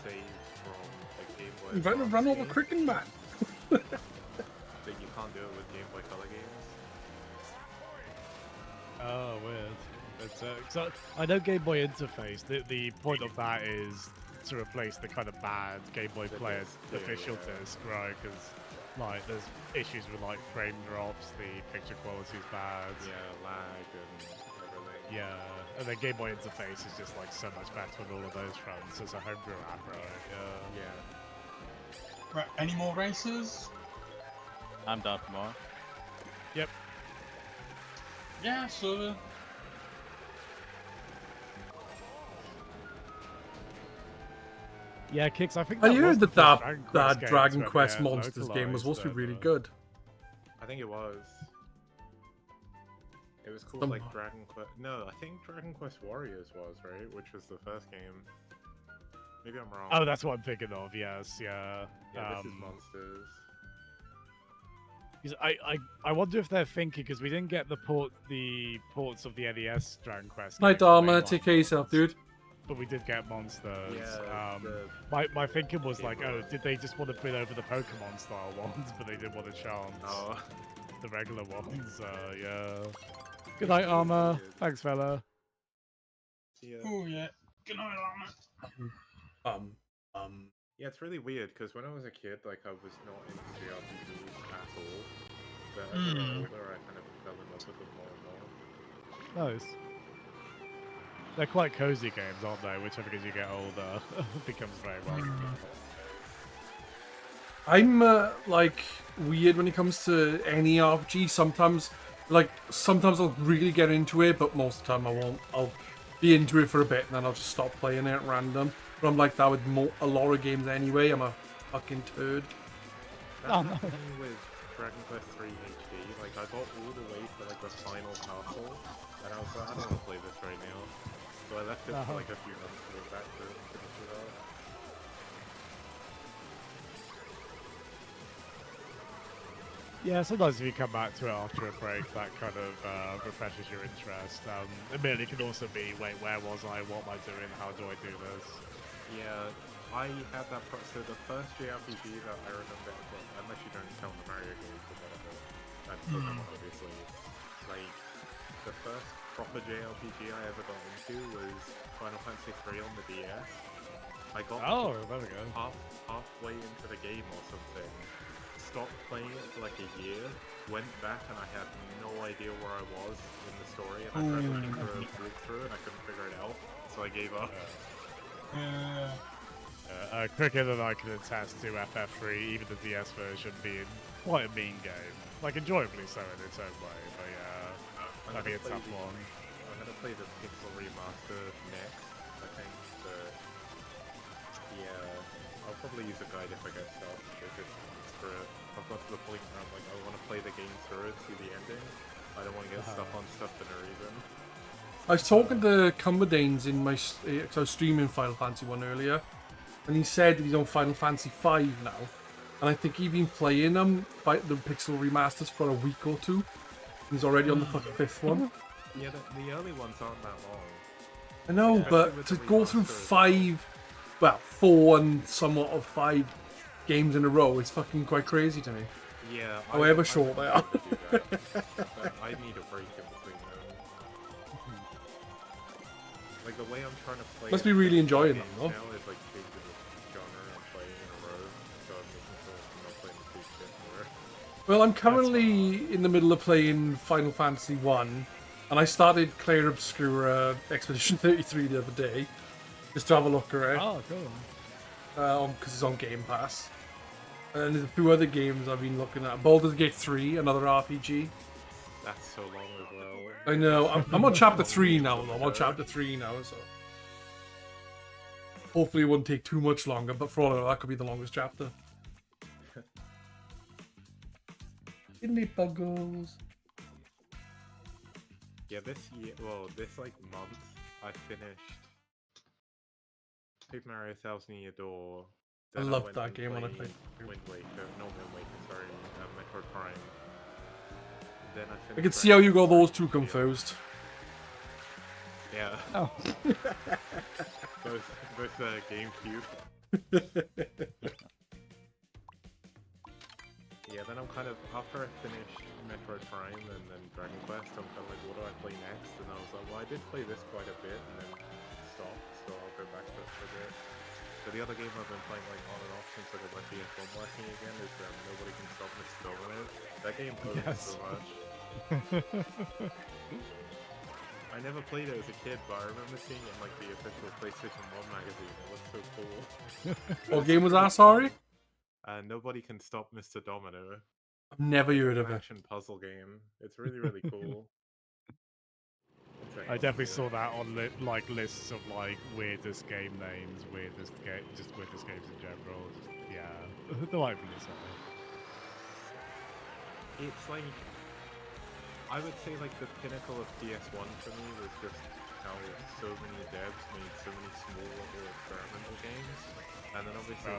saves from the Game Boy. I'm trying to run over game, Cricket Man. but you can't do it with Game Boy Color games. Oh, weird. But, so I know Game Boy Interface. The point of that is to replace the kind of bad Game Boy The Player disc, official yeah. disc, right? Because like there's issues with like frame drops, the picture quality is bad. Yeah, lag and everything. Yeah, and then Game Boy Interface is just like so much better on all of those fronts as a homebrew app, right? Yeah. Yeah. Right, any more races? I'm down for more. Yep. Yeah, so Yeah, Kicks. I think I that was heard the that first that game Dragon to ever Quest get Monsters game was supposed to be really localized good. I think it was. It was called Some- like Dragon Quest. No, I think Dragon Quest Warriors was, right? Which was the first game. Maybe I'm wrong. Oh, that's what I'm thinking of. Yes, yeah. Yeah, this is Monsters. 'Cause I wonder if they're thinking because we didn't get the ports of the NES Dragon Quest. Night games, Armor, mainline take care of yourself, ones, dude. But we did get monsters. Yeah, My thinking was Game like, Boy. oh, did they just want to bring over the Pokemon style ones, but they didn't want to chance Oh, the regular ones? Yeah. Good night, Armor. Weird. Thanks, fella. yeah. oh yeah. Good night, Armor. Yeah, it's really weird because when I was a kid, like I was not into JRPGs at all. But as I got older, I kind of fell in love with them more and more. Nice. They're quite cozy games, aren't they? Whichever as you get older, becomes very welcome. I'm like weird when it comes to any RPG. Sometimes I'll really get into it, but most of the time I won't. I'll be into it for a bit and then I'll just stop playing it at random. But I'm like that with a lot of games anyway. I'm a fucking turd. That's Oh, no. happening with Dragon Quest 3 HD. Like I got all the way to like the final castle, and I was like, I don't want to play this right now. So I left it for like a few months to go back to finish it off. Yeah, sometimes if you come back to it after a break, that kind of refreshes your interest. Admittedly, it can also be, wait, where was I? What am I doing? How do I do this? Yeah, I had that. So the first JRPG that I remember, well, unless you don't count the Mario games or whatever, and Pokemon obviously, like the first proper JRPG I ever got into was Final Fantasy 3 on the DS. I got Oh, there we go. halfway into the game or something, stopped playing it for like a year, went back and I had no idea where I was in the story, and I tried looking for a walkthrough and I couldn't figure it out, so I gave up. Quicker than I can attest to FF3, even the DS version being quite a mean game. Like, enjoyably so in its own way, but yeah, that'd be a tough one. I'm gonna play the Pixel Remaster next, I think, but yeah, I'll probably use a guide if I get stuff, because I've got to the point where I'm like, I want to play the game through it, see the ending. I don't want to get stuff on stuff for no reason. I was talking to Cumberdanes in my, cause I was streaming Final Fantasy 1 earlier, and he said he's on Final Fantasy 5 now, and I think he's been playing the Pixel remasters for a week or two. He's already on the fucking 5th one. Yeah, the early ones aren't that long. I know, Especially but with to the go through remasters. 4 and somewhat of 5 games in a row is fucking quite crazy to me. Yeah. However I short they would are. do that, but I need a break in between them. Like the way I'm trying to play. Must be really enjoying them, games though. Now is like changing the genre and playing in a row, so I'm making sure I'm not playing the same shit more. Well, I'm currently in the middle of playing Final Fantasy 1, and I started Clair Obscura Expedition 33 the other day, just to have a look at it, Oh, cool. because it's on Game Pass. And there's a few other games I've been looking at. Baldur's Gate 3, another RPG. That's so long as well. I know, I'm on chapter 3 now, though. I'm on chapter 3 now, so... Hopefully it won't take too much longer, but for all I know, that could be the longest chapter. Kidney buggles. Yeah, this year, well, this like month, I finished Super Mario Thousand Year Door. I then loved went that and game when I played. Wind Waker, no Wind Waker, sorry, Metroid Prime. Then I finished I can see how you got those two Dragon Quest. confused. Yeah. Oh. both GameCube. Yeah, then I'm kind of, after I finished Metroid Prime and then Dragon Quest, I'm kind of like, what do I play next? And I was like, well, I did play this quite a bit and then stopped, so I'll go back to it for a bit. So the other game I've been playing like on and off since I got my PS1 working again is Nobody Can Stop Mr. Domino. That game owns so much. I never played it as a kid, but I remember seeing it in like the official PlayStation 1 magazine. It looked so cool. What game was that, sorry? Nobody Can Stop Mr. Domino. I've never It's heard like of an it. action puzzle game. It's really, really cool. I definitely saw that on like lists of like weirdest game names, weirdest games in general. Just, yeah, delightfully so. It's like, I would say like the pinnacle of PS1 for me was just how so many devs made so many small little experimental games, and then obviously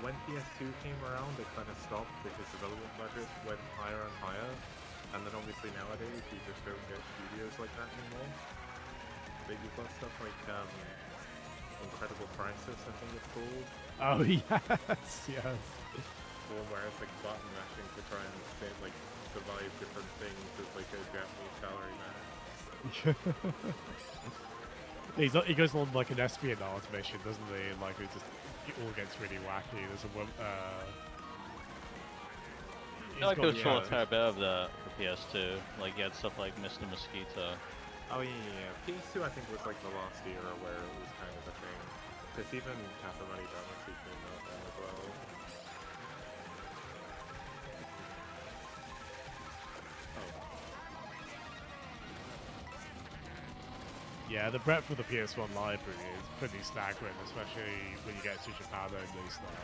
when PS2 came around, it kind of stopped because development budgets went higher and higher, and then obviously nowadays you just don't get studios like that anymore. But you've got stuff like Incredible Crisis, I think it's called. Oh yes, yes. One where it's like button mashing to try and like survive different things as like a Japanese salary man. He goes on like an espionage mission, doesn't he? And like it all gets really wacky. There's a I like it was a fair bit of the PS2. Like you had stuff like Mr. Mosquito. Oh yeah. PS2 I think was like the last era where it was kind of a thing. Because even Katamari Damacy came out then as well. Yeah, the breadth of the PS1 library is pretty staggering, especially when you get to Japan only stuff.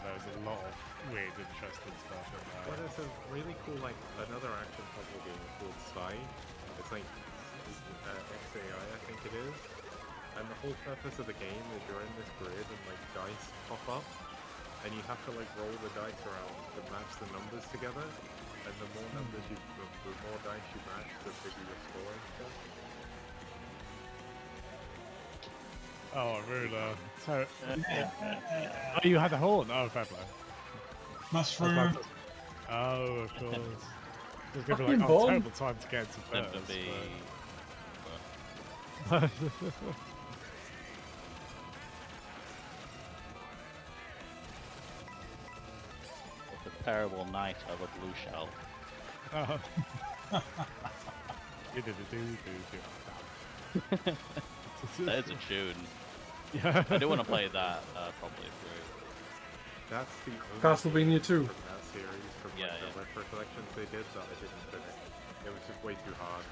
There's a lot of weird, interesting stuff in there. Well, there's a really cool, like, another action puzzle game called Sai. It's like XAI, I think it is. And the whole purpose of the game is you're in this grid and, like, dice pop up. And you have to, like, roll the dice around to match the numbers together. And the more numbers the more dice you match, the bigger your score and stuff. Oh, a ruler. So, oh, you had the horn. Oh, fair play. Mushroom. Oh, of course. It's gonna be Fucking like, bomb. terrible time to get to first. Never be. but- What a terrible night of a blue shell. Oh. That is a tune. Yeah. I do want to play that probably through. That's the only Castlevania game 2. from that series, from Yeah, like the yeah. retro collections they did that I didn't finish. It was just way too hard.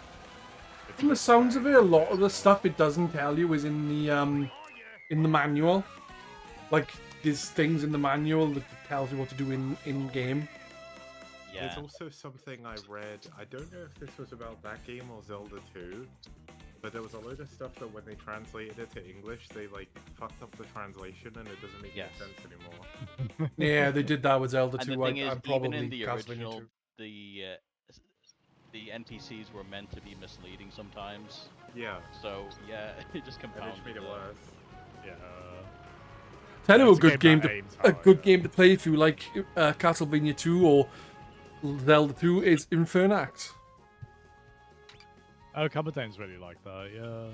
From the sounds of it, a lot of the stuff it doesn't tell you is in the manual. Like there's things in the manual that tells you what to do in game. Yeah. There's also something I read, I don't know if this was about that game or Zelda 2, but there was a load of stuff that when they translated it to English, they like fucked up the translation and it doesn't make Yes. any sense anymore. Yeah, they did that with Zelda And 2. the thing is, I'm probably even in the Castlevania original, 2. the NPCs were meant to be misleading sometimes. Yeah, So yeah, it just and it compounded just made it worse. Yeah. Tell you It's a good game that to aims a high, good yeah. game to play if you like Castlevania 2 or Zelda 2 is Infernax. Oh, Commodores really like that, yeah.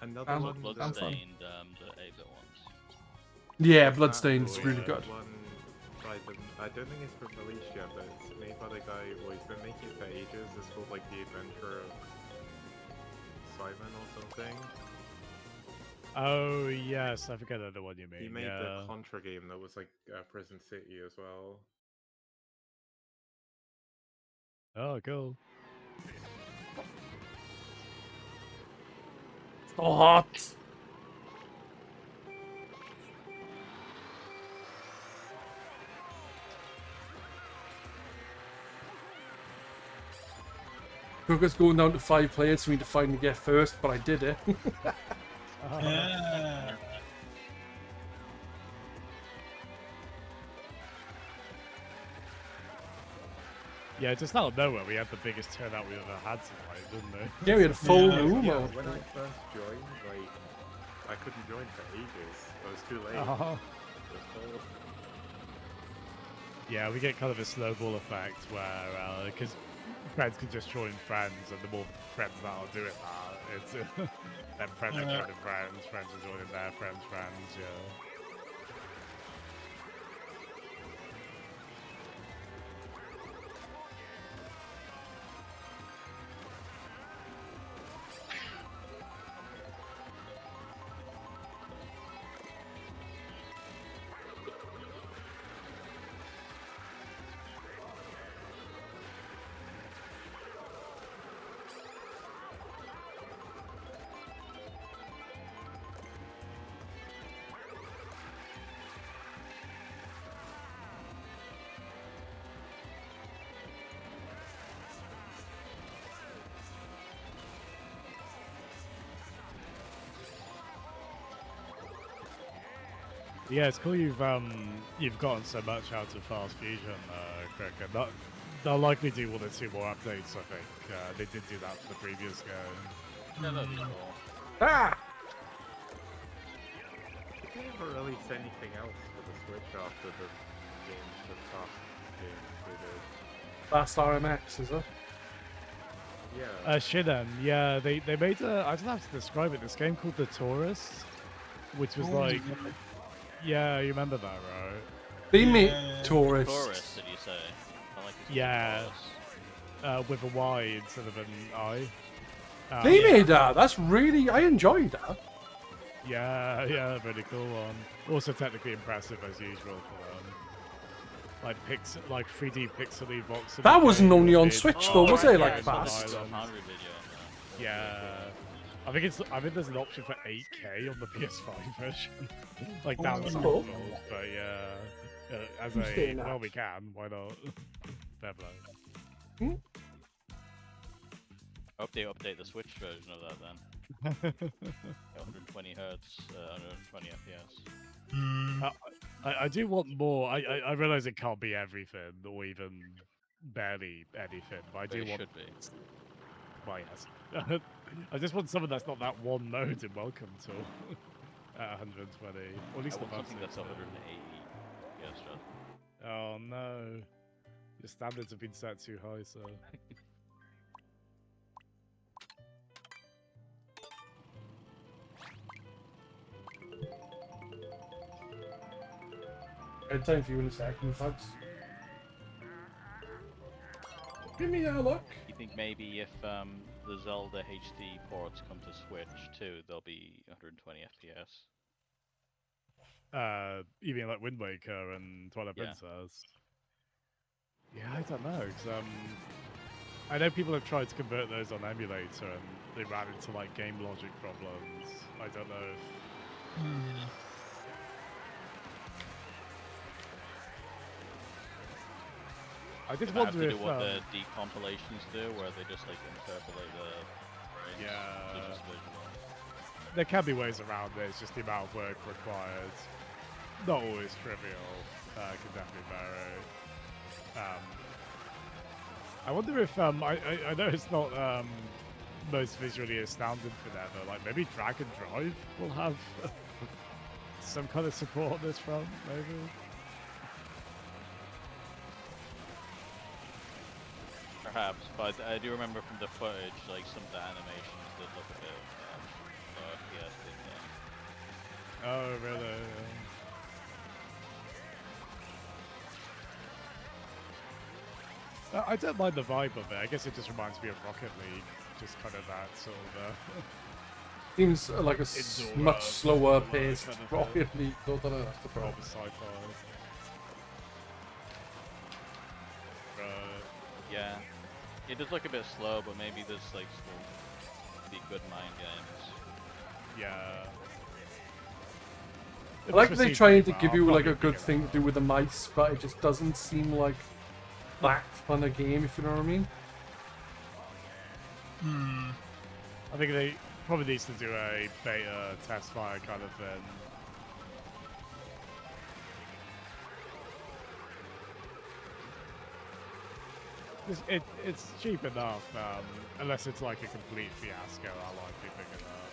Another I'm- one I'm that- fun. Bloodstained, the 8-bit ones. Yeah, What's that Bloodstained's boy? really good. One by the, I don't think it's been released yet, but it's made by the guy who has been making it for ages. It's called like The Adventure of Simon or something. Oh, yes, I forget the one you mean. He made yeah. the Contra game that was like Prison City as well. Oh, cool. So hot. Took us going down to 5 players for me to finally get first, but I did it. Yeah. Yeah, just out of nowhere, we had the biggest turnout we've ever had tonight, didn't we? Yeah, we had a full Yeah. room. Yeah, when I first joined, like, I couldn't join for ages. I was too late. Uh-huh. It was full. Yeah, we get kind of a snowball effect where, because friends can just join friends, and the more friends that are doing that, it's then friends are Yeah. joining friends, friends are joining their friends, yeah. Yeah, it's cool you've gotten so much out of Fast Fusion, Crick, and they'll likely do 1 or 2 more updates, I think. They did do that for the previous game. Yeah, that'd be cool. Ah! Did they ever release anything else for the Switch after the past games they did? Fast RMX, is it? Yeah. Shiden, yeah, they made a, I don't know how to describe it, this game called The Tourist, which was like, yeah, you remember that, right? They make Yeah. tourists. Tourist, did you say? I like it. Yeah. With a Y instead of an I. They Yeah. made that. That's really. I enjoyed that. Yeah, really cool one. Also technically impressive as usual for them. Like 3D pixely voxel. That wasn't only on did- Switch Oh, though, was right, it? yeah, Like I saw the fast. Xbox 100 video on that. Yeah. I think there's an option for 8K on the PS5 version. Like down Oh, some cool. levels, but yeah. As Who's a doing that? well we can, why not? Fair play. Update the Switch version of that then. 120 hertz, 120 FPS. Mm. I do want more. I realize it can't be everything or even barely anything, but I But do it want. should be. Well, yes. I just want something that's not that one mode in Welcome to at 120, or at least I want above something that's 60. 180. Yes, John. Oh no, your standards have been set too high, so. Good time for you in a second, folks. Give me a look. You think maybe if the Zelda HD ports come to Switch too, they'll be 120 FPS? You mean like Wind Waker and Twilight Yeah. Princess? Yeah, I don't know, 'cause, I know people have tried to convert those on emulator and they ran into like game logic problems. I don't know if. Mm. I did They might have wonder to if. do what the decompilations do, where they just like interpolate the frames. Yeah. So just visual. There can be ways around it, it's just the amount of work required. Not always trivial, can definitely vary. I wonder if, I know it's not most visually astounding for them, but like maybe Drag and Drive will have some kind of support on this front, maybe? Perhaps, but I do remember from the footage, like some of the animations did look a bit low FPS, didn't they? Oh, really? I don't mind the vibe of it. I guess it just reminds me of Rocket League. Just kind of that sort of. Seems like a Indoor, much slower paced kind of Rocket League. Though, I don't know, that's the problem. proper sci-fi. Yeah, it does look a bit slow, but maybe there's like still be good mind games. Yeah. I like they trying to give you like a good thing to do with the mice, but it just doesn't seem like that fun a game, if you know what I mean. Hmm. I think they probably needs to do a beta test fire kind of thing. It's cheap enough, unless it's like a complete fiasco. I like picking it up.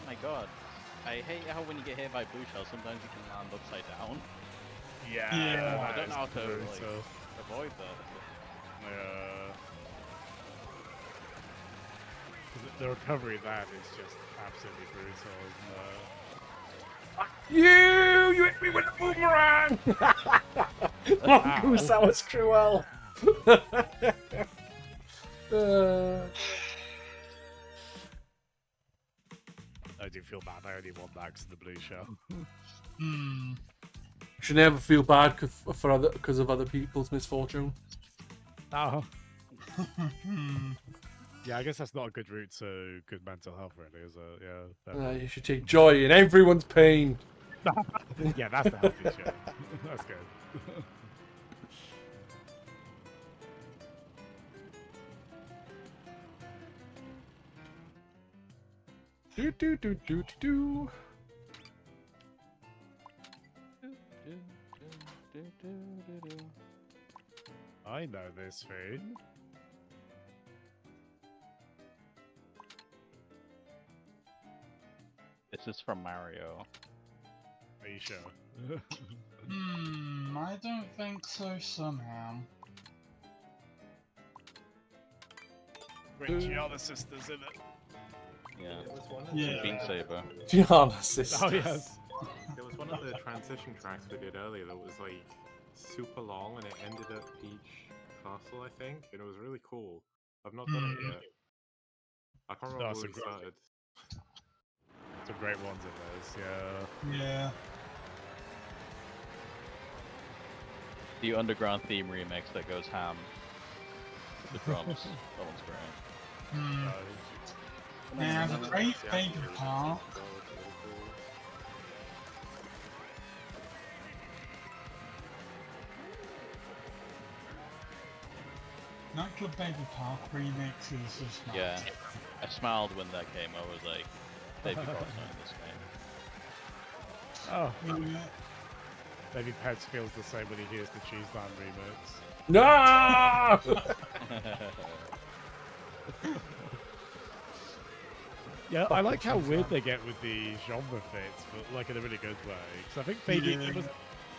Oh my god. I hate how when you get hit by blue shells, sometimes you can land upside down. Yeah. I don't know how to like, brutal. avoid that. Yeah. 'Cause the recovery of that is just absolutely brutal, isn't You hit me with a boomerang! Mongoose, that was cruel. I do feel bad. I only want that 'cause of the blue shell. Hmm. Should never feel bad because of other people's misfortune. Oh. Hmm. Yeah, I guess that's not a good route to good mental health, really, is it? Yeah. You should take joy in everyone's pain. Yeah, that's the healthy shit. That's good. Do do do do do do. I know this food. This is from Mario. Are you sure? I don't think so somehow. Great Gianna sisters, isn't it? Yeah. Yeah. Bean Saber. Gianna sisters. Oh, yes. There was one of the transition tracks we did earlier that was like super long and it ended at Peach Castle, I think, and it was really cool. I've not done it yet. I can't remember That's where a we started. Some great ones in those, yeah. Yeah. The underground theme remix that goes ham. The drums. That one's great. Hmm. Uh, Now, the great baby park. Nightclub Baby Park remix is just not. Yeah. I smiled when that came. I was like, Baby Park's not in this game. oh, Yeah. maybe Pets feels the same when he hears the Cheese Land remix. No! Yeah, I like how weird they get with the genre fits, but like in a really good way. Because I think Baby Yeah.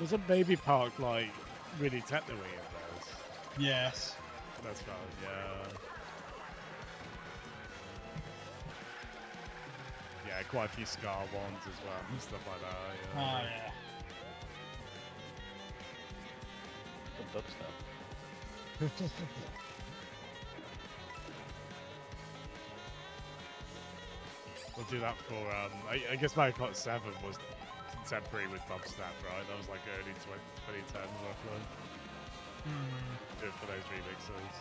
wasn't Baby Park like really technically in those. Yes. That's fine, yeah. Yeah, quite a few Scar ones as well and stuff like that. Oh, Yeah. yeah. Some dubstep. We'll do that for I guess Mario Kart 7 was contemporary with dubstep, right? That was like early 2010 roughly. Do it for those remixes.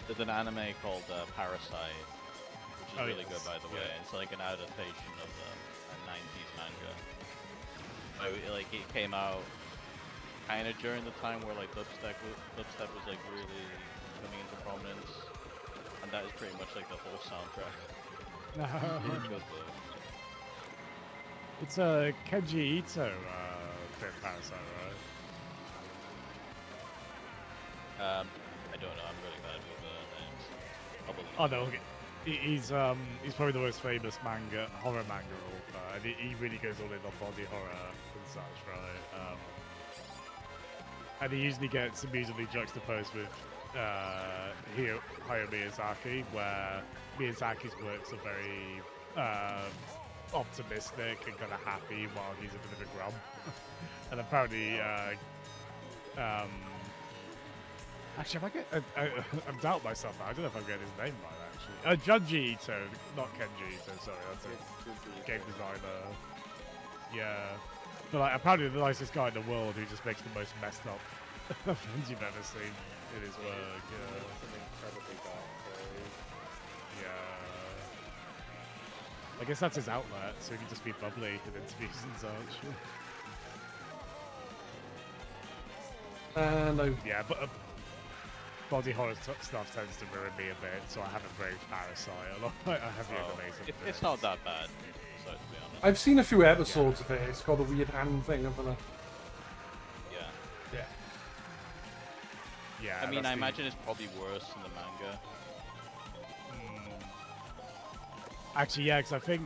There's an anime called Parasite, which is Oh, really good, yes. by the way. Yeah. It's like an adaptation of a 90s manga. Like it came out kind of during the time where like dubstep was like really coming into prominence, and that is pretty much like the whole soundtrack. Really good though. It's Kenji Ito film Parasite, right? I don't know. I'm really bad with names. I'll believe Oh it. no, okay. He's probably the most famous horror manga author, and he really goes all in on body horror and such, right? And he usually gets immediately juxtaposed with Hayao Miyazaki, where Miyazaki's works are very optimistic and kind of happy, while he's a bit of a grump. And apparently, Actually, if I get, I'm doubting myself now. I don't know if I'm getting his name right, actually. Junji Ito, not Kenji Ito, sorry, that's a game designer. Yeah. But like, apparently the nicest guy in the world who just makes the most messed up things you've ever seen in his work. Yeah. I guess that's his outlet, so he can just be bubbly in interviews and such. And I Yeah, but body horror stuff tends to ruin me a bit, so I haven't braved Parasite a lot. I have the amazing. It's not that bad, so to be honest. I've seen a few episodes of it. It's got a weird hand thing, isn't it? Yeah. Yeah. Yeah. I mean, that's I the- imagine it's probably worse in the manga. Actually, yeah, because I think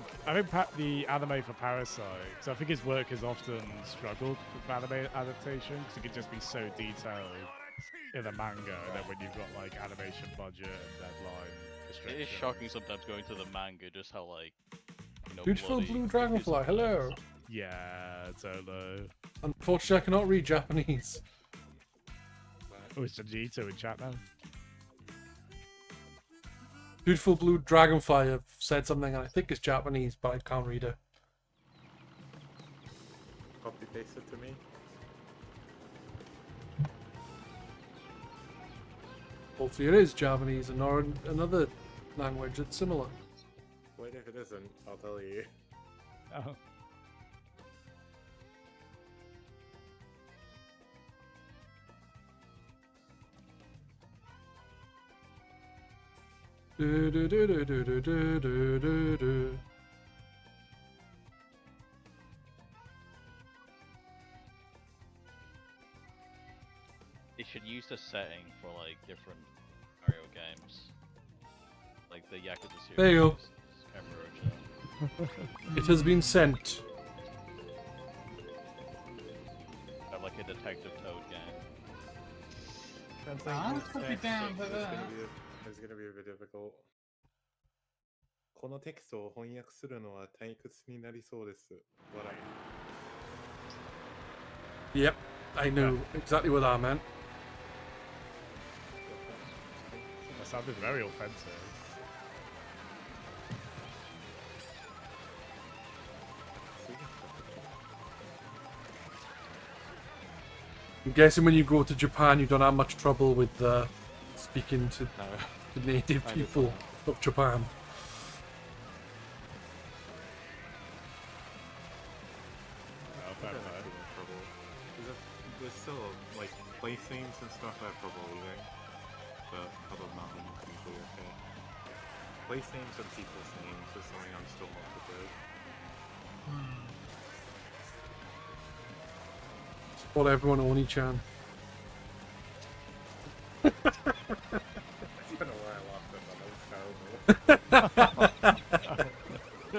the anime for Parasite, so I think his work has often struggled with anime adaptation because it can just be so detailed in the manga, and then when you've got like animation budget and deadline It restrictions. is shocking sometimes going to the manga just how like, Beautiful bloody blue it is dragonfly, hello. sometimes. Yeah, totally. Unfortunately, I cannot read Japanese. Oh, it's Junjito in chat now. Beautiful blue dragonfly have said something, and I think it's Japanese, but I can't read it. Copy paste it to me. Hopefully it is Japanese and not another language that's similar. Wait, if it isn't, I'll tell you. Oh. Do, do, do, do, do, do, do, do, do, do. They should use the setting for like different Mario games, like the Yakuza series. There you go. Kamurocho. It has been sent. Have like a Detective Toad game. I could be down for that. It's gonna be a bit difficult. このテキストを翻訳するのは退屈になりそうです。笑い。 Yep, I knew exactly what that meant. That sounded very offensive. I'm guessing when you go to Japan, you don't have much trouble with speaking to No. the native I people of Japan. Oh, I fair don't play. have too much trouble. There's still like place names and stuff I have trouble leaving, but other than that, I'm usually okay. Place names and people's names is something I'm still not good with. Support everyone, Oni-chan. I don't know why I laughed at that. That was terrible.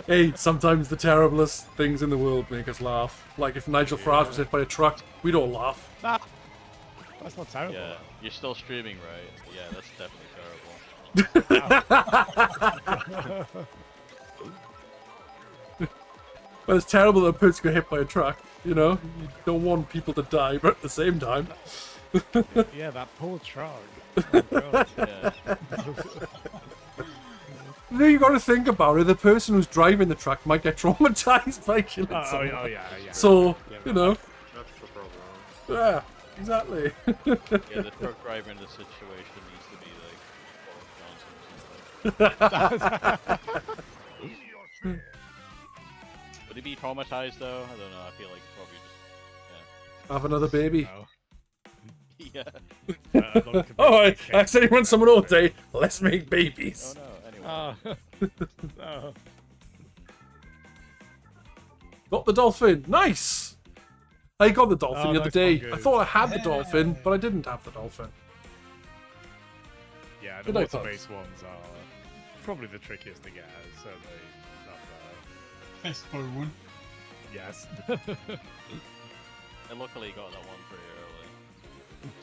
Hey, sometimes the terriblest things in the world make us laugh. Like if Nigel Farage was hit by a truck, we don't laugh. That's not terrible. Yeah, you're still streaming, right? Yeah, that's definitely terrible. But it's terrible that a person got hit by a truck, you know? You don't want people to die, but at the same time. Yeah, that poor truck. Oh, God. Yeah. You know, you got to think about it. The person who's driving the truck might get traumatized by killing Oh, someone. yeah. So, Yeah, you know, That's the problem. yeah, exactly. Yeah, the truck driver in this situation needs to be like Boris Johnson or something. Would he be traumatized though? I don't know. I feel like probably just Have another baby. No. yeah. As long as it can Oh, I make cake. accidentally run someone all day. Let's make babies. Oh no. Anyway. Oh. Got the dolphin. Nice. I got the dolphin Oh, the other nice day. one, I good. thought I had the Yeah. dolphin, but I didn't have the dolphin. Yeah, the Good night, water-based ones are probably the trickiest to get, certainly up there. Festival one. Yes. And luckily got that one pretty early.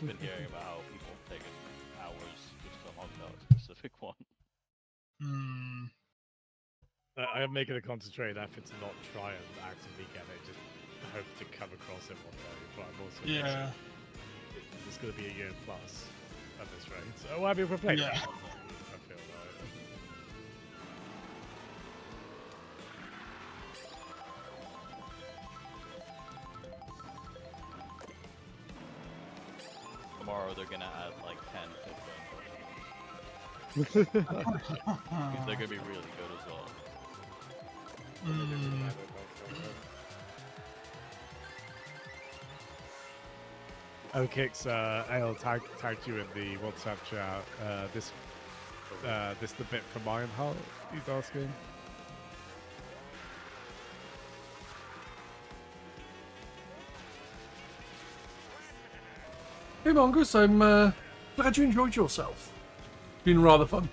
I've been hearing about how people have taken hours just to hunt that specific one. Hmm. I am making a concentrated effort to not try and actively get it, just hope to come across it one day. But I'm also Yeah. it's going to be a year plus. at this rate. So, well, I mean, we're playing. Yeah. I feel like. Tomorrow they're gonna add like 10 Bitcoin coins. They're gonna be really good as well. Mm. Okix, Ale tagged you in the WhatsApp chat. This the bit from Ironheart. He's asking. Hey Mongoose, I'm glad you enjoyed yourself. Been rather fun.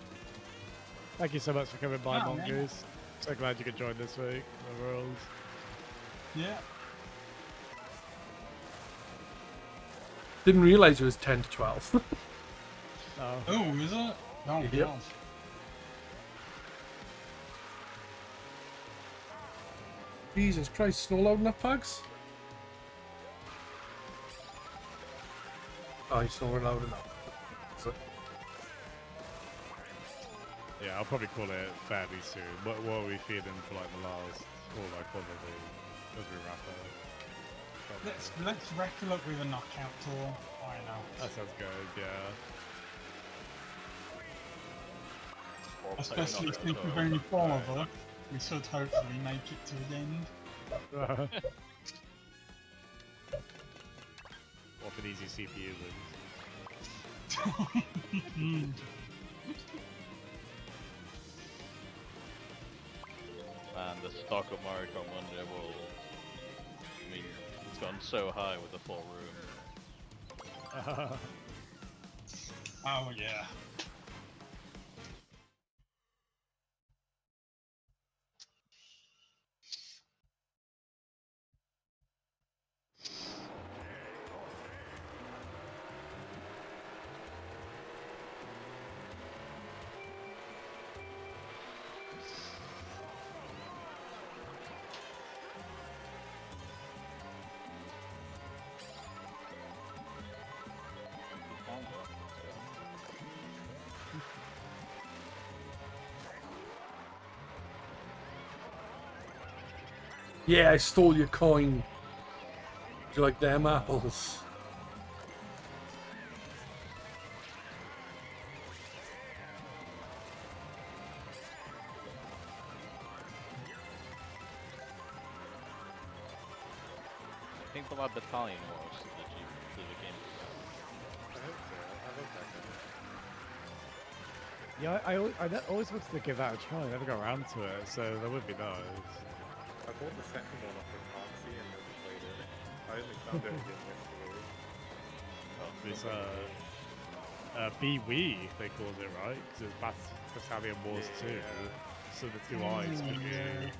Thank you so much for coming by, Oh, man. Mongoose. So glad you could join this week. The world. Yeah. Didn't realise it was 10 to 12. Oh. Oh, is it? Oh, Yep. God. Jesus Christ, snow loud enough, Pugs? Oh, he's not loud enough. So, Yeah, I'll probably call it fairly soon. What are we feeling for like the last, or like probably as we wrap up? Let's wrap it up with a knockout tour. Why not? That sounds good. Yeah. Or play Especially knockout since we've tour. only 4 of us, we should hopefully make it to the end. Off an easy CPU wins. And the stock of Mario Kart Monday will. I mean, it's gone so high with the full room. Oh, yeah. yeah, I stole your coin. Would you like them apples? I think the battalion was that you did the game. I hope so. I love that game. Yeah, I always wanted to give that a try. I never got around to it, so that would be nice. I bought the second one off of Foxy and never played it. I only found it again yesterday. It's B-Wee, they called it, right? Because it's Battalion Wars 2. Yeah. So the two eyes. Oh, yeah.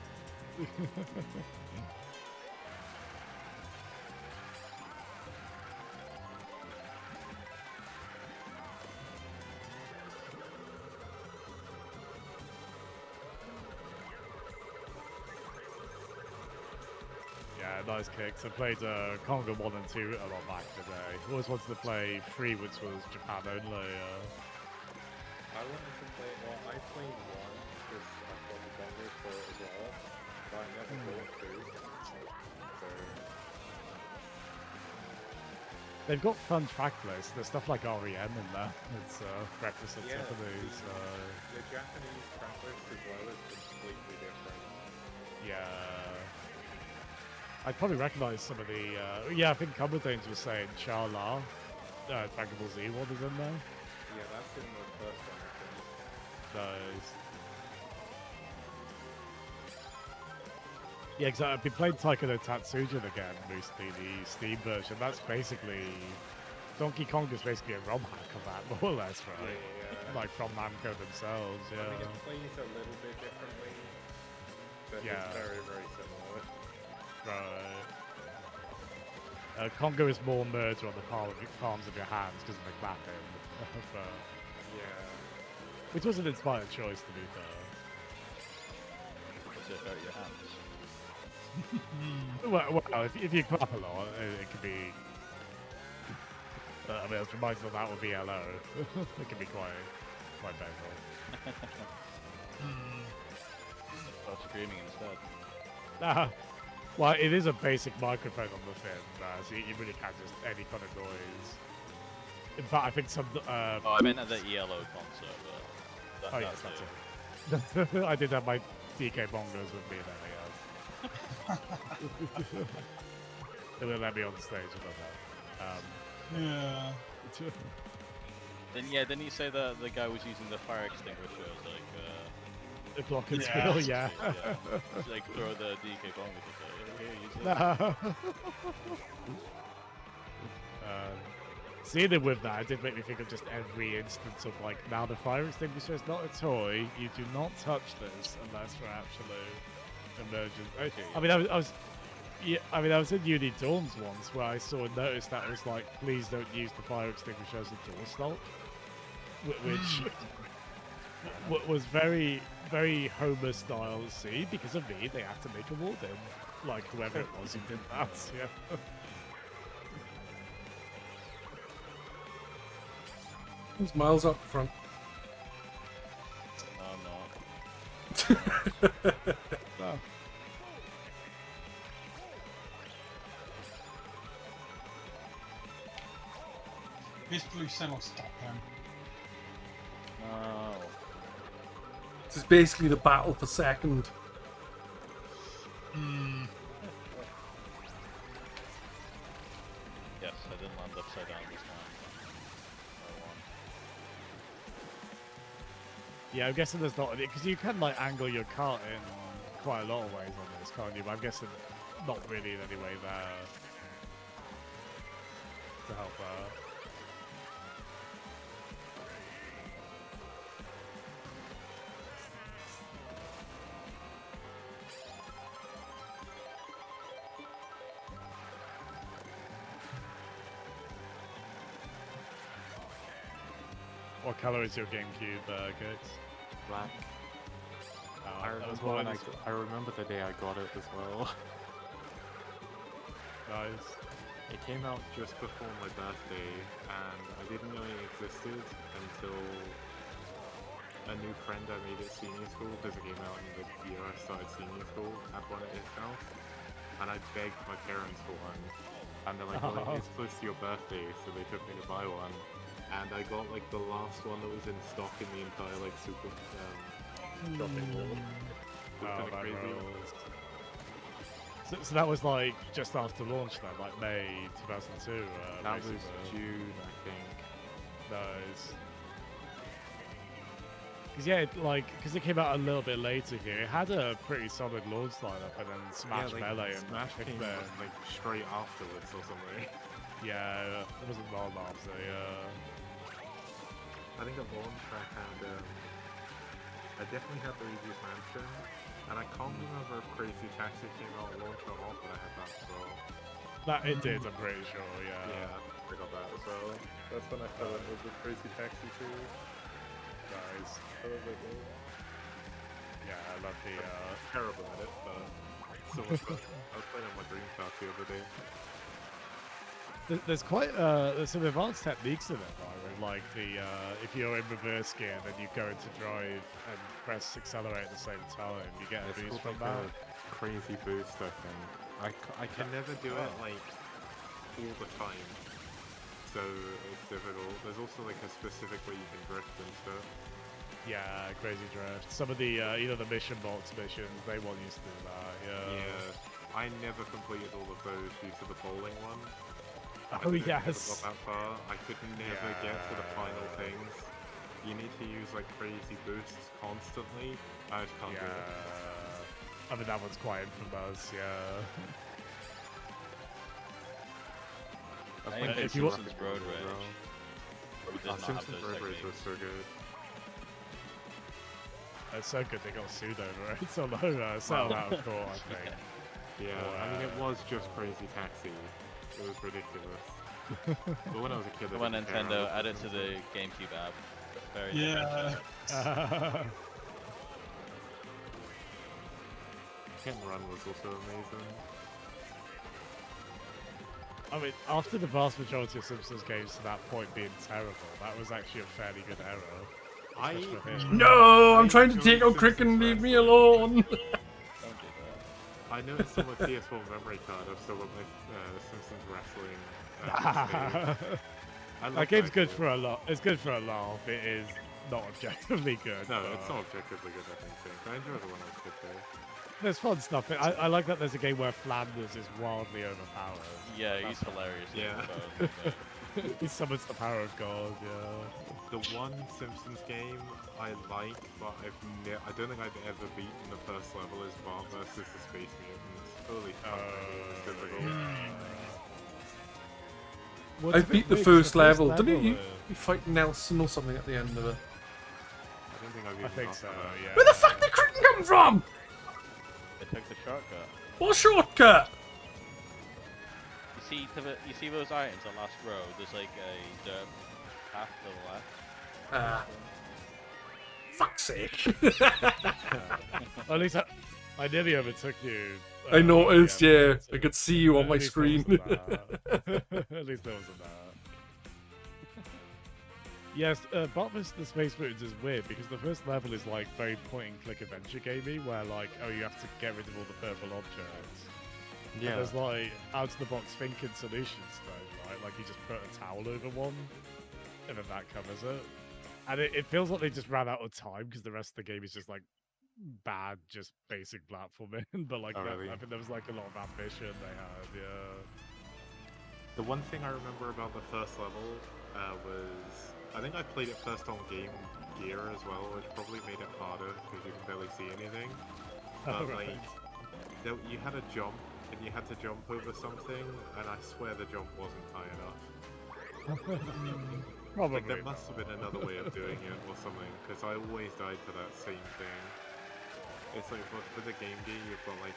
Yeah, nice kicks. I played Conga 1 and 2 a lot back in the day. Always wanted to play 3, which was Japan only. I wanted to play, well, I played one because I got the bundle for it as well, but I never bought two. So, They've got fun track lists. There's stuff like REM in there. It's breakfast at yeah, Tiffany's. the Japanese track list as well is completely different. Yeah. I'd probably recognize some of the. Yeah, I think Cumberdanes was saying Charla. Dragon Ball Z one is in there. Yeah, that's in the first one, I think. Nice. Yeah, because I've been playing Taika no Tatsujin again recently, the Steam version. That's basically. Donkey Kong is basically a ROM hack of that, more or less, right? Yeah. Like from Namco themselves, I yeah. think it plays a little bit differently, but Yeah. it's very, very similar. Right. Congo is more merged on the palms of your hands because of the clapping. But, Yeah. which was an inspired choice, to be fair. What's it about your hands? Well, if you clap a lot, it could be. I mean, I was reminded of that with ELO. It can be quite painful. Start screaming instead. Well, it is a basic microphone on the fin, so you really can't just any kind of noise. In fact, I think some. Oh, I meant at the ELO concert, but Oh yes, that's it. I did have my DK bongos with me then, I guess. They wouldn't let me on stage about that. Yeah. Then didn't he say that the guy was using the fire extinguisher as like The clock and Yeah. spill, yeah. Just, like throw the DK bong with it. Here, use it. Seeing it with that, it did make me think of just every instance of like, now the fire extinguisher is not a toy. You do not touch this unless for absolute emergency. I mean, I was in uni dorms once where I saw a notice that was like, please don't use the fire extinguisher as a doorstop, which was very, very Homer style. See, because of me, they had to make a warden, like whoever it was who did that. Yeah. There's Miles up front. No, I'm not. Oh. This blue cell will stop him. No. This is basically the battle for second. Yes, I didn't land upside down this time. I won. Yeah, I'm guessing there's not, because you can like angle your cart in quite a lot of ways on this, can't you? But I'm guessing not really in any way there to help out. What color is your GameCube, Kurt? Black. I That was remember, mine. I remember the day I got it as well. Nice. It came out just before my birthday, and I didn't know it existed until a new friend I made at senior school, because it came out in the year I started senior school, had one at his house, and I begged my parents for one, and they're like, well, it's close to your birthday, so they took me to buy one, and I got like the last one that was in stock in the entire like super shopping mall. It was Oh, kinda that crazy. rules. So that was like just after launch then, like May 2002. That was basically. June, I think. Nice. Because yeah, because it came out a little bit later here, it had a pretty solid launch lineup, and then Smash yeah, like, Melee and Smash Kick came Them. like straight afterwards or something. Yeah, it wasn't long after. Yeah. I think at launch I definitely had Luigi's Mansion, and I can't remember if Crazy Taxi came out at launch or not, but I had that as well. That it did, I'm pretty sure. Yeah. Yeah, I got that as well. That's when I fell in love with Crazy Taxi too. Nice. I was like, oh, Yeah, I love the. terrible at it, but so much fun. I was playing on my Dreamcast the other day. There's there's some advanced techniques in it, right? Where, like if you're in reverse gear, then you go into drive and press accelerate at the same time. You get a It's boost called from like that. a crazy boost, I think. I can never do it like all the time, so it's difficult. There's also like a specific way you can drift and stuff. Yeah, crazy drift. Some of the the mission box missions, they want you to do that. Yeah. Yeah, I never completed all of those due to the bowling one. Oh Never yes. got that far. I could never get to the final things. You need to use like crazy boosts constantly. I just can't do it. Yeah. I mean that one's quite infamous. Yeah. I was I playing played if you want- Simpsons Road as well. Rage. We did not have Simpsons those Road Rage was techniques. so good. It's so good they got sued over it. So no, settled out of court, I think. Yeah, I mean it was just Crazy Taxi. It was ridiculous. But when I was a kid, I When didn't care. I Nintendo was added to listening the GameCube app. Very Yeah. Hit and Run was also amazing. I mean, after the vast majority of Simpsons games to that point being terrible, that was actually a fairly good error. especially for him. No, I'm I trying to enjoy take out Crick and Simpsons leave me wrestling. alone. Don't do that. I noticed on my PS4 memory card, I've still got my Simpsons wrestling. save. I love That game's good game. for a lot. It's good for a laugh. It is not objectively good. No, but it's not objectively good, I don't think. I enjoyed it when I was a kid, though. There's fun stuff. I like that there's a game where Flanders is wildly overpowered. Yeah, That's he's hilarious. in Yeah. the phone, but- He summons the power of God, yeah. The one Simpsons game I like, but I don't think I've ever beaten the first level is Bart versus the Space Mutants. Holy fuck, it was difficult. What's I a bit beat the weird, first level. Didn't level, you? You fight Nelson or something at the end of it. I don't think I've I even think got so, to that. yeah. Where the fuck did Crick come from? They took the shortcut. What shortcut? You see those items on last row? There's like a dirt path to the left. Fuck's sake. At least I nearly overtook you. I noticed, yeah. so I could see you on at my least there screen. wasn't that. At least there wasn't that. Yes, Bart vs. the Space Mutants is weird because the first level is like very point-and-click adventure gamey, where like, oh, you have to get rid of all the purple objects. And Yeah. there's like out-of-the-box thinking solutions though, right? Like you just put a towel over one, and then that covers it. And it feels like they just ran out of time because the rest of the game is just like bad, just basic platforming. But like, Oh, that, really? I think there was like a lot of ambition they had. Yeah. The one thing I remember about the first level was I think I played it first on Game Gear as well, which probably made it harder because you can barely see anything. But Right. you had a jump and you had to jump over something, and I swear the jump wasn't high enough. Probably. Like there must have been another way of doing it or something, because I always died to that same thing. It's like with the Game Gear, you've got like.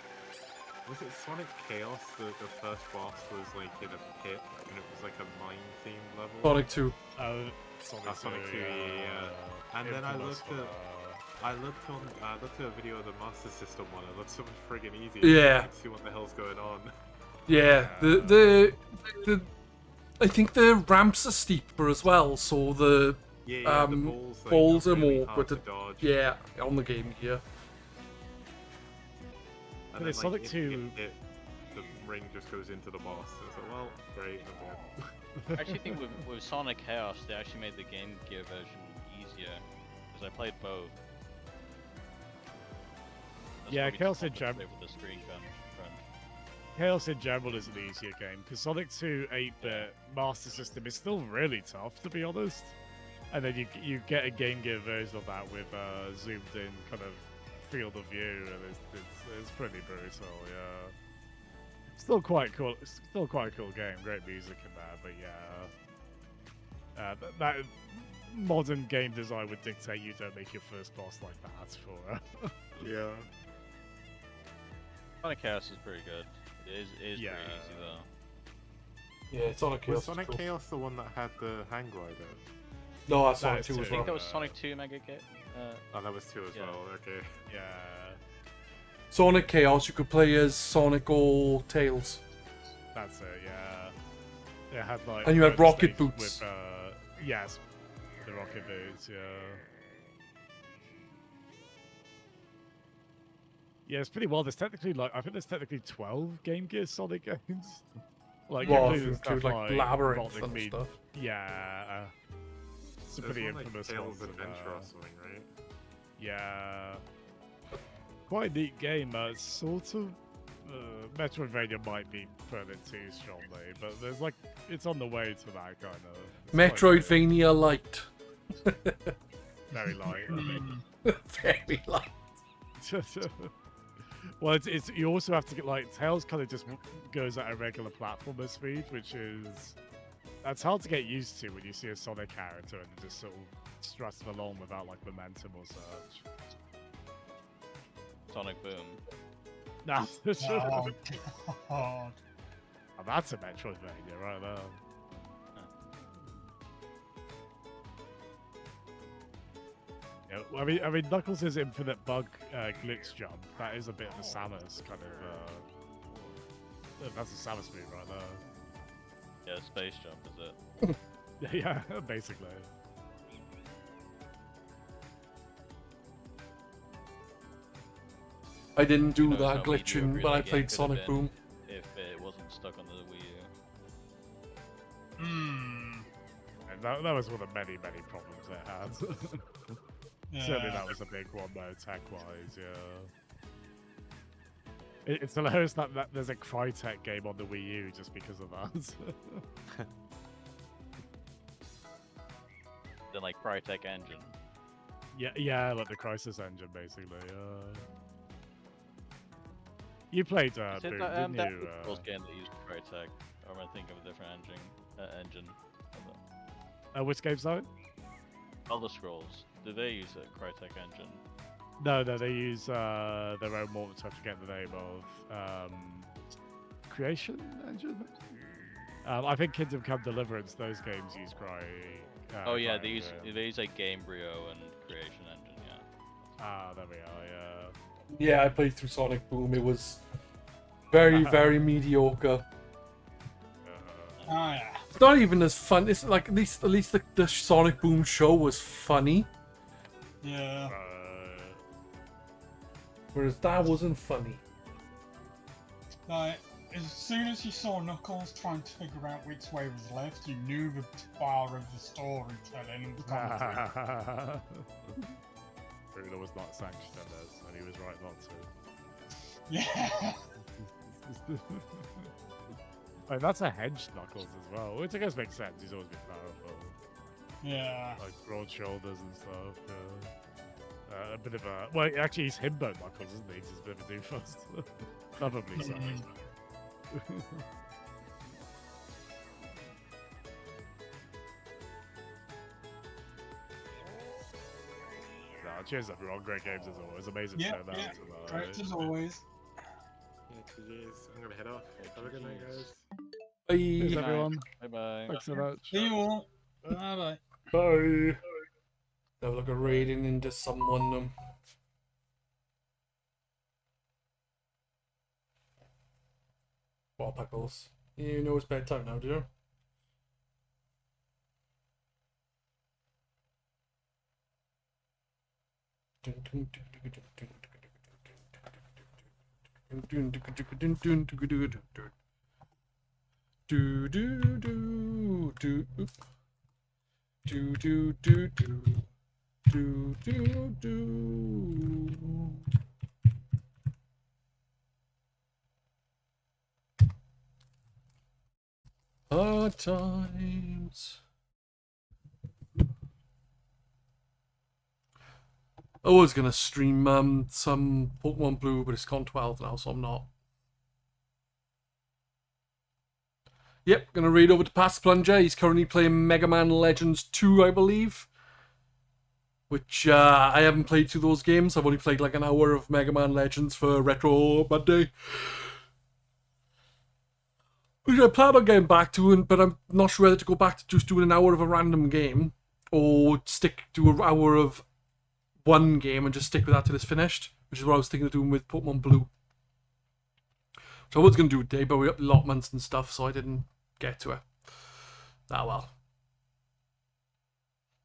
Was it Sonic Chaos? The first boss was like in a pit, and it was like a mine-themed level. Sonic 2. Sonic 2, yeah. And then I looked at a video of the Master System one. It looked so much friggin' easy. Yeah. I can see what the hell's going on. Yeah, the I think the ramps are steeper as well, so the Yeah, the balls are really more hard but to dodge. yeah, on the Game Gear. And But it's then, like, Sonic if you 2 get hit, the ring just goes into the boss. It's like, well, great, I'm I actually think with Sonic Chaos, they actually made the Game Gear version easier because I played both. That's Yeah, probably Chaos to in Jam- compensate with the screen crunch. Chaos in general is an easier game because Sonic 2 8-bit Master System is still really tough, to be honest. And then you get a Game Gear version of that with zoomed in kind of field of view, and it's pretty brutal. Yeah, still quite cool. Still quite a cool game. Great music in there, but yeah, that modern game design would dictate you don't make your first boss like that for. yeah. Sonic Chaos is pretty good. It is Yeah. pretty easy though. Yeah, Sonic Chaos. Was Sonic Chaos the one that had the hang glider? No, that's That Sonic is 2 as too. I think well. that was Sonic 2 Mega Kit. Oh, that was 2 as Yeah. well, okay. Yeah. Sonic Chaos, you could play as Sonic or Tails. That's it, yeah. It had like. And you had bonus rocket stage boots. With, yes, the rocket boots, yeah. Yeah, it's pretty well. There's technically I think there's technically 12 Game Gear Sonic games. Like, Well, including if you include stuff like Labyrinth Robotnik and Mead- stuff. Yeah. It's a There's pretty one, like, infamous Tails one. Adventure or something, right? Yeah. Quite a neat game. Sort of. Metroidvania might be putting it too strongly, but there's like it's on the way to that kind of. It's quite good. Metroidvania Light. Very light. Very light. Well, it's you also have to get like Tails kind of just goes at a regular platformer speed, which is that's hard to get used to when you see a Sonic character and just sort of strutting along without like momentum or such. Sonic Boom. Nah, Oh, God. Oh, that's a Metroidvania right there. Yeah, well, I mean, Knuckles' infinite bug glitch jump. That is a bit of a Samus kind of. That's a Samus move right there. Yeah, space jump is it? Yeah, basically. I didn't do Who knows that how glitching mediocre when I that game played could have Sonic been Boom. if it wasn't stuck on the Wii U. Hmm. And that was one of the many problems it had. Certainly that was a big one though, tech-wise, yeah. It's hilarious that there's a Crytek game on the Wii U just because of that. Then like Crytek Engine. Yeah, like the Crisis engine, basically. You played Is it Boom, that, didn't that you? Souls game that used Crytek? Or am I thinking of a different engine? Which game's that? Elder Scrolls. Do they use a Crytek engine? No, they use their own morph. I forget the name of Creation engine. I think Kingdom Come Deliverance. Those games use Oh yeah, they CryEngine. use like Gamebryo and Creation Engine. Yeah. Ah, there we are. Yeah, I played through Sonic Boom. It was very mediocre. Oh yeah. It's not even as fun. It's like at least the Sonic Boom show was funny, Yeah. whereas that wasn't funny. Like, as soon as you saw Knuckles trying to figure out which way was left, you knew the bar of the storytelling was coming to. Bruno was not sanctioned as, and he was right not to. Yeah. Like, that's a hedged Knuckles as well, which I guess makes sense. He's always been powerful. Yeah. Like broad shoulders and stuff. Yeah. A bit of a well, actually, he's himbo Knuckles, isn't he? 'Cause he's a bit of a doofus. Probably so. No, cheers everyone. Great games as always. Amazing Yeah, turnout yeah. tonight. Correct as always. Yeah, GG's. I'm gonna head off. Have a good night, guys. Cheers Bye. everyone. Bye bye. Thanks so much. See you all. Bye bye. Bye. Have like a raiding into someone. Well, Pickles. You know it's bedtime now, do you? Do do do do do do do do do do. Hard times. I was gonna stream some Pokemon Blue, but it's gone 12 now, so I'm not. Yep, gonna read over to Past Plunger. He's currently playing Mega Man Legends 2, I believe. Which I haven't played through those games. I've only played like an hour of Mega Man Legends for Retro Monday. Which I plan on getting back to, but I'm not sure whether to go back to just doing an hour of a random game or stick to an hour of one game and just stick with that till it's finished, which is what I was thinking of doing with Pokemon Blue. So I was going to do today, but we got allotments and stuff, so I didn't get to it. Ah well.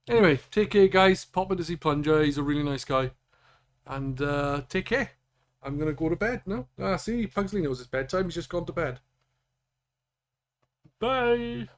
Anyway, take care, guys. Pop in to see Plunger. He's a really nice guy. And take care. I'm going to go to bed now. See, Pugsley knows it's bedtime. He's just gone to bed. Bye.